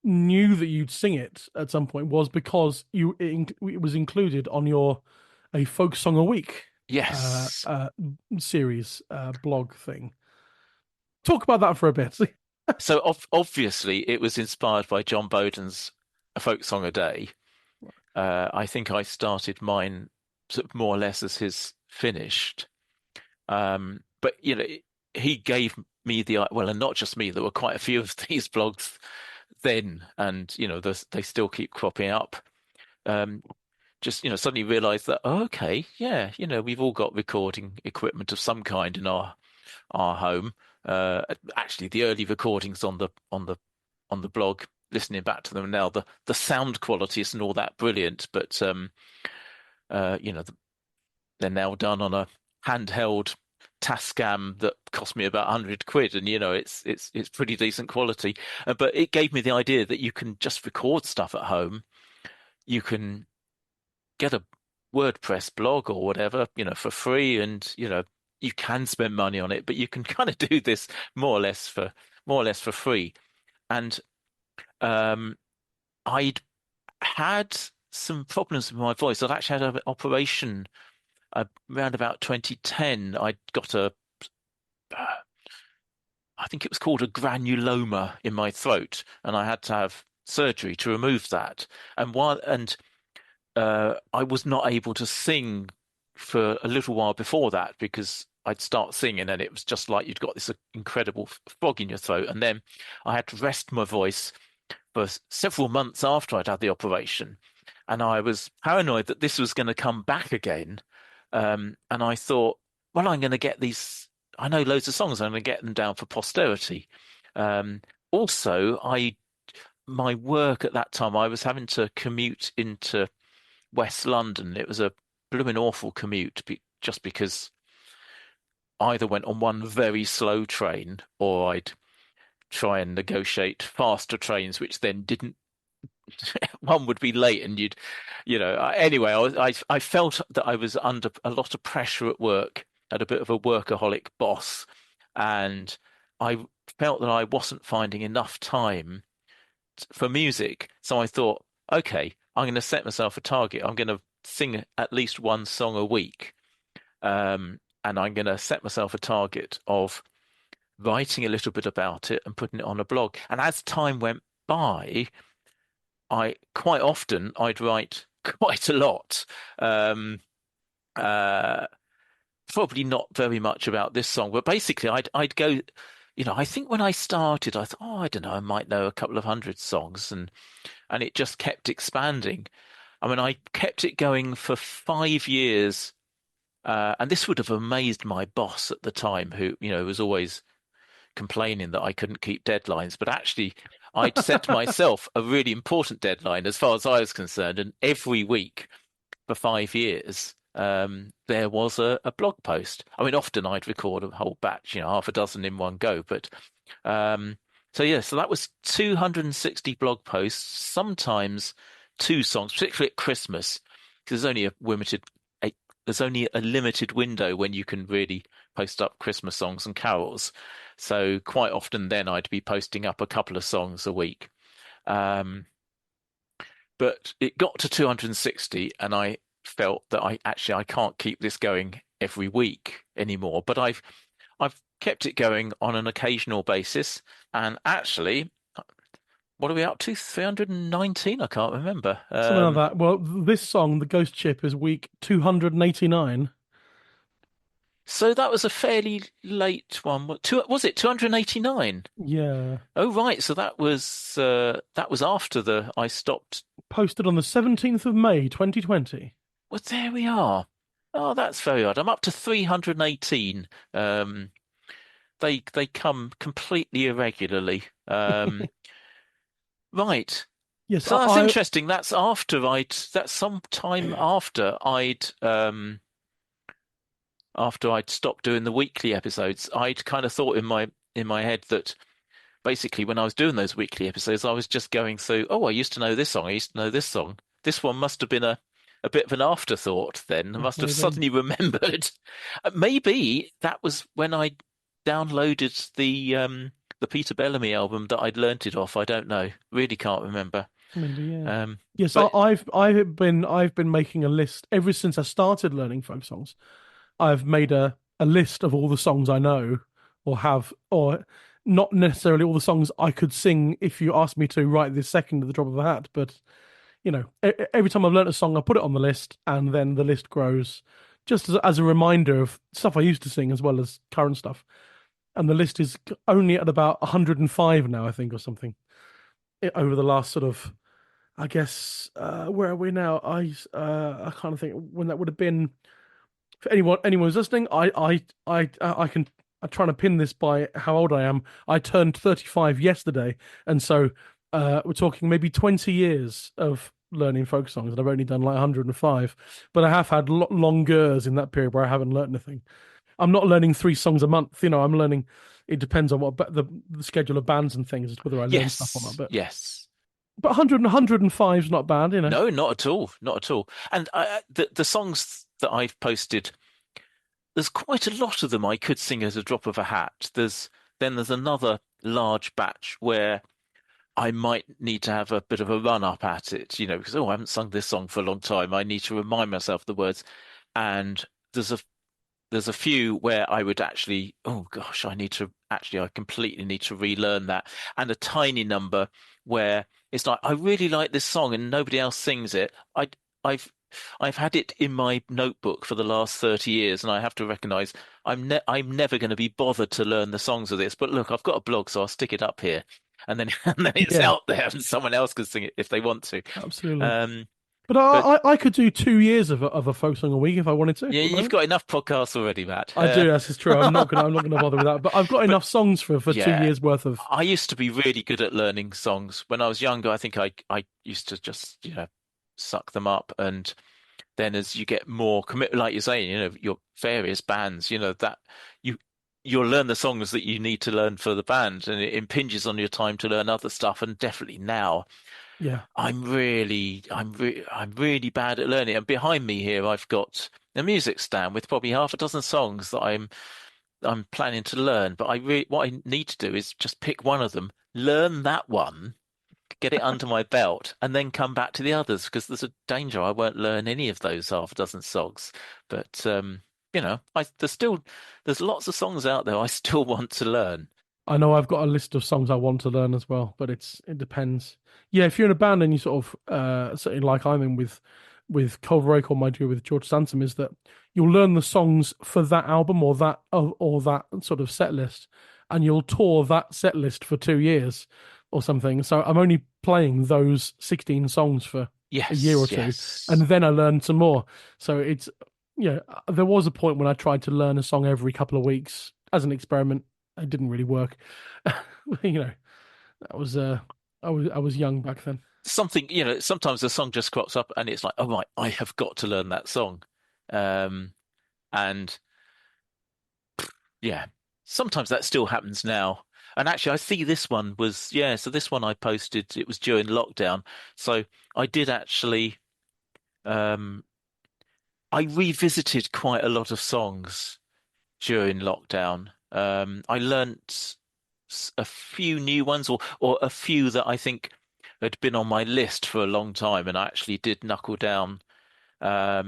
knew that you'd sing it at some point was because it was included on your A Folk Song a Week series blog thing. Talk about that for a bit. So obviously it was inspired by Jon Boden's A Folk Song a Day. I think I started mine sort of more or less as his finished. But he gave me and not just me, there were quite a few of these blogs then, and they still keep cropping up. Just suddenly realized that, okay, we've all got recording equipment of some kind in our home. Actually, the early recordings on the blog, listening back to them now, the sound quality isn't all that brilliant, but they're now done on a handheld Tascam that cost me about £100, and it's pretty decent quality. But it gave me the idea that you can just record stuff at home. You can get a WordPress blog or whatever, for free, and you can spend money on it, but you can kind of do this more or less for free. And I'd had some problems with my voice. I'd actually had an operation around about 2010. I'd got I think it was called a granuloma in my throat, and I had to have surgery to remove that. And I was not able to sing for a little while before that, because I'd start singing and it was just like you'd got this incredible frog in your throat. And then I had to rest my voice for several months after I'd had the operation. And I was paranoid that this was going to come back again. And I thought, well, I'm going to get these. I know loads of songs. I'm going to get them down for posterity. Also, my work at that time, I was having to commute into West London. It was a blooming awful commute, just because I either went on one very slow train or I'd try and negotiate faster trains, which then didn't. One would be late, and anyway, I felt that I was under a lot of pressure at work, had a bit of a workaholic boss, and I felt that I wasn't finding enough time for music. So I thought, okay, I'm going to set myself a target. I'm going to sing at least one song a week. And I'm going to set myself a target of writing a little bit about it and putting it on a blog. And as time went by, I'd write quite a lot. Probably not very much about this song, but basically I'd go, I think when I started, I thought, I don't know, I might know a couple of hundred songs, and it just kept expanding. I mean, I kept it going for 5 years, and this would have amazed my boss at the time, who, was always complaining that I couldn't keep deadlines, but actually I'd set myself a really important deadline as far as I was concerned, and every week for 5 years, there was a blog post. I mean, often I'd record a whole batch, half a dozen in one go, but so that was 260 blog posts, sometimes 2 songs, particularly at Christmas, because there's only a limited window when you can really post up Christmas songs and carols. So quite often then I'd be posting up a couple of songs a week. But it got to 260 and I felt that I can't keep this going every week anymore. But I've kept it going on an occasional basis. And actually, what are we up to? 319? I can't remember. Something like that. Well, this song, The Ghost Chip, is week 289. So that was a fairly late one. Was it 289? Yeah. Oh, right. So that was after I stopped. Posted on the 17th of May, 2020. Well, there we are. Oh, that's very odd. I'm up to 318. They come completely irregularly. Right. Yes. So that's interesting. That's some time after I'd stopped doing the weekly episodes. I'd kind of thought in my head that basically when I was doing those weekly episodes, I was just going through, I used to know this song, I used to know this song. This one must have been a bit of an afterthought then. I must have suddenly remembered. Maybe that was when I downloaded the Peter Bellamy album that I'd learnt it off. I don't know. Really can't remember. Maybe, yeah. Yes, but I've been making a list ever since I started learning folk songs. I've made a list of all the songs I know or not necessarily all the songs I could sing if you asked me to right this second at the drop of a hat. But, every time I've learnt a song, I put it on the list and then the list grows just as a reminder of stuff I used to sing as well as current stuff. And the list is only at about 105 now, I think, or something, over the last sort of, I guess, where are we now? I kind of think when that would have been. For anyone who's listening, I'm trying to pin this by how old I am. I turned 35 yesterday, and so we're talking maybe 20 years of learning folk songs, and I've only done like 105. But I have had longers in that period where I haven't learned anything. I'm not learning 3 songs a month. I'm learning. It depends on what the schedule of bands and things, whether I learn stuff or not. But yes. But 105 is not bad, No, not at all. Not at all. And the songs that I've posted, there's quite a lot of them I could sing at a drop of a hat. There's another large batch where I might need to have a bit of a run up at it, because I haven't sung this song for a long time. I need to remind myself of the words. And there's a few where I would actually, I completely need to relearn that. And a tiny number where it's like, I really like this song and nobody else sings it. I've had it in my notebook for the last 30 years, and I have to recognise I'm never going to be bothered to learn the songs of this. But look, I've got a blog, so I'll stick it up here, and then it's out there, and someone else can sing it if they want to. Absolutely. But I could do 2 years of a folk song a week if I wanted to. Yeah, you've got enough podcasts already, Matt. I do. That's true. I'm not gonna bother with that. But I've got enough songs for 2 years worth of. I used to be really good at learning songs when I was younger. I think I used to just suck them up, and then as you get more commit, like you're saying, your various bands, that you'll learn the songs that you need to learn for the band, and it impinges on your time to learn other stuff. And definitely now. Yeah, I'm really bad at learning. And behind me here, I've got a music stand with probably half a dozen songs that I'm planning to learn. But what I need to do is just pick one of them, learn that one, get it under my belt, and then come back to the others, because there's a danger I won't learn any of those half a dozen songs. But there's lots of songs out there I still want to learn. I know I've got a list of songs I want to learn as well, but it depends. Yeah, if you're in a band and you sort of certainly like I'm in with Culver Acorn, my duo with George Sansom, is that you'll learn the songs for that album or that sort of set list, and you'll tour that set list for 2 years or something. So I'm only playing those 16 songs for a year or two, and then I learn some more. So it's there was a point when I tried to learn a song every couple of weeks as an experiment. It didn't really work. That was I was young back then. Something, sometimes the song just crops up and it's like, oh right, I have got to learn that song. And yeah, sometimes that still happens now. And actually I see this one was, so this one I posted, it was during lockdown. So I did actually I revisited quite a lot of songs during lockdown. I learnt a few new ones, or a few that I think had been on my list for a long time, and I actually did knuckle down. So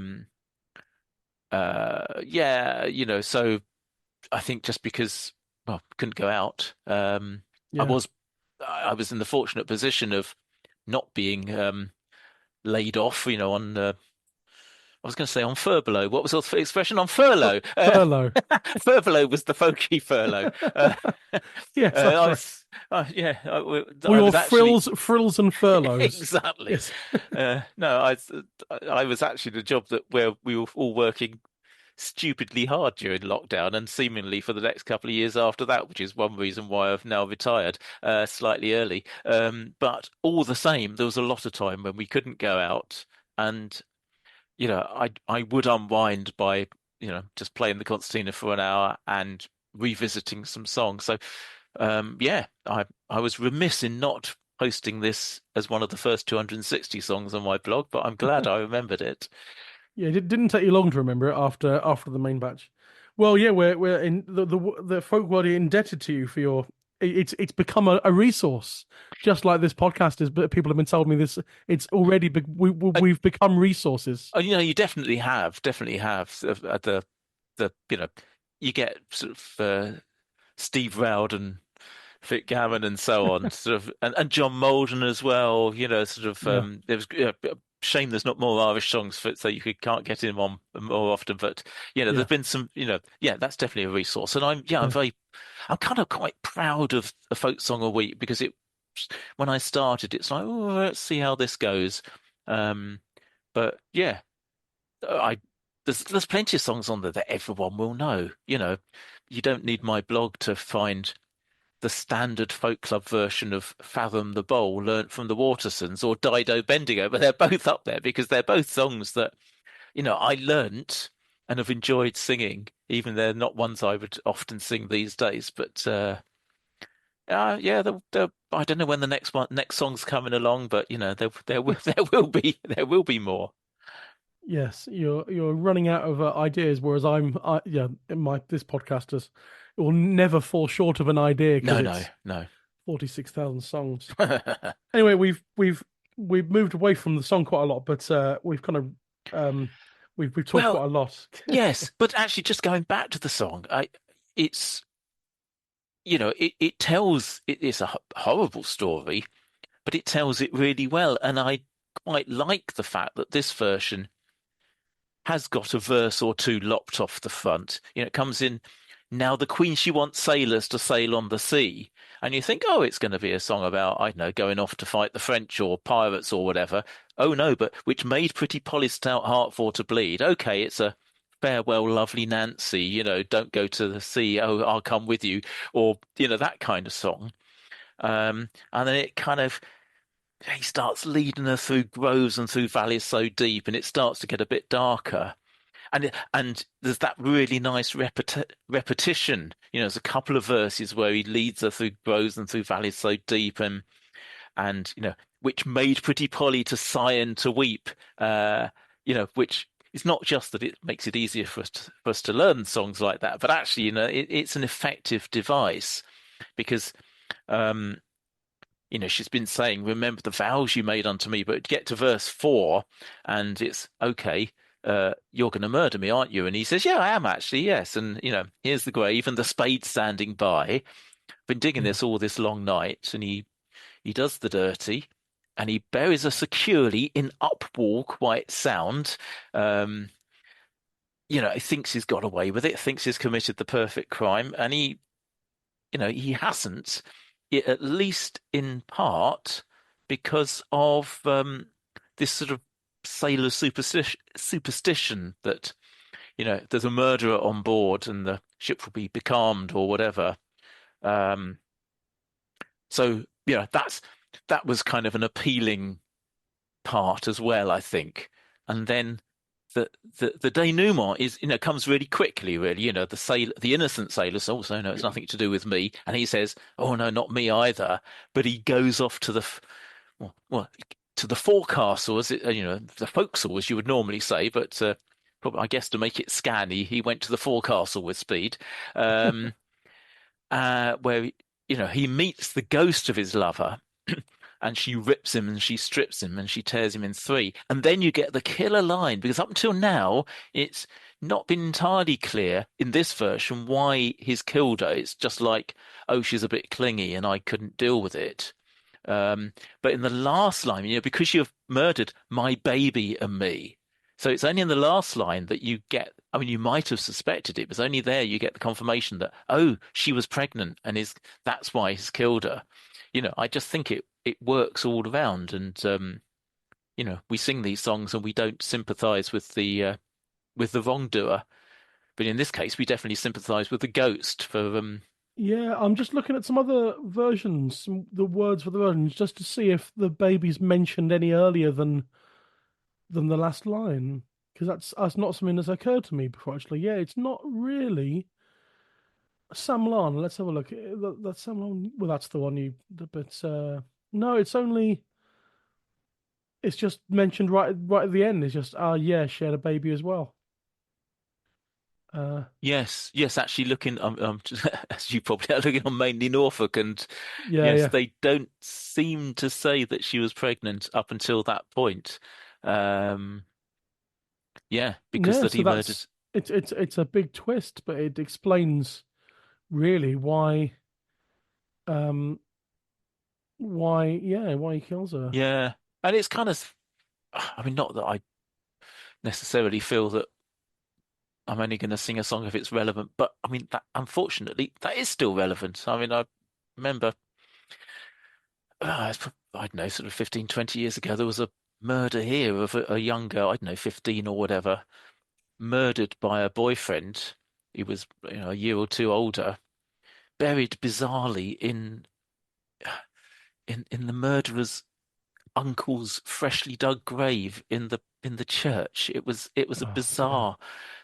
I think just because, well, couldn't go out, I was in the fortunate position of not being laid off, on I was going to say on furbelow. What was the expression? On furlough. Furlough. Furbelow was the folky furlough. Yes, we all frills and furloughs. Exactly. Yes. No, I was actually the job where we were all working stupidly hard during lockdown, and seemingly for the next couple of years after that, which is one reason why I've now retired slightly early. But all the same, there was a lot of time when we couldn't go out, and I would unwind by, just playing the concertina for an hour and revisiting some songs. So, I was remiss in not posting this as one of the first 260 songs on my blog, but I'm glad I remembered it. Yeah, it didn't take you long to remember it after the main batch. Well, yeah, we're in the folk world are indebted to you for your. It's become a resource, just like this podcast is. But people have been telling me this. It's already we've become resources. Oh, you definitely have. You get sort of Steve Roud and Vic Gammon and so on, sort of, and Jon Boden as well. There was shame there's not more Irish songs so you can't get him on more often. But there's been some. That's definitely a resource, and I'm kind of quite proud of a folk song a week, because when I started, it's like, oh, let's see how this goes. But yeah, there's plenty of songs on there that everyone will know. You don't need my blog to find the standard folk club version of Fathom the Bowl learnt from the Watersons or Dido Bendigo, but they're both up there because they're both songs that, I learnt and have enjoyed singing, even they're not ones I would often sing these days. But I don't know when the next song's coming along, but there will be more. Yes, you're running out of ideas, whereas this podcast it will never fall short of an idea. No. 46,000 songs. Anyway, we've moved away from the song quite a lot, but we've kind of we've talked quite a lot. Yes, but actually, just going back to the song, it's a horrible story, but it tells it really well, and I quite like the fact that this version has got a verse or two lopped off the front. It comes in, now the Queen she wants sailors to sail on the sea. And you think, oh, it's going to be a song about, I don't know, going off to fight the French or pirates or whatever. Oh, no, but which made pretty Polly's stout heart for to bleed. Okay, it's a farewell, lovely Nancy, don't go to the sea. Oh, I'll come with you. Or, that kind of song. And then it kind of, he starts leading her through groves and through valleys so deep, and it starts to get a bit darker. And there's that really nice repetition. There's a couple of verses where he leads her through groves and through valleys so deep, and which made pretty Polly to sigh and to weep. Which is not just that it makes it easier for us to learn songs like that, but actually, it's an effective device, because she's been saying, remember the vows you made unto me, but get to verse 4 and it's okay, you're going to murder me, aren't you? And he says, yeah, I am actually, yes. And, here's the grave and the spade standing by. Been digging this all this long night. And he does the dirty and he buries her securely in Upwall quite sound. He thinks he's got away with it, thinks he's committed the perfect crime. And he hasn't, at least in part because of this sort of sailor superstition that, there's a murderer on board and the ship will be becalmed or whatever. So, that was kind of an appealing part as well, I think. And then the denouement is, comes really quickly, really. The innocent sailor says, "Also, no, it's nothing to do with me," and he says, "Oh no, not me either." But he goes off to the to the forecastle, the forecastle, as you would normally say, but probably, I guess, to make it scanny, he went to the forecastle with speed, where he meets the ghost of his lover. And she rips him and she strips him and she tears him in three. And then you get the killer line, because up until now, it's not been entirely clear in this version why he's killed her. It's just like, oh, she's a bit clingy and I couldn't deal with it. But in the last line, because you've murdered my baby and me. So it's only in the last line that you get, you might have suspected it, but it's only there you get the confirmation that, oh, she was pregnant and that's why he's killed her. I just think it works all around, and we sing these songs and we don't sympathise with the wrongdoer, but in this case we definitely sympathise with the ghost for. Yeah, I'm just looking at some other versions, the words for the versions, just to see if the baby's mentioned any earlier than the last line, because that's not something that's occurred to me before. Actually, yeah, it's not really. Sam Larner, let's have a look. That's Sam Larner. Well, that's the one but no, it's just mentioned right at the end. It's just, yeah, she had a baby as well. Yes. Actually, looking, as you probably are looking on Mainly Norfolk, and yes, they don't seem to say that she was pregnant up until that point. Because that he murdered. It's a big twist, but it explains really why he kills her. Yeah, and it's kind of, not that I necessarily feel that I'm only going to sing a song if it's relevant, but that, unfortunately, that is still relevant. I remember, I don't know, sort of 15, 20 years ago, there was a murder here of a young girl, I don't know, 15 or whatever, murdered by a boyfriend. He was, a year or two older, buried bizarrely in the murderer's uncle's freshly dug grave in the church. It was a bizarre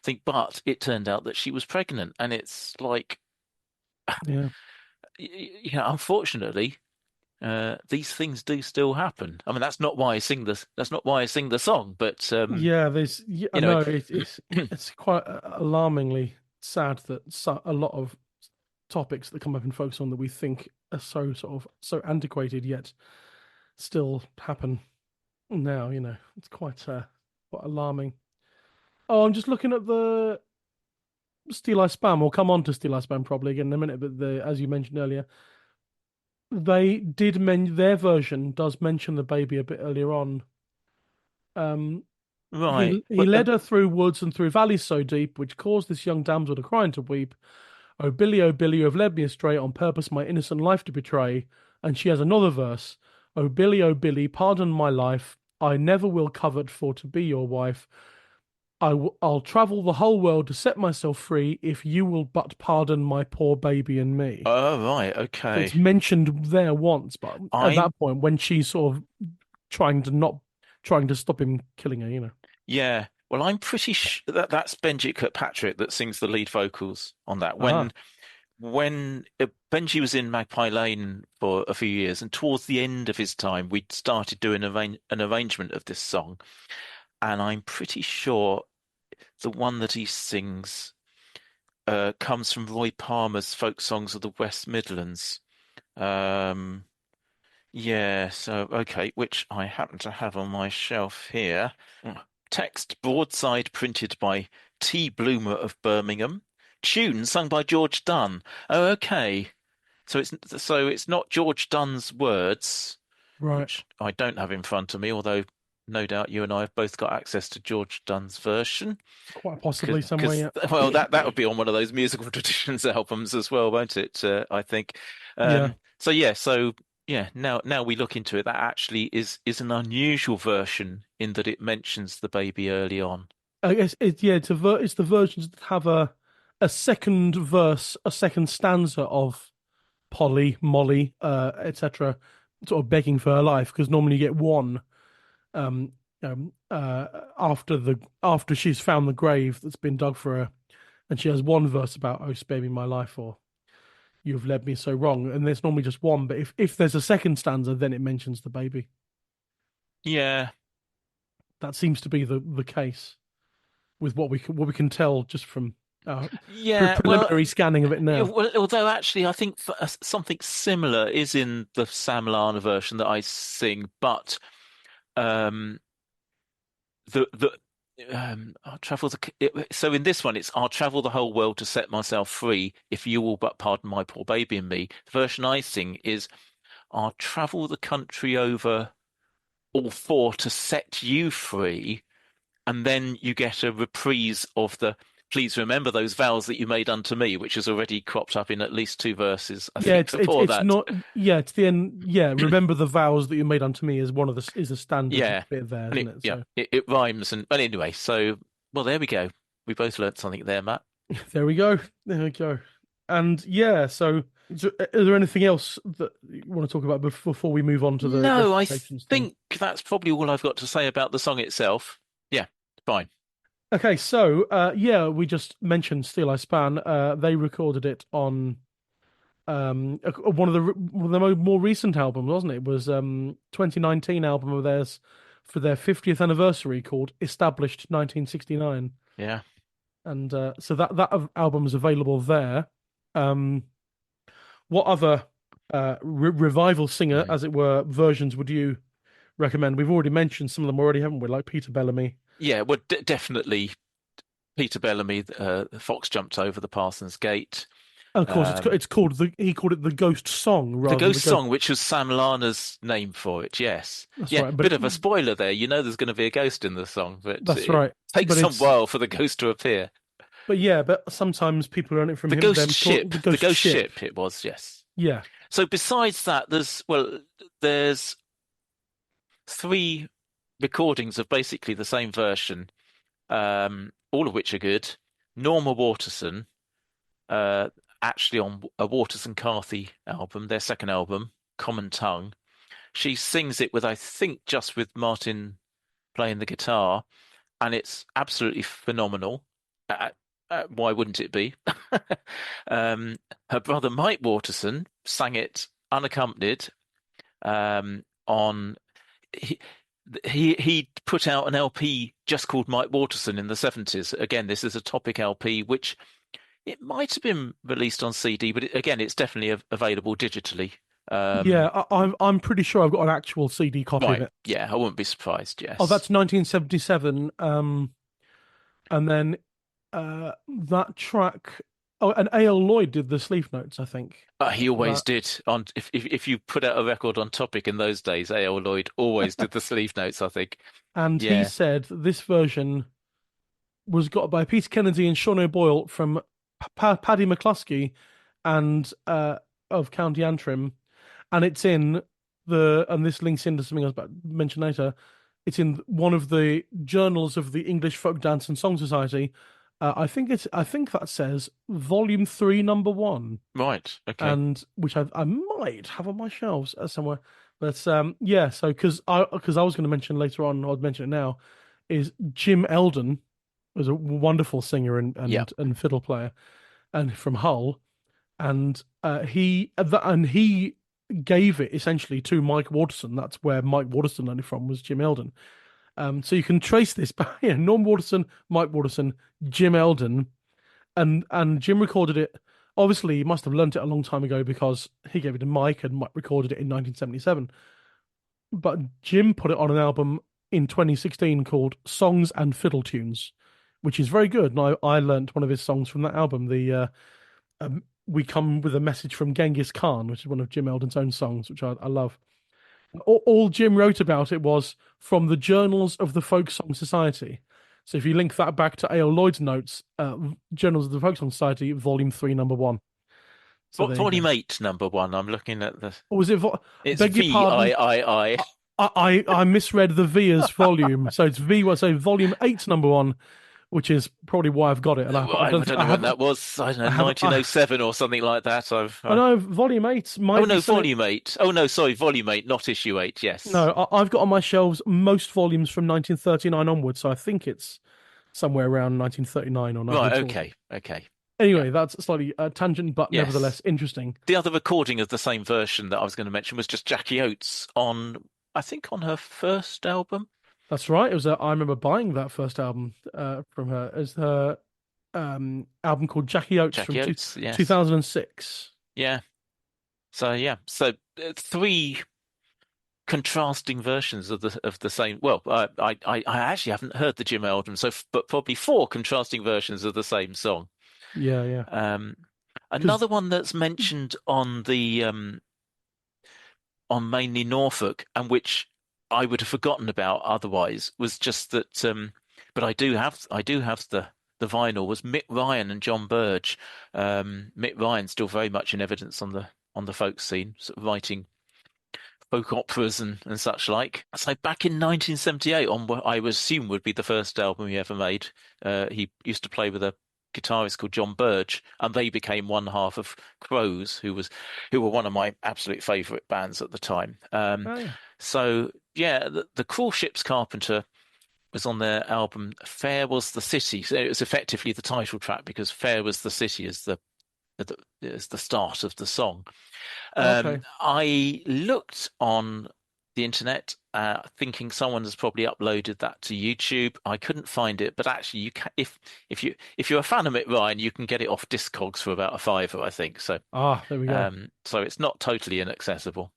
thing, but it turned out that she was pregnant, and it's like, unfortunately, these things do still happen. That's not why I sing this. That's not why I sing the song. But it's quite alarmingly sad that a lot of topics that come up in folk song that we think are so antiquated yet still happen now. It's quite alarming. Oh, I'm just looking at the Steeleye Span. We'll come on to Steeleye Span probably again in a minute, but as you mentioned earlier, they did their version does mention the baby a bit earlier on. Right. He led her through woods and through valleys so deep, which caused this young damsel to cry and to weep. Oh Billy, you have led me astray, on purpose my innocent life to betray. And she has another verse. Oh Billy, pardon my life. I never will covet for to be your wife. I'll travel the whole world to set myself free if you will but pardon my poor baby and me. Oh, right, okay. It's mentioned there once, but at that point, when she's sort of trying to stop him killing her, Yeah. Well, I'm pretty sure that's Benji Kirkpatrick that sings the lead vocals on that. When Benji was in Magpie Lane for a few years, and towards the end of his time, we'd started doing an arrangement of this song, and I'm pretty sure the one that he sings comes from Roy Palmer's Folk Songs of the West Midlands. Yeah, so, okay, which I happen to have on my shelf here. Text broadside printed by T. Bloomer of Birmingham. Tune sung by George Dunn. Oh, okay. So it's not George Dunn's words, Right. which I don't have in front of me, although no doubt you and I have both got access to George Dunn's version. Quite possibly somewhere, yeah. Well, that would be on one of those musical traditions albums as well, won't it? I think. Yeah. Now we look into it. That actually is an unusual version in that it mentions the baby early on. I guess it's the versions that have a second verse, a second stanza of Polly, Molly, etc., sort of begging for her life, because normally you get one after she's found the grave that's been dug for her, and she has one verse about "Oh, spare me my life," or "You've led me so wrong," and there's normally just one. But if there's a second stanza, then it mentions the baby. Yeah, that seems to be the case with what we can tell just from preliminary scanning of it now. Although actually, I think something similar is in the Sam Larner version that I sing, but I'll travel so in this one it's "I'll travel the whole world to set myself free, if you will but pardon my poor baby and me." The version I sing is "I'll travel the country over all four to set you free," and then you get a reprise of the "Please remember those vows that you made unto me," which has already cropped up in at least two verses. I think before that. It's the end. Yeah, "Remember the vows that you made unto me" is a standard bit there, isn't it? Yeah, it rhymes. But anyway, so there we go. We both learnt something there, Matt. There we go. And yeah, so is there anything else that you want to talk about before we move on to the? No, I think that's probably all I've got to say about the song itself. Yeah, fine. Okay, so we just mentioned Steeleye Span. They recorded it on one of the more recent albums, wasn't it? It was 2019 album of theirs for their 50th anniversary called Established 1969. Yeah, and so that album is available there. What other revival singer, as it were, versions would you recommend? We've already mentioned some of them already, haven't we? Like Peter Bellamy. Yeah, well, definitely Peter Bellamy. Fox Jumped Over the Parson's Gate. Of course, he called it the Ghost Song. The Ghost Song, which was Sam Larner's name for it. Yes, that's right. Bit of a spoiler there. You know, there's going to be a ghost in the song, but that's right. It takes some while for the ghost to appear. But sometimes people learn it from the him. Ghost Ship. The Ghost Ship. It was, yes. Yeah. So besides that, there's 3 recordings of basically the same version, all of which are good. Norma Waterson, actually on a Waterson Carthy album, their second album, Common Tongue. She sings it with, I think, just with Martin playing the guitar, and it's absolutely phenomenal. Why wouldn't it be? Her brother Mike Waterson sang it unaccompanied on. He put out an LP just called Mike Waterson in the 70s. Again, this is a Topic LP, which it might have been released on CD, but it's definitely available digitally. I'm pretty sure I've got an actual CD copy of it. Yeah, I wouldn't be surprised. Yes. Oh, that's 1977. And then that track. Oh, and A.L. Lloyd did the sleeve notes, I think. He always did. If you put out a record on Topic in those days, A.L. Lloyd always did the sleeve notes, I think. And he said this version was got by Peter Kennedy and Sean O'Boyle from Paddy McCluskey and of County Antrim, and it's in and this links into something I was about to mention later. It's in one of the journals of the English Folk Dance and Song Society. I think that says Volume 3, Number 1. Right. Okay. And which I might have on my shelves somewhere. But so because I was going to mention later on, I'll mention it now, is Jim Eldon was a wonderful singer and fiddle player, and from Hull, and he gave it essentially to Mike Waterson. That's where Mike Waterson learned it from, was Jim Eldon. So you can trace this by Norm Waterson, Mike Waterson, Jim Eldon, and Jim recorded it Obviously, he must have learnt it a long time ago because he gave it to Mike and Mike recorded it in 1977. But Jim put it on an album in 2016 called Songs and Fiddle Tunes, which is very good. And I learnt one of his songs from that album. We Come With a Message from Genghis Khan, which is one of Jim Eldon's own songs, which I love. All Jim wrote about it was from the Journals of the Folk Song Society. So if you link that back to A.L. Lloyd's notes, Journals of the Folk Song Society, Volume 3, Number 1. So Volume 8, Number 1. I'm looking at the... Or was it... It's beg your pardon. I misread the V as volume. So it's V, so Volume 8, Number 1, which is probably why I've got it. And I don't know when that was. I don't know, 1907 or something like that. I know Volume 8 might. Oh no, Volume 8. Oh no, sorry, Volume 8, not Issue 8. Yes. No, I've got on my shelves most volumes from 1939 onwards, so I think it's somewhere around 1939 or 1940. Right. Okay. Anyway, that's slightly tangent, but nevertheless interesting. The other recording of the same version that I was going to mention was just Jackie Oates on her first album. That's right. It was. I remember buying that first album from her as her album called Jackie Oates from 2006. Yeah. So three contrasting versions of the same. Well, I actually haven't heard the Jim Eldon, but probably 4 contrasting versions of the same song. Yeah. Another one that's mentioned on the on Mainly Norfolk, and which I would have forgotten about otherwise, was just that. But I do have the vinyl. Was Mick Ryan and John Burge. Mick Ryan still very much in evidence on the folk scene, sort of writing folk operas and such like. So back in 1978, on what I would assume would be the first album he ever made, he used to play with a guitarist called John Burge, and they became one half of Crows, who were one of my absolute favourite bands at the time. So yeah, the Cruel Ship's Carpenter was on their album Fair Was the City. So it was effectively the title track, because Fair Was the City is the start of the song. I looked on the internet thinking someone has probably uploaded that to YouTube. I couldn't find it, but actually you can, if you're a fan of Mick Ryan, you can get it off Discogs for about £5, I think. So there we go. So it's not totally inaccessible.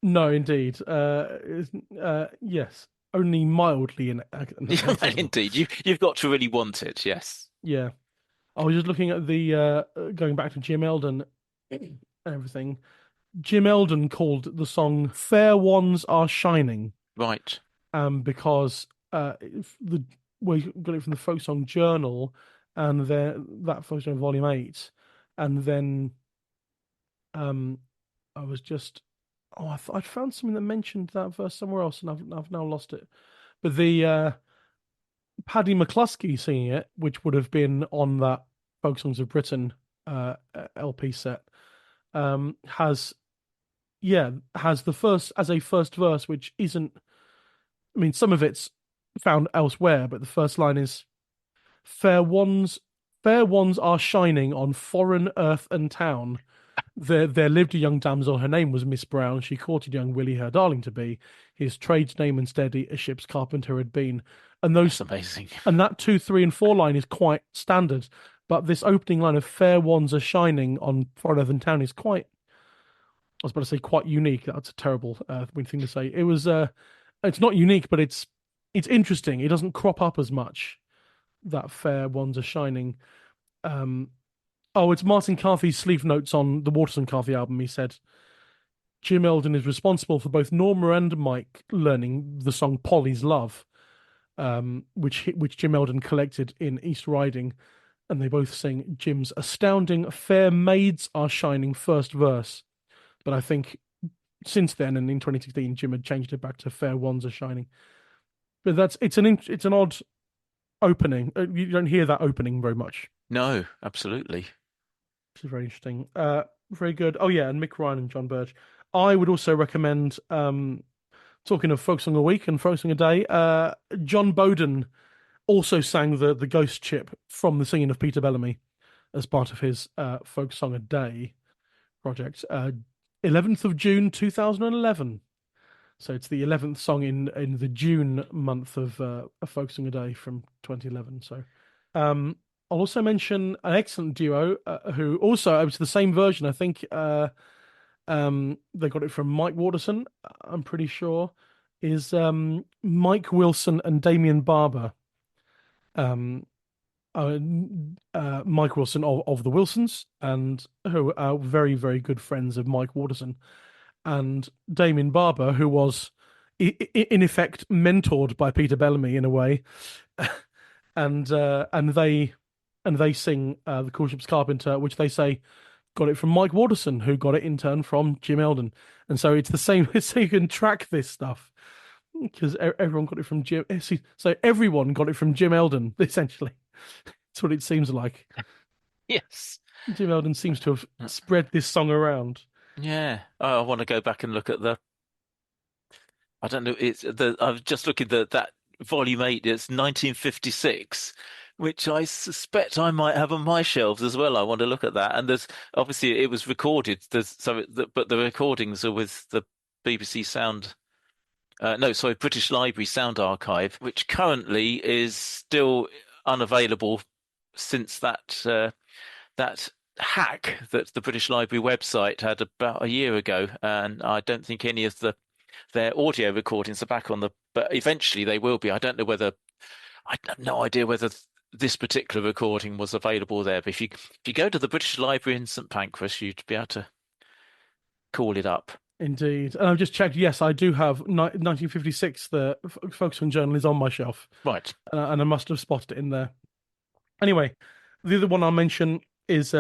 No, indeed. Yes, only mildly inaccessible. Indeed, you've got to really want it. Yes. Yeah. I was just looking at the going back to Jim Eldon and everything. Jim Eldon called the song "Fair Ones Are Shining," right? Because we got it from the Folk Song Journal, and that Folk Song Volume 8, and then I was just I'd found something that mentioned that verse somewhere else, and I've now lost it. But the Paddy McCluskey singing it, which would have been on that Folk Songs of Britain LP set, has the first verse, which isn't. I mean, some of it's found elsewhere, but the first line is, fair ones are shining on foreign earth and town. There lived a young damsel, her name was Miss Brown. She courted young Willie, her darling to be. His trade's name and steady, a ship's carpenter had been. And that's amazing. And that 2, 3, and 4 line is quite standard. But this opening line of fair ones are shining on foreign earth and town is quite, I was about to say quite unique. That's a terrible thing to say. It was, it's not unique, but it's interesting. It doesn't crop up as much, that fair ones are shining. It's Martin Carthy's sleeve notes on the Waterson Carthy album. He said, Jim Eldon is responsible for both Norma and Mike learning the song Polly's Love, which Jim Eldon collected in East Riding, and they both sing Jim's astounding "Fair Maids Are Shining" first verse. But I think since then, and in 2016, Jim had changed it back to "Fair Ones Are Shining." But it's an odd opening. You don't hear that opening very much. No, absolutely. Which is very interesting. Very good. Oh yeah, and Mick Ryan and John Burge. I would also recommend, talking of Folk Song a Week and Folk Song a Day, Jon Boden also sang the Ghost Chip from the singing of Peter Bellamy as part of his Folk Song a Day project. 11th of June 2011. So it's the 11th song in the June month of Folk Song a Day from 2011. So I'll also mention an excellent duo who also, it was the same version. I think they got it from Mike Waterson, I'm pretty sure, is Mike Wilson and Damien Barber. Mike Wilson of the Wilsons, and who are very, very good friends of Mike Waterson, and Damien Barber, who was in effect mentored by Peter Bellamy in a way, and they sing the Cool Ship's Carpenter, which they say got it from Mike Waterson, who got it in turn from Jim Eldon, and so it's the same. So you can track this stuff because everyone got it from Jim. So everyone got it from Jim Eldon, essentially. That's what it seems like. Yes. Jim Eldon seems to have spread this song around. Yeah. Oh, I want to go back and look at I don't know. I'm just looking at that volume 8. It's 1956, which I suspect I might have on my shelves as well. I want to look at that. And there's obviously it was recorded. But the recordings are with the BBC Sound. British Library Sound Archive, which currently is still unavailable since that hack that the British Library website had about a year ago, and I don't think any of their audio recordings are back on but eventually they will be. I have no idea whether this particular recording was available there, but if you go to the British Library in St Pancras, you'd be able to call it up. Indeed. And I've just checked. Yes, I do have 1956. The Folk Song Journal is on my shelf. Right. And I must have spotted it in there. Anyway, the other one I'll mention is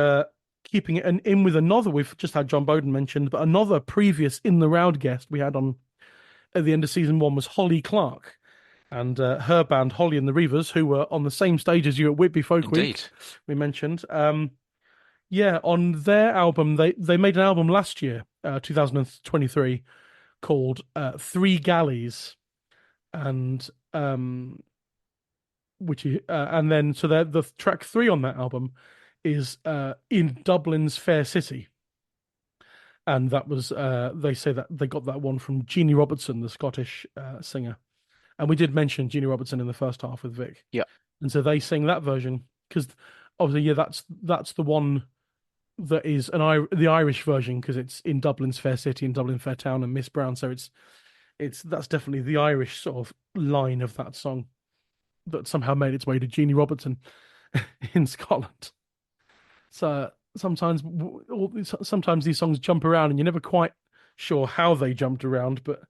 keeping it in with another. We've just had Jon Boden mentioned, but another previous In the Roud guest we had on at the end of season 1 was Holly Clark. And her band, Holly and the Reivers, who were on the same stage as you at Whitby Folk Week, we mentioned. On their album, they made an album last year, 2023, called Three Galleys, and the track 3 on that album is In Dublin's Fair City, and that was they say that they got that one from Jeannie Robertson, the Scottish singer, and we did mention Jeannie Robertson in the first half with Vic. Yeah, and so they sing that version because obviously, that's the one that is the Irish version because it's In Dublin's Fair City, In Dublin Fair Town, and Miss Brown. So that's definitely the Irish sort of line of that song that somehow made its way to Jeannie Robertson in Scotland. So sometimes these songs jump around, and you're never quite sure how they jumped around. But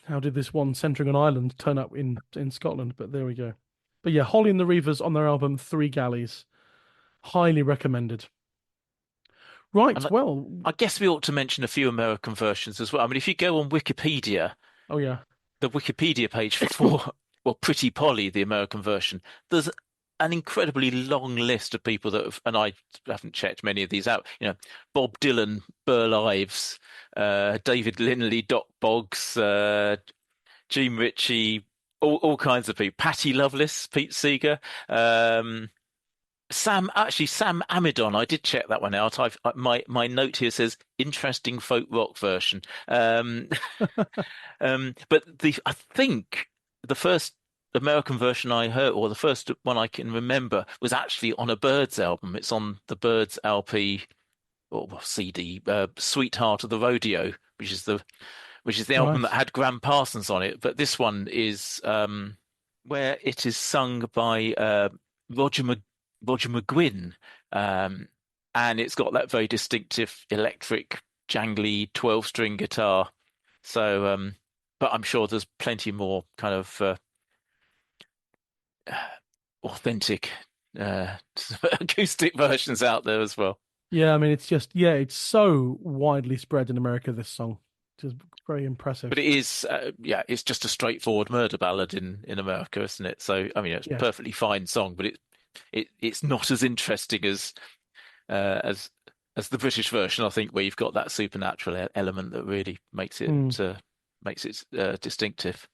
how did this one centering on Ireland turn up in Scotland? But there we go. But yeah, Holly and the Reivers on their album Three Galleys, highly recommended. Right, I guess we ought to mention a few American versions as well. I mean, if you go on Wikipedia, the Wikipedia page for Pretty Polly, the American version, there's an incredibly long list of people that have, and I haven't checked many of these out. Bob Dylan, Burl Ives, David Linley, Doc Boggs, Gene Ritchie, all kinds of people. Patty Loveless, Pete Seeger. Sam Amidon, I did check that one out. My note here says interesting folk rock version. But I think the first American version I heard, or the first one I can remember, was actually on a Byrds album. It's on the Byrds LP or CD, Sweetheart of the Rodeo, which is the album that had Graham Parsons on it. But this one is where it is sung by Roger McGuinn, and it's got that very distinctive electric, jangly 12-string guitar. So, but I'm sure there's plenty more kind of authentic acoustic versions out there as well. Yeah, I mean, it's so widely spread in America, this song. Just very impressive. But it is, it's just a straightforward murder ballad in America, isn't it? So, I mean, it's a perfectly fine song, but it's not as interesting as the British version, I think, where you've got that supernatural element that really makes it distinctive.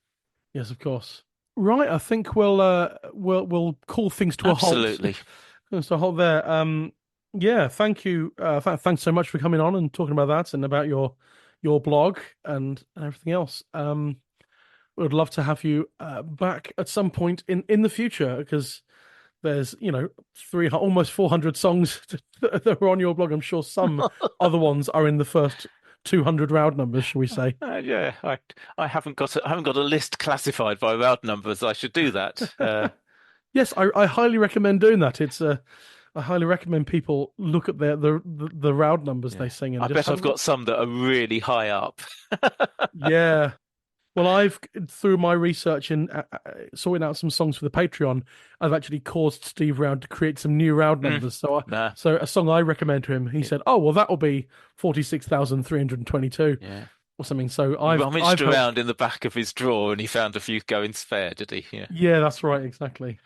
Yes, of course. Right, I think we'll call things to a halt. Absolutely. So hold there. Thank you. Thanks so much for coming on and talking about that and about your blog and everything else. We'd love to have you back at some point in the future because there's, almost 400 songs that are on your blog. I'm sure some other ones are in the first 200 Roud numbers, shall we say? Yeah, I haven't got a list classified by Roud numbers. I should do that. Yes, I highly recommend doing that. I highly recommend people look at the Roud numbers they sing. And I bet I've got some that are really high up. Yeah. Well, I've, through my research and sorting out some songs for the Patreon, I've actually caused Steve Roud to create some new Roud numbers. So a song I recommend to him, he said, "Oh, well, that'll be 46,322 or something." So I've rummaged around in the back of his drawer and he found a few going spare, did he? Yeah, that's right, exactly.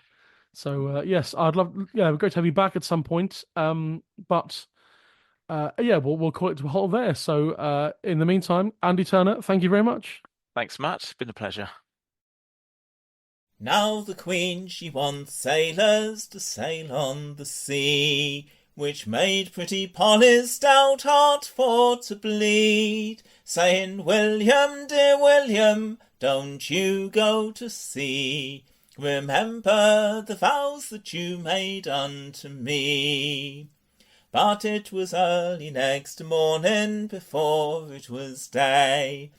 So yes, I'd love. Yeah, it'd be great to have you back at some point. But we'll call it to a halt there. So in the meantime, Andy Turner, thank you very much. Thanks, Matt. It's been a pleasure. Now the Queen, she wants sailors to sail on the sea, which made pretty Polly's stout heart for to bleed, saying, "William, dear William, don't you go to sea. Remember the vows that you made unto me." But it was early next morning before it was day.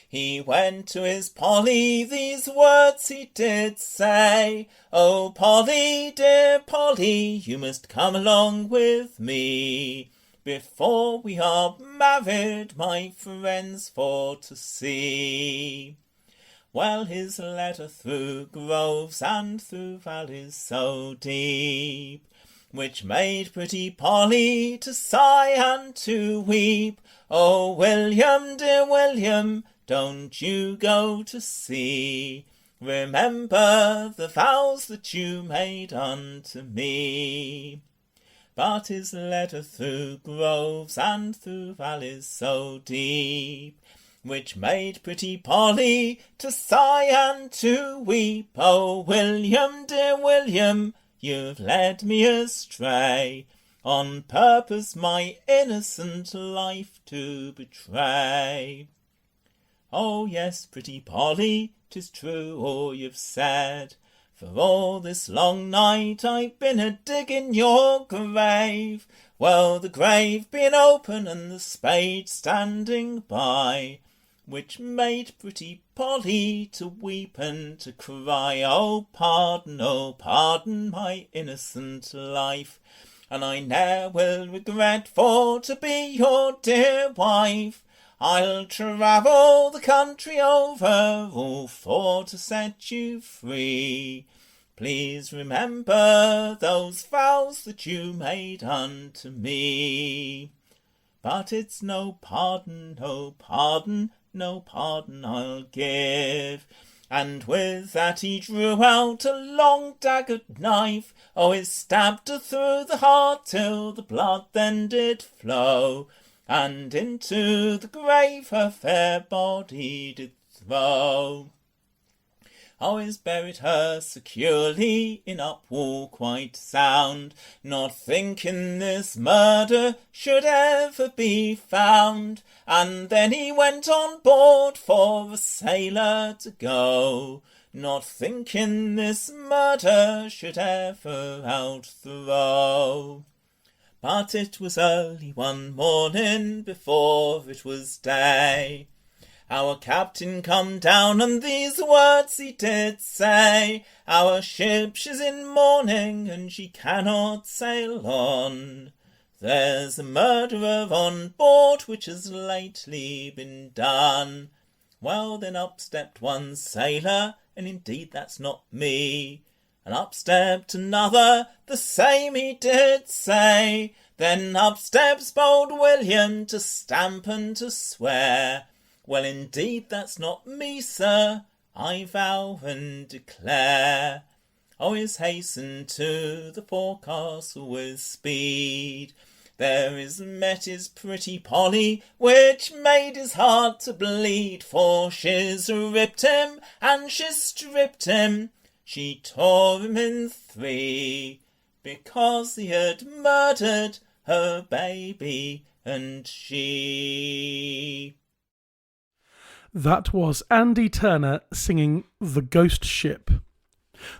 He went to his Polly, these words he did say, "Oh, Polly, dear Polly, you must come along with me, before we are married, my friends, for to see." Well, his letter through groves and through valleys so deep, which made pretty Polly to sigh and to weep. "Oh, William, dear William, don't you go to sea. Remember the vows that you made unto me." But his letter through groves and through valleys so deep, which made pretty Polly to sigh and to weep. "Oh, William, dear William, you've led me astray, on purpose my innocent life to betray." "Oh, yes, pretty Polly, 'tis true all you've said, for all this long night I've been a-digging your grave." Well, the grave being open and the spade standing by, which made pretty Polly to weep and to cry, oh, pardon my innocent life, and I ne'er will regret for to be your dear wife. I'll travel the country over, all for to set you free. Please remember those vows that you made unto me." But it's no pardon I'll give. And with that he drew out a long daggered knife. Oh, it stabbed her through the heart till the blood then did flow, and into the grave her fair body did throw. Always buried her securely in upwall quite sound, not thinking this murder should ever be found. And then he went on board for a sailor to go, not thinking this murder should ever outthrow. But it was early one morning before it was day, our captain come down and these words he did say, "Our ship she's in mourning and she cannot sail on. There's a murderer on board which has lately been done." Well, then up stepped one sailor, and indeed that's not me, and up stepped another, the same he did say. Then up steps bold William to stamp and to swear, "Well, indeed that's not me, sir, I vow and declare." Always hasten to the forecastle with speed. There is met his pretty Polly, which made his heart to bleed, for she's ripped him and she's stripped him, she tore him in three, because he had murdered her baby and she. That was Andy Turner singing The Ghost Ship.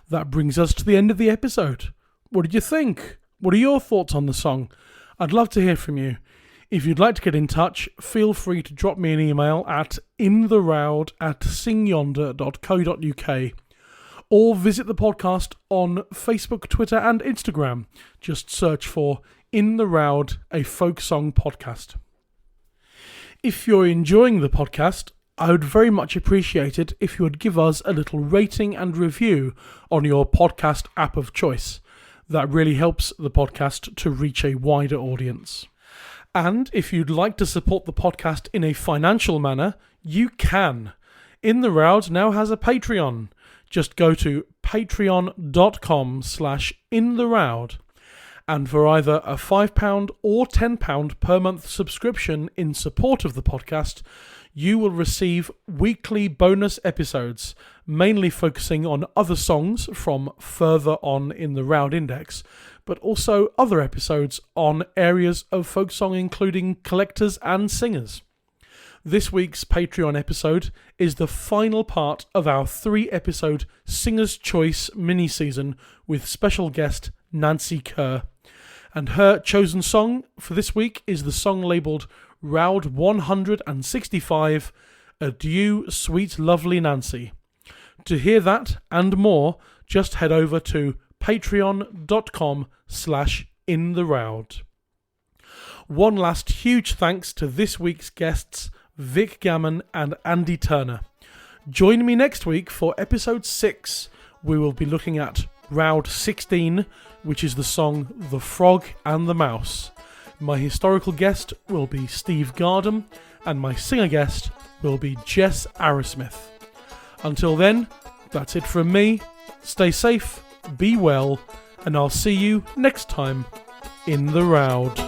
That brings us to the end of the episode. What did you think? What are your thoughts on the song? I'd love to hear from you. If you'd like to get in touch, feel free to drop me an email at intheroud@singyonder.co.uk or visit the podcast on Facebook, Twitter and Instagram. Just search for In the Roud, a folk song podcast. If you're enjoying the podcast, I would very much appreciate it if you would give us a little rating and review on your podcast app of choice. That really helps the podcast to reach a wider audience. And if you'd like to support the podcast in a financial manner, you can. In the Roud now has a Patreon. Just go to patreon.com/intheroud. And for either a £5 or £10 per month subscription in support of the podcast, you will receive weekly bonus episodes, mainly focusing on other songs from further on in the Roud Index, but also other episodes on areas of folk song including collectors and singers. This week's Patreon episode is the final part of our 3-episode Singer's Choice mini-season with special guest Nancy Kerr. And her chosen song for this week is the song labelled Roud 165, Adieu Sweet Lovely Nancy. To hear that and more, just head over to patreon.com/intheroud. One last huge thanks to this week's guests, Vic Gammon and Andy Turner. Join me next week for episode 6. We will be looking at Roud 16, which is the song The Frog and the Mouse. My historical guest will be Steve Gardam, and my singer guest will be Jess Arrowsmith. Until then, that's it from me. Stay safe, be well, and I'll see you next time in the Roud.